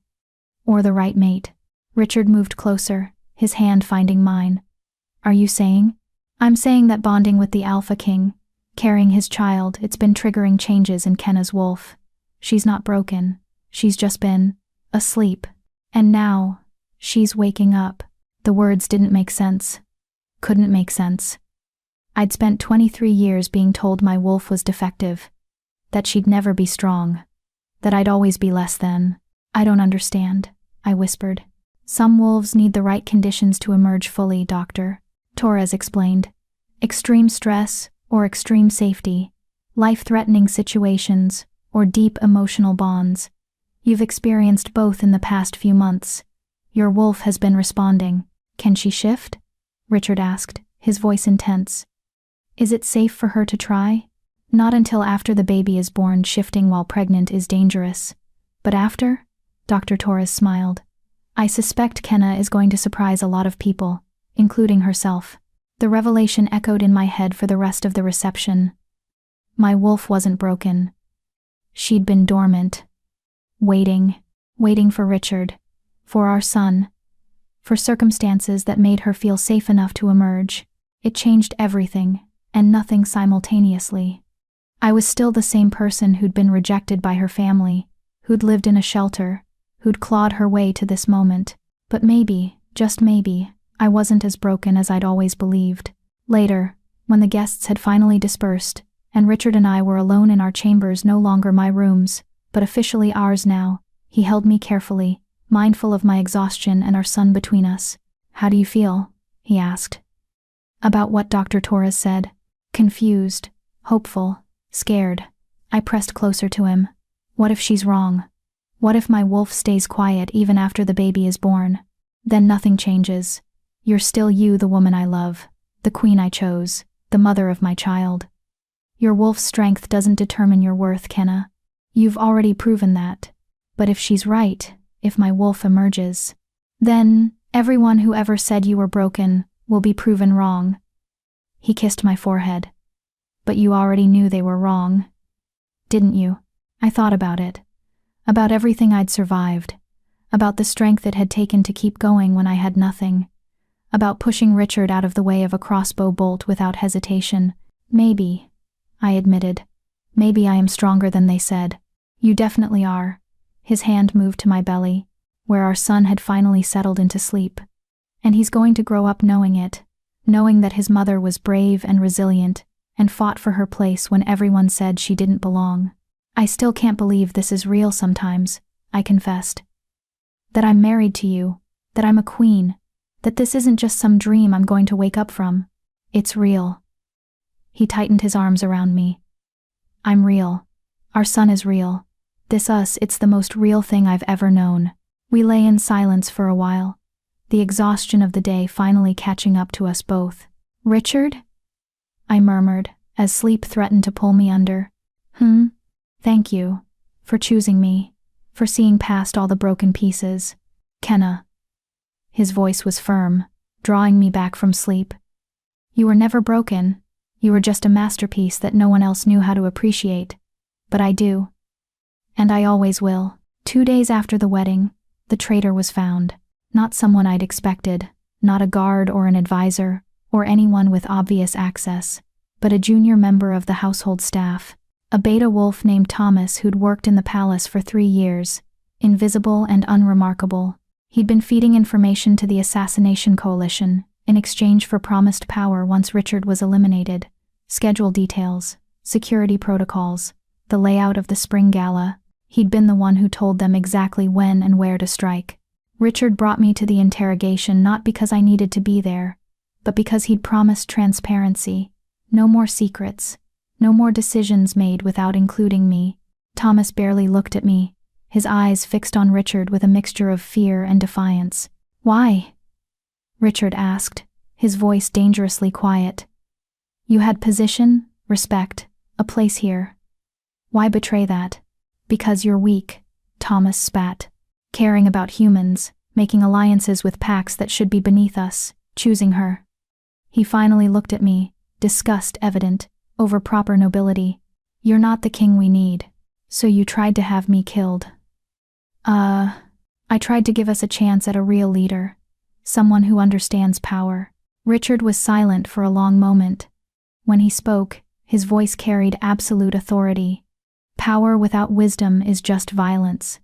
Or the right mate. Richard moved closer, his hand finding mine. Are you saying? I'm saying that bonding with the Alphaking, carrying his child, it's been triggering changes in Kenna's wolf. She's not broken. She's just been asleep. And now, she's waking up. The words didn't make sense. Couldn't make sense. I'd spent 23 years being told my wolf was defective. That she'd never be strong. That I'd always be less than. I don't understand, I whispered. Some wolves need the right conditions to emerge fully, Doctor. Torres explained. Extreme stress or extreme safety, life-threatening situations or deep emotional bonds. You've experienced both in the past few months. Your wolf has been responding. Can she shift? Richard asked, his voice intense. Is it safe for her to try? Not until after the baby is born. Shifting while pregnant is dangerous. But after? Dr. Torres smiled. I suspect Kenna is going to surprise a lot of people, including herself. The revelation echoed in my head for the rest of the reception. My wolf wasn't broken. She'd been dormant. Waiting for Richard. For our son. For circumstances that made her feel safe enough to emerge. It changed everything, and nothing simultaneously. I was still the same person who'd been rejected by her family, who'd lived in a shelter, who'd clawed her way to this moment. But maybe, just maybe, I wasn't as broken as I'd always believed. Later, when the guests had finally dispersed, and Richard and I were alone in our chambers, no longer my rooms, but officially ours now, he held me carefully, mindful of my exhaustion and our son between us. How do you feel? He asked. About what Dr. Torres said. Confused, hopeful, scared. I pressed closer to him. What if she's wrong? What if my wolf stays quiet even after the baby is born? Then nothing changes. You're still you, the woman I love, the queen I chose, the mother of my child. Your wolf's strength doesn't determine your worth, Kenna. You've already proven that. But if she's right, if my wolf emerges, then everyone who ever said you were broken will be proven wrong. He kissed my forehead. But you already knew they were wrong. Didn't you? I thought about it. About everything I'd survived. About the strength it had taken to keep going when I had nothing. About pushing Richard out of the way of a crossbow bolt without hesitation. Maybe, I admitted. Maybe I am stronger than they said. You definitely are. His hand moved to my belly, where our son had finally settled into sleep. And he's going to grow up knowing it, knowing that his mother was brave and resilient, and fought for her place when everyone said she didn't belong. I still can't believe this is real sometimes, I confessed. That I'm married to you, that I'm a queen, that this isn't just some dream I'm going to wake up from. It's real. He tightened his arms around me. I'm real. Our son is real. This us, it's the most real thing I've ever known. We lay in silence for a while, the exhaustion of the day finally catching up to us both. Richard? I murmured, as sleep threatened to pull me under. Thank you. For choosing me. For seeing past all the broken pieces. Kenna. His voice was firm, drawing me back from sleep. You were never broken. You were just a masterpiece that no one else knew how to appreciate. But I do. And I always will. 2 days after the wedding, the traitor was found. Not someone I'd expected, not a guard or an advisor, or anyone with obvious access, but a junior member of the household staff. A beta wolf named Thomas who'd worked in the palace for 3 years, invisible and unremarkable. He'd been feeding information to the assassination coalition, in exchange for promised power once Richard was eliminated. Schedule details, security protocols, the layout of the spring gala. He'd been the one who told them exactly when and where to strike. Richard brought me to the interrogation not because I needed to be there, but because he'd promised transparency. No more secrets. No more decisions made without including me. Thomas barely looked at me, his eyes fixed on Richard with a mixture of fear and defiance. Why? Richard asked, his voice dangerously quiet. You had position, respect, a place here. Why betray that? Because you're weak, Thomas spat. Caring about humans, making alliances with packs that should be beneath us, choosing her. He finally looked at me, disgust evident, over proper nobility. You're not the king we need. So you tried to have me killed. I tried to give us a chance at a real leader. Someone who understands power. Richard was silent for a long moment. When he spoke, his voice carried absolute authority. Power without wisdom is just violence.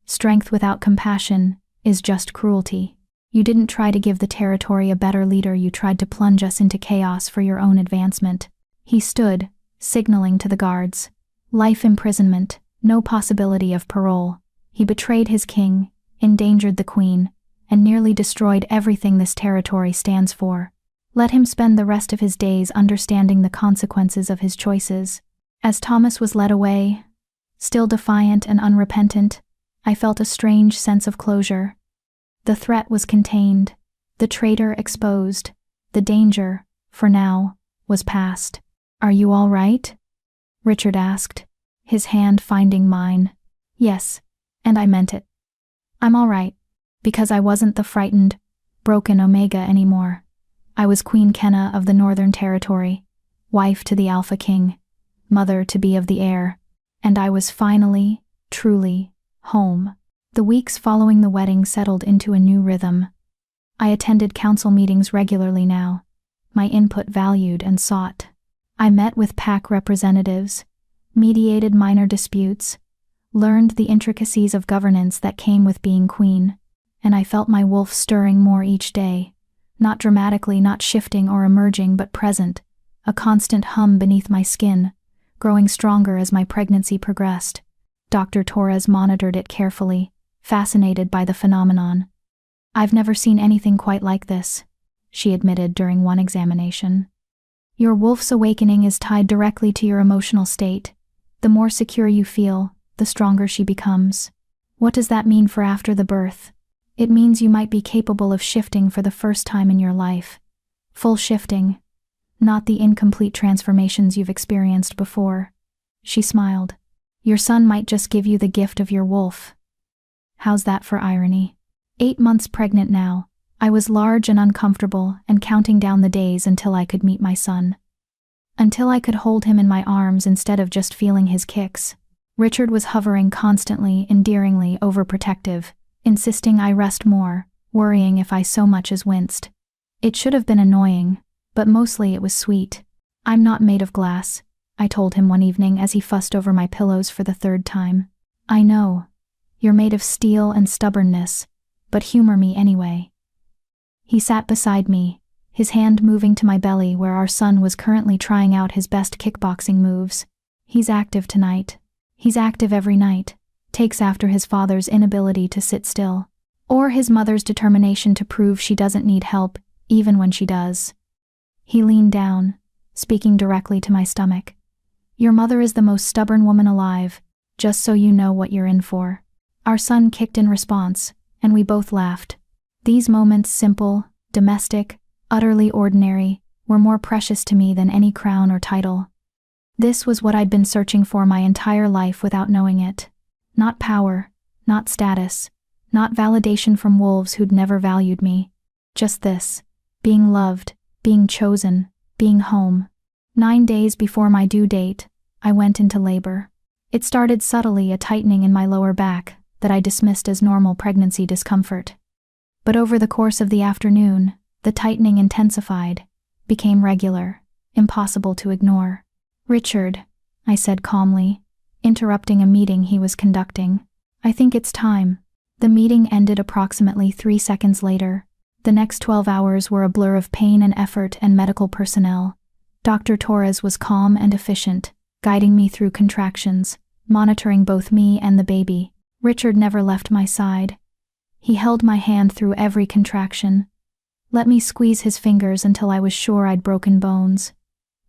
Strength without compassion is just cruelty. You didn't try to give the territory a better leader, you tried to plunge us into chaos for your own advancement. He stood, signaling to the guards. Life imprisonment, no possibility of parole. He betrayed his king, endangered the queen, and nearly destroyed everything this territory stands for. Let him spend the rest of his days understanding the consequences of his choices. As Thomas was led away, still defiant and unrepentant, I felt a strange sense of closure. The threat was contained, the traitor exposed, the danger, for now, was past. "Are you all right?" Richard asked, his hand finding mine. Yes, and I meant it. I'm all right, because I wasn't the frightened, broken Omega anymore. I was Queen Kenna of the Northern Territory, wife to the Alpha King, mother-to-be of the Heir, and I was finally, truly, home. The weeks following the wedding settled into a new rhythm. I attended council meetings regularly now, my input valued and sought. I met with pack representatives, mediated minor disputes, learned the intricacies of governance that came with being queen, and I felt my wolf stirring more each day, not dramatically, not shifting or emerging, but present, a constant hum beneath my skin, growing stronger as my pregnancy progressed. Dr. Torres monitored it carefully, fascinated by the phenomenon. "I've never seen anything quite like this," she admitted during one examination. "Your wolf's awakening is tied directly to your emotional state. The more secure you feel, the stronger she becomes. What does that mean for after the birth? It means you might be capable of shifting for the first time in your life. Full shifting, not the incomplete transformations you've experienced before." She smiled. "Your son might just give you the gift of your wolf." How's that for irony? 8 months pregnant now, I was large and uncomfortable and counting down the days until I could meet my son. Until I could hold him in my arms instead of just feeling his kicks. Richard was hovering constantly, endearingly, overprotective, insisting I rest more, worrying if I so much as winced. It should have been annoying, but mostly it was sweet. "I'm not made of glass," I told him one evening as he fussed over my pillows for the 3rd time. "I know. You're made of steel and stubbornness, but humor me anyway." He sat beside me, his hand moving to my belly where our son was currently trying out his best kickboxing moves. "He's active tonight. He's active every night, takes after his father's inability to sit still, or his mother's determination to prove she doesn't need help, even when she does." He leaned down, speaking directly to my stomach. "Your mother is the most stubborn woman alive, just so you know what you're in for." Our son kicked in response, and we both laughed. These moments, simple, domestic, utterly ordinary, were more precious to me than any crown or title. This was what I'd been searching for my entire life without knowing it. Not power, not status, not validation from wolves who'd never valued me. Just this, being loved, being chosen, being home. 9 days before my due date, I went into labor. It started subtly, a tightening in my lower back that I dismissed as normal pregnancy discomfort. But over the course of the afternoon, the tightening intensified, became regular, impossible to ignore. "Richard," I said calmly, interrupting a meeting he was conducting, "I think it's time." The meeting ended approximately 3 seconds later. The next 12 hours were a blur of pain and effort and medical personnel. Dr. Torres was calm and efficient, guiding me through contractions, monitoring both me and the baby. Richard never left my side. He held my hand through every contraction, let me squeeze his fingers until I was sure I'd broken bones,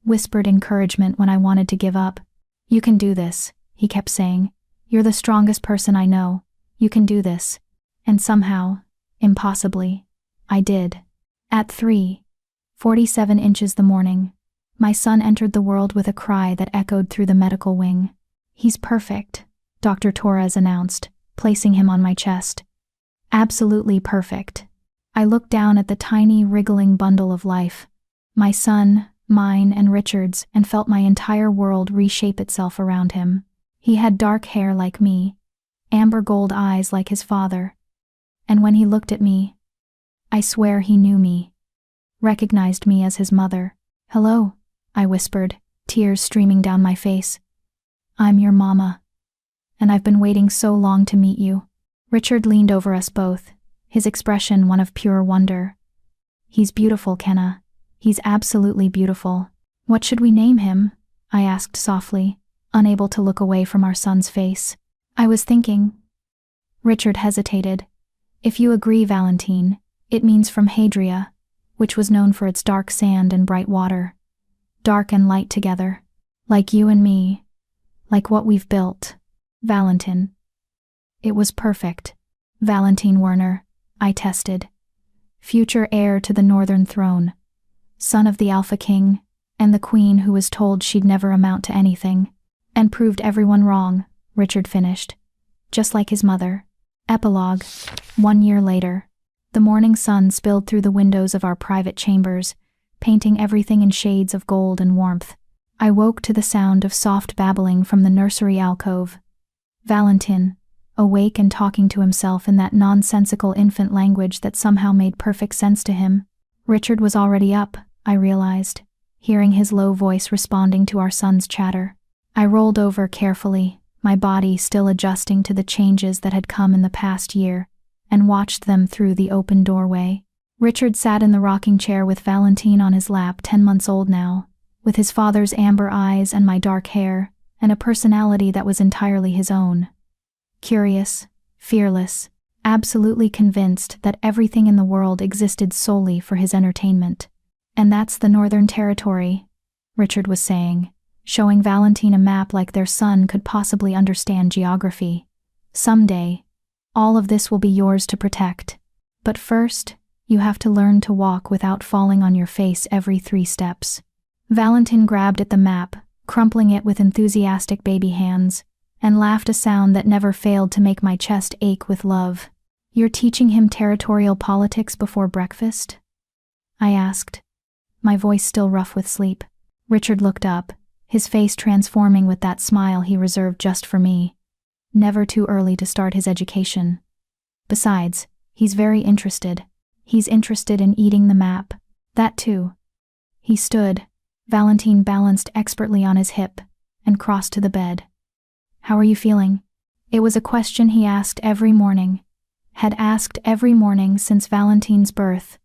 whispered encouragement when I wanted to give up. "You can do this," he kept saying. "You're the strongest person I know. You can do this." And somehow, impossibly, I did. At 3:47 the morning, My son entered the world with a cry that echoed through the medical wing. "He's perfect," Dr. Torres announced, placing him on my chest. "Absolutely perfect." I looked down at the tiny, wriggling bundle of life. My son, mine, and Richard's, and felt my entire world reshape itself around him. He had dark hair like me, amber gold eyes like his father. And when he looked at me, I swear he knew me, recognized me as his mother. "Hello," I whispered, tears streaming down my face. "I'm your mama. And I've been waiting so long to meet you." Richard leaned over us both, his expression one of pure wonder. "He's beautiful, Kenna. He's absolutely beautiful." "What should we name him?" I asked softly, unable to look away from our son's face. "I was thinking." Richard hesitated. "If you agree, Valentine, it means from Hadria, which was known for its dark sand and bright water. Dark and light together. Like you and me. Like what we've built. Valentin." It was perfect. Valentine Werner, I tested. Future heir to the Northern Throne. Son of the Alphaking, and the queen who was told she'd never amount to anything. And proved everyone wrong, Richard finished. Just like his mother. Epilogue. 1 year later. The morning sun spilled through the windows of our private chambers, painting everything in shades of gold and warmth. I woke to the sound of soft babbling from the nursery alcove. Valentin, awake and talking to himself in that nonsensical infant language that somehow made perfect sense to him. Richard was already up, I realized, hearing his low voice responding to our son's chatter. I rolled over carefully, my body still adjusting to the changes that had come in the past year, and watched them through the open doorway. Richard sat in the rocking chair with Valentine on his lap, 10 months old now, with his father's amber eyes and my dark hair, and a personality that was entirely his own. Curious, fearless, absolutely convinced that everything in the world existed solely for his entertainment. "And that's the Northern Territory," Richard was saying, showing Valentine a map like their son could possibly understand geography. "Someday, all of this will be yours to protect. But first, you have to learn to walk without falling on your face every 3 steps." Valentine grabbed at the map, crumpling it with enthusiastic baby hands, and laughed a sound that never failed to make my chest ache with love. "You're teaching him territorial politics before breakfast?" I asked, my voice still rough with sleep. Richard looked up, his face transforming with that smile he reserved just for me. Never too early to start his education. Besides, he's very interested. He's interested in eating the map. That too. He stood, Valentine balanced expertly on his hip, and crossed to the bed. "How are you feeling?" It was a question he asked every morning. Had asked every morning since Valentine's birth,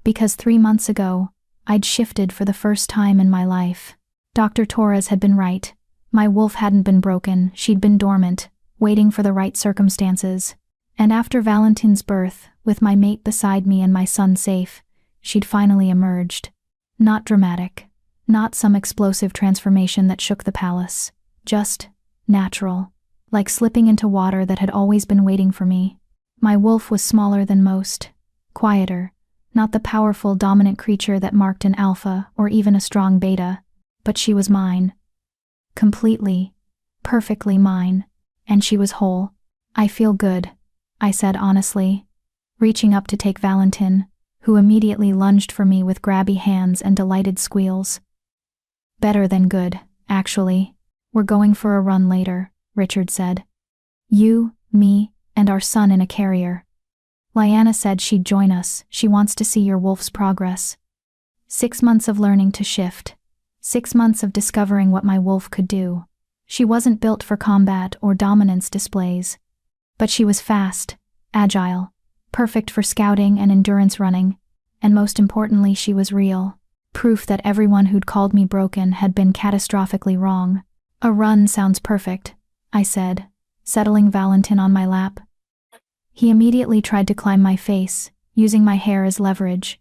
because 3 months ago, I'd shifted for the first time in my life. Dr. Torres had been right. My wolf hadn't been broken, she'd been dormant, waiting for the right circumstances. And after Valentine's birth, with my mate beside me and my son safe, she'd finally emerged. Not dramatic. Not some explosive transformation that shook the palace. Just natural. Like slipping into water that had always been waiting for me. My wolf was smaller than most. Quieter. Not the powerful, dominant creature that marked an alpha or even a strong beta. But she was mine. Completely. Perfectly mine. And she was whole. "I feel good," I said honestly, reaching up to take Valentine, who immediately lunged for me with grabby hands and delighted squeals. "Better than good, actually. We're going for a run later," Richard said. "You, me, and our son in a carrier. Lyanna said she'd join us. She wants to see your wolf's progress. 6 months of learning to shift. 6 months of discovering what my wolf could do. She wasn't built for combat or dominance displays. But she was fast, agile, perfect for scouting and endurance running, and most importantly she was real. Proof that everyone who'd called me broken had been catastrophically wrong. "A run sounds perfect," I said, settling Valentine on my lap. He immediately tried to climb my face, using my hair as leverage.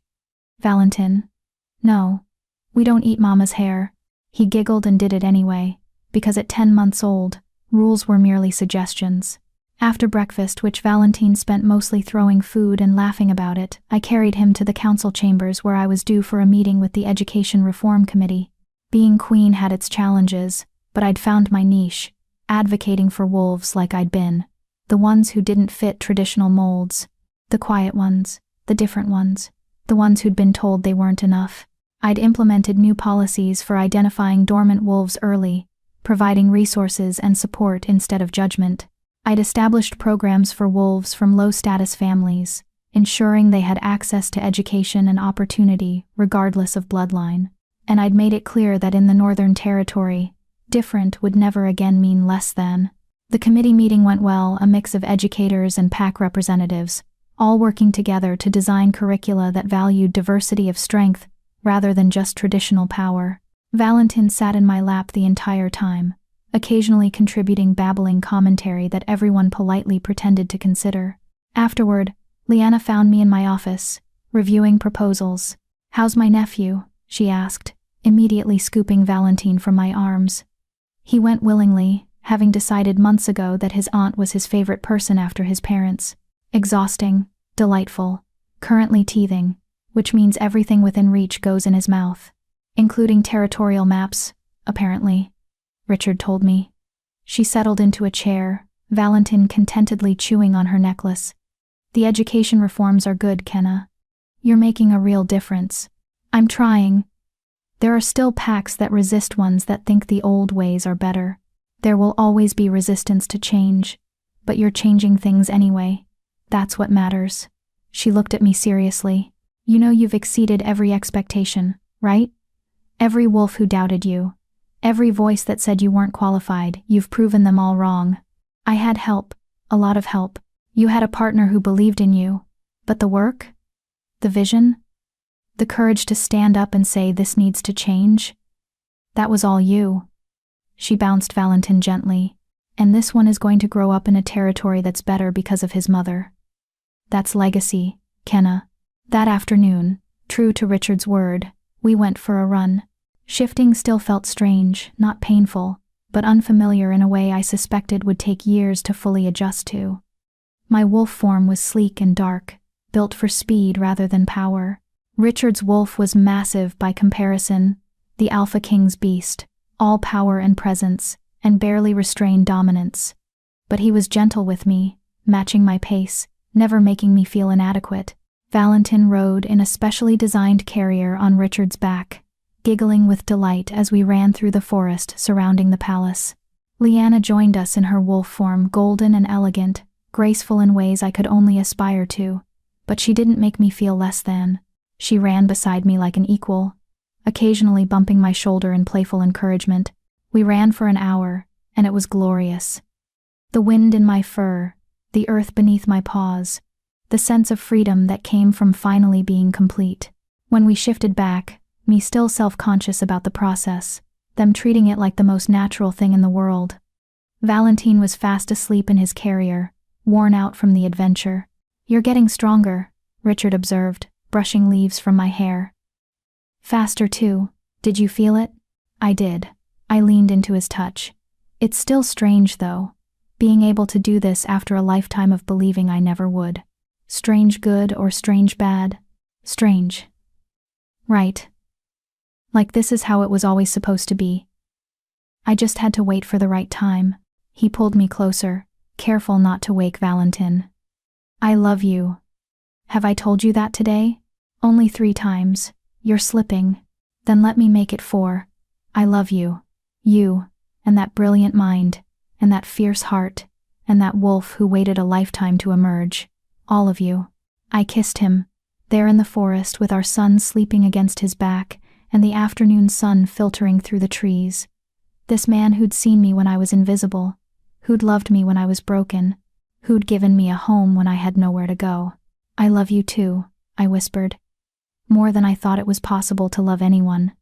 "Valentine, no. We don't eat Mama's hair." He giggled and did it anyway, because at 10 months old, rules were merely suggestions. After breakfast, which Valentine spent mostly throwing food and laughing about it, I carried him to the council chambers where I was due for a meeting with the Education Reform Committee. Being queen had its challenges, but I'd found my niche, advocating for wolves like I'd been. The ones who didn't fit traditional molds. The quiet ones, the different ones, the ones who'd been told they weren't enough. I'd implemented new policies for identifying dormant wolves early, providing resources and support instead of judgment. I'd established programs for wolves from low-status families, ensuring they had access to education and opportunity regardless of bloodline. And I'd made it clear that in the Northern Territory, different would never again mean less than. The committee meeting went well, a mix of educators and pack representatives, all working together to design curricula that valued diversity of strength rather than just traditional power. Valentin sat in my lap the entire time, occasionally contributing babbling commentary that everyone politely pretended to consider. Afterward, Leanna found me in my office, reviewing proposals. "How's my nephew?" she asked, immediately scooping Valentin from my arms. He went willingly, having decided months ago that his aunt was his favorite person after his parents. Exhausting, delightful, currently teething, which means everything within reach goes in his mouth, including territorial maps, apparently, Richard told me. She settled into a chair, Valentin contentedly chewing on her necklace. "The education reforms are good, Kenna. You're making a real difference." "I'm trying. There are still packs that resist ones that think the old ways are better. There will always be resistance to change, but you're changing things anyway. That's what matters." She looked at me seriously. "You know you've exceeded every expectation, right? Every wolf who doubted you, every voice that said you weren't qualified, you've proven them all wrong. I had help, a lot of help. You had a partner who believed in you, but the work? The vision? The courage to stand up and say this needs to change? That was all you." She bounced Valentin gently. "And this one is going to grow up in a territory that's better because of his mother. That's legacy, Kenna." That afternoon, true to Richard's word, we went for a run. Shifting still felt strange, not painful, but unfamiliar in a way I suspected would take years to fully adjust to. My wolf form was sleek and dark, built for speed rather than power. Richard's wolf was massive by comparison, the Alphaking's beast, all power and presence, and barely restrained dominance. But he was gentle with me, matching my pace, never making me feel inadequate. Valentin rode in a specially designed carrier on Richard's back, giggling with delight as we ran through the forest surrounding the palace. Leanna joined us in her wolf form, golden and elegant, graceful in ways I could only aspire to, but she didn't make me feel less than. She ran beside me like an equal, occasionally bumping my shoulder in playful encouragement. We ran for an hour, and it was glorious. The wind in my fur, the earth beneath my paws, the sense of freedom that came from finally being complete. When we shifted back, me still self-conscious about the process, them treating it like the most natural thing in the world. Valentin was fast asleep in his carrier, worn out from the adventure. "You're getting stronger," Richard observed, brushing leaves from my hair. "Faster too. Did you feel it?" I did. I leaned into his touch. It's still strange though, being able to do this after a lifetime of believing I never would. Strange good or strange bad? Strange. Right. Like this is how it was always supposed to be. I just had to wait for the right time. He pulled me closer, careful not to wake Valentin. "I love you. Have I told you that today?" "Only 3 times. You're slipping." "Then let me make it 4. I love you. You, and that brilliant mind, and that fierce heart, and that wolf who waited a lifetime to emerge. All of you." I kissed him, there in the forest with our son sleeping against his back and the afternoon sun filtering through the trees. This man who'd seen me when I was invisible, who'd loved me when I was broken, who'd given me a home when I had nowhere to go. "I love you too," I whispered. More than I thought it was possible to love anyone.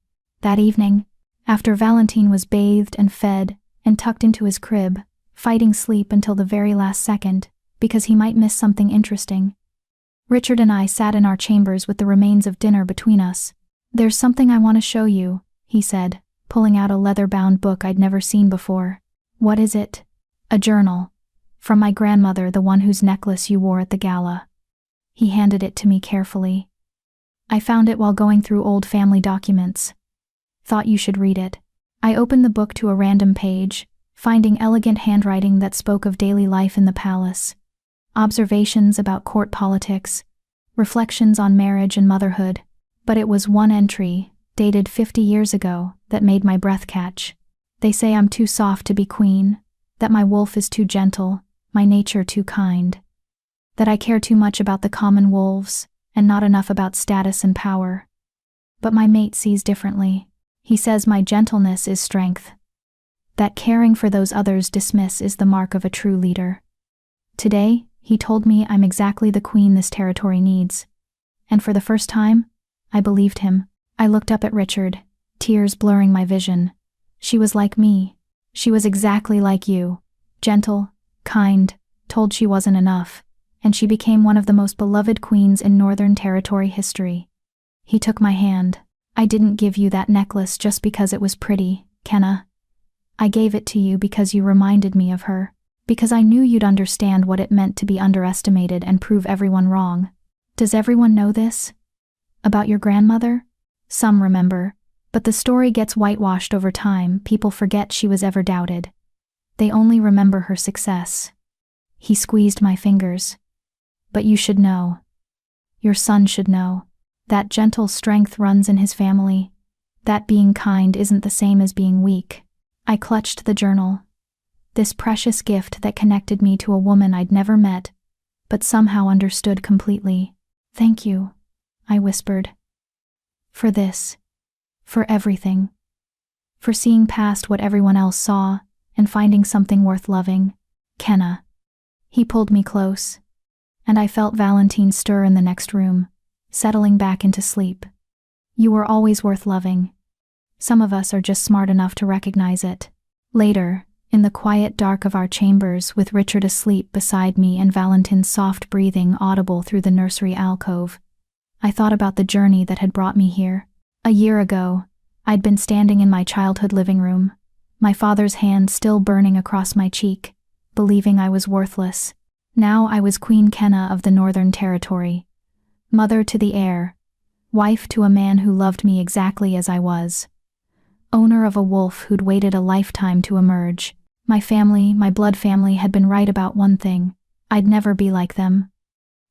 That evening, after Valentin was bathed and fed and tucked into his crib, fighting sleep until the very last second, because he might miss something interesting, Richard and I sat in our chambers with the remains of dinner between us. "There's something I want to show you," he said, pulling out a leather-bound book I'd never seen before. "What is it?" "A journal. From my grandmother, the one whose necklace you wore at the gala." He handed it to me carefully. "I found it while going through old family documents. Thought you should read it. I opened the book to a random page, finding elegant handwriting that spoke of daily life in the palace. Observations about court politics, reflections on marriage and motherhood. But it was one entry, dated 50 years ago, that made my breath catch. They say I'm too soft to be queen, that my wolf is too gentle, my nature too kind. That I care too much about the common wolves, and not enough about status and power. But my mate sees differently. He says my gentleness is strength. That caring for those others dismiss is the mark of a true leader. Today, he told me I'm exactly the queen this territory needs. And for the first time, I believed him. I looked up at Richard, tears blurring my vision. She was like me. She was exactly like you. Gentle, kind, told she wasn't enough. And she became one of the most beloved queens in Northern Territory history. He took my hand. I didn't give you that necklace just because it was pretty, Kenna. I gave it to you because you reminded me of her. Because I knew you'd understand what it meant to be underestimated and prove everyone wrong. Does everyone know this? About your grandmother? Some remember, but the story gets whitewashed over time. People forget she was ever doubted. They only remember her success. He squeezed my fingers. But you should know. Your son should know. That gentle strength runs in his family. That being kind isn't the same as being weak. I clutched the journal. This precious gift that connected me to a woman I'd never met, but somehow understood completely. Thank you, I whispered. For this. For everything. For seeing past what everyone else saw, and finding something worth loving. Kenna. He pulled me close, and I felt Valentine stir in the next room, settling back into sleep. You were always worth loving. Some of us are just smart enough to recognize it. Later, in the quiet dark of our chambers, with Richard asleep beside me and Valentine's soft breathing audible through the nursery alcove, I thought about the journey that had brought me here. A year ago, I'd been standing in my childhood living room, my father's hand still burning across my cheek, believing I was worthless. Now I was Queen Kenna of the Northern Territory, mother to the heir, wife to a man who loved me exactly as I was, owner of a wolf who'd waited a lifetime to emerge. My family, my blood family, had been right about one thing. I'd never be like them.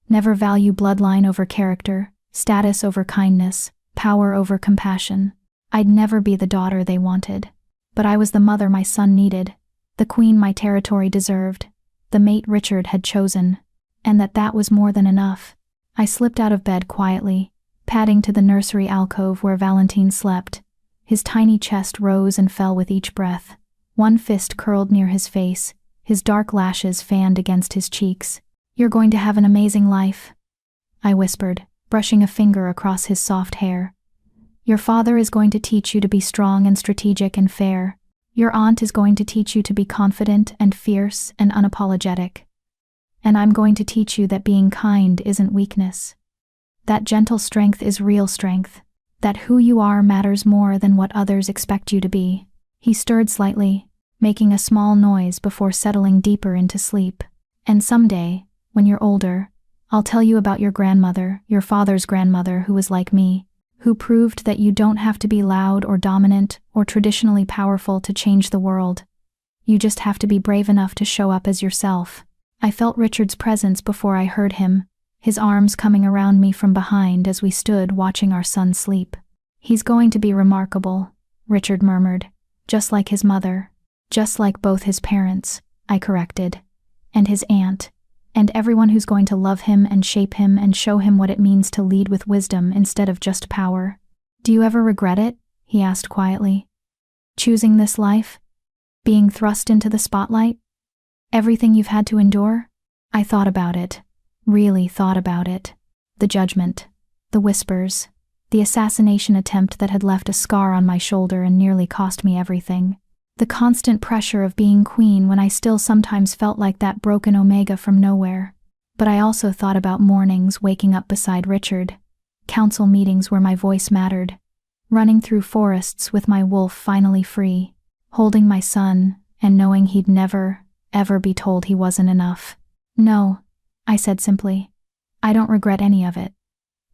Never value bloodline over character, status over kindness, power over compassion. I'd never be the daughter they wanted. But I was the mother my son needed, the queen my territory deserved, the mate Richard had chosen, and that was more than enough. I slipped out of bed quietly, padding to the nursery alcove where Valentine slept. His tiny chest rose and fell with each breath. One fist curled near his face, his dark lashes fanned against his cheeks. You're going to have an amazing life, I whispered, brushing a finger across his soft hair. Your father is going to teach you to be strong and strategic and fair. Your aunt is going to teach you to be confident and fierce and unapologetic. And I'm going to teach you that being kind isn't weakness. That gentle strength is real strength. That who you are matters more than what others expect you to be. He stirred slightly, making a small noise before settling deeper into sleep. And someday, when you're older, I'll tell you about your grandmother, your father's grandmother, who was like me, who proved that you don't have to be loud or dominant or traditionally powerful to change the world. You just have to be brave enough to show up as yourself. I felt Richard's presence before I heard him, his arms coming around me from behind as we stood watching our son sleep. He's going to be remarkable, Richard murmured, just like his mother. Just like both his parents, I corrected, and his aunt, and everyone who's going to love him and shape him and show him what it means to lead with wisdom instead of just power. Do you ever regret it? He asked quietly. Choosing this life? Being thrust into the spotlight? Everything you've had to endure? I thought about it, really thought about it. The judgment, the whispers, the assassination attempt that had left a scar on my shoulder and nearly cost me everything. The constant pressure of being queen when I still sometimes felt like that broken omega from nowhere. But I also thought about mornings waking up beside Richard, council meetings where my voice mattered, running through forests with my wolf finally free, holding my son and knowing he'd never, ever be told he wasn't enough. No, I said simply. I don't regret any of it.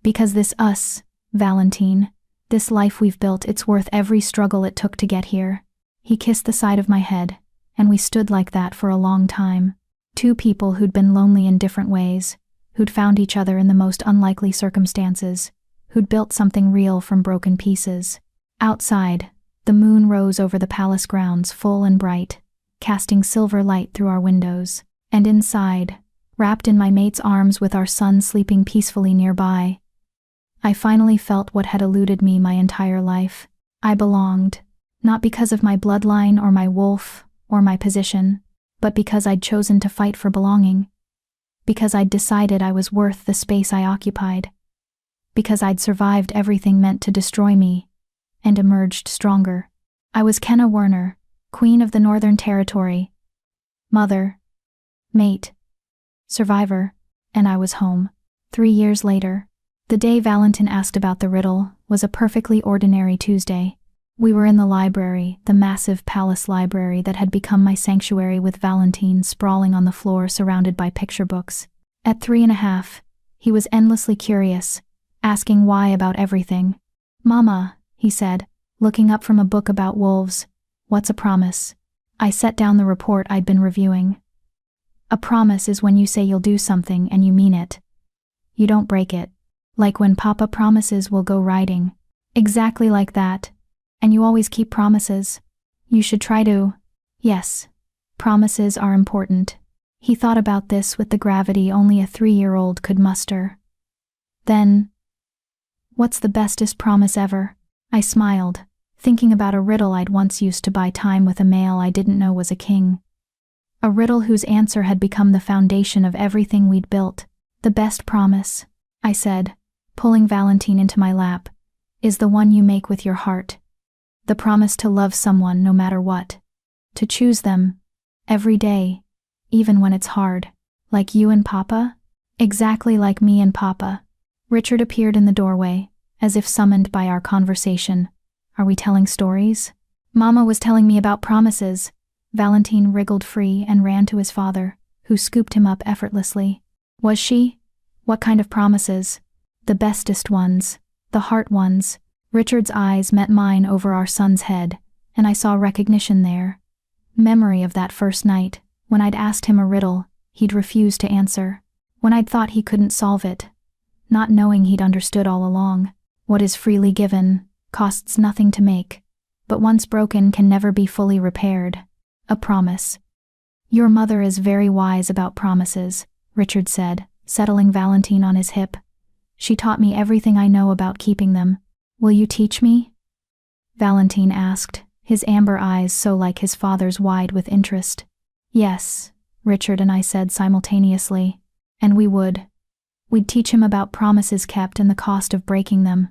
Because this us, Valentine, This life we've built, it's worth every struggle it took to get here." He kissed the side of my head, and we stood like that for a long time. Two people who'd been lonely in different ways, who'd found each other in the most unlikely circumstances, who'd built something real from broken pieces. Outside, the moon rose over the palace grounds full and bright, casting silver light through our windows. And inside, wrapped in my mate's arms with our son sleeping peacefully nearby, I finally felt what had eluded me my entire life. I belonged, not because of my bloodline or my wolf or my position, but because I'd chosen to fight for belonging. Because I'd decided I was worth the space I occupied. Because I'd survived everything meant to destroy me, and emerged stronger. I was Kenna Werner, Queen of the Northern Territory, mother, mate, survivor, and I was home. 3 years later, the day Valentin asked about the riddle was a perfectly ordinary Tuesday. We were in the library, the massive palace library that had become my sanctuary, with Valentin sprawling on the floor surrounded by picture books. At 3.5, he was endlessly curious, asking why about everything. "Mama," he said, looking up from a book about wolves, "what's a promise?" I set down the report I'd been reviewing. "A promise is when you say you'll do something and you mean it. You don't break it. Like when Papa promises we'll go riding. Exactly like that. And you always keep promises. You should try to." Yes, promises are important. He thought about this with the gravity only a 3-year-old could muster. Then, "What's the bestest promise ever?" I smiled, thinking about a riddle I'd once used to buy time with a male I didn't know was a king. A riddle whose answer had become the foundation of everything we'd built. "The best promise," I said, pulling Valentin into my lap, "is the one you make with your heart. The promise to love someone no matter what. To choose them, every day, even when it's hard. Like you and Papa?" "Exactly like me and Papa." Richard appeared in the doorway, as if summoned by our conversation. "Are we telling stories?" "Mama was telling me about promises." Valentin wriggled free and ran to his father, who scooped him up effortlessly. "Was she? What kind of promises?" "The bestest ones. The heart ones." Richard's eyes met mine over our son's head, and I saw recognition there. Memory of that first night, when I'd asked him a riddle he'd refused to answer. When I'd thought he couldn't solve it, not knowing he'd understood all along. What is freely given costs nothing to make, but once broken can never be fully repaired. A promise. "Your mother is very wise about promises," Richard said, settling Valentin on his hip. "She taught me everything I know about keeping them. Will you teach me?" Valentin asked, his amber eyes so like his father's wide with interest. "Yes," Richard and I said simultaneously. And we would. We'd teach him about promises kept and the cost of breaking them.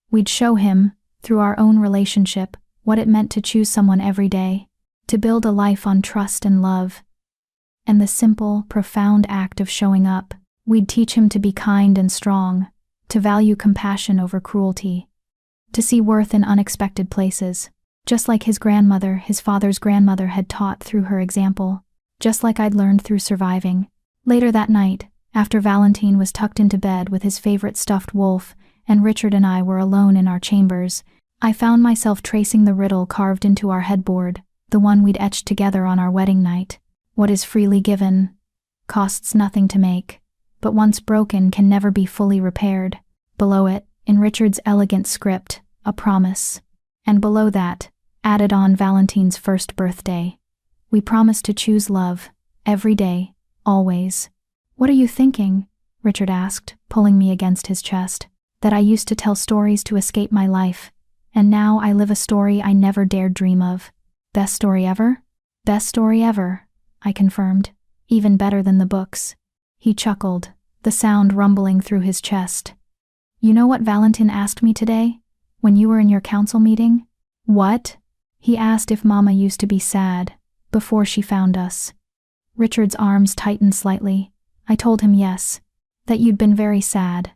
We'd show him, through our own relationship, what it meant to choose someone every day, to build a life on trust and love. And the simple, profound act of showing up. We'd teach him to be kind and strong, to value compassion over cruelty, to see worth in unexpected places, just like his grandmother, his father's grandmother, had taught through her example, just like I'd learned through surviving. Later that night, after Valentin was tucked into bed with his favorite stuffed wolf, and Richard and I were alone in our chambers, I found myself tracing the riddle carved into our headboard, the one we'd etched together on our wedding night. What is freely given costs nothing to make, but once broken can never be fully repaired. Below it, in Richard's elegant script, a promise. And below that, added on Valentin's first birthday. We promised to choose love, every day, always. "What are you thinking?" Richard asked, pulling me against his chest. "That I used to tell stories to escape my life, and now I live a story I never dared dream of." "Best story ever?" "Best story ever," I confirmed. "Even better than the books." He chuckled, the sound rumbling through his chest. "You know what Valentin asked me today, when you were in your council meeting?" "What?" "He asked if Mama used to be sad, before she found us." Richard's arms tightened slightly. I told him yes, that you'd been very sad,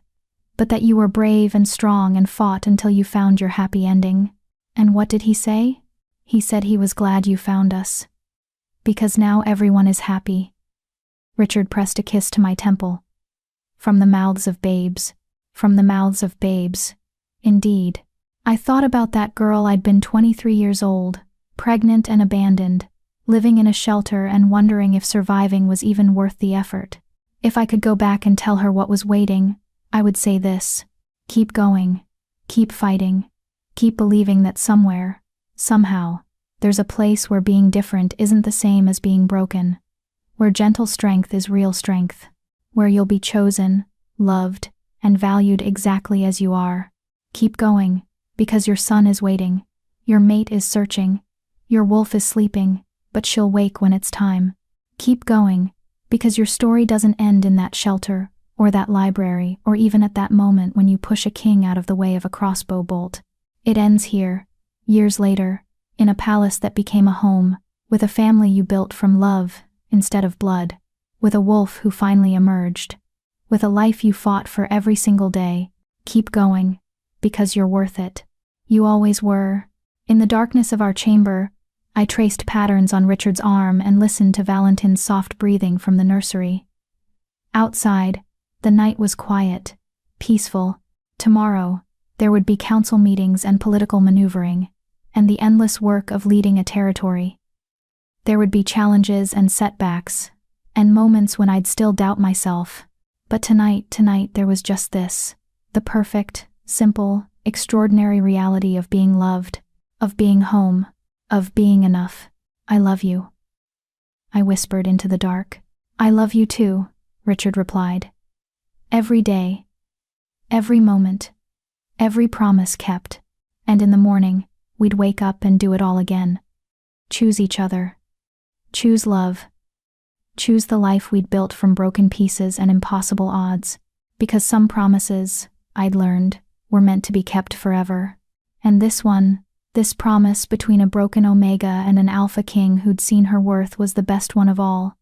but that you were brave and strong and fought until you found your happy ending. And what did he say? He said he was glad you found us. Because now everyone is happy. Richard pressed a kiss to my temple. From the mouths of babes. From the mouths of babes. Indeed. I thought about that girl. I'd been 23 years old, pregnant and abandoned, living in a shelter and wondering if surviving was even worth the effort. If I could go back and tell her what was waiting, I would say this: keep going, keep fighting, keep believing that somewhere, somehow, there's a place where being different isn't the same as being broken, where gentle strength is real strength, where you'll be chosen, loved, and valued exactly as you are. Keep going, because your son is waiting, your mate is searching, your wolf is sleeping, but she'll wake when it's time. Keep going, because your story doesn't end in that shelter, or that library, or even at that moment when you push a king out of the way of a crossbow bolt. It ends here, years later, in a palace that became a home, with a family you built from love instead of blood, with a wolf who finally emerged, with a life you fought for every single day. Keep going, because you're worth it. You always were. In the darkness of our chamber, I traced patterns on Richard's arm and listened to Valentin's soft breathing from the nursery. Outside, the night was quiet, peaceful. Tomorrow, there would be council meetings and political maneuvering, and the endless work of leading a territory. There would be challenges and setbacks, and moments when I'd still doubt myself. But tonight there was just this: the perfect, simple, extraordinary reality of being loved, of being home, of being enough. I love you, I whispered into the dark. I love you too, Richard replied. Every day, every moment, every promise kept, and in the morning, we'd wake up and do it all again. Choose each other. Choose love. Choose the life we'd built from broken pieces and impossible odds, because some promises, I'd learned, were meant to be kept forever. And this one, this promise between a broken Omega and an Alpha King who'd seen her worth, was the best one of all.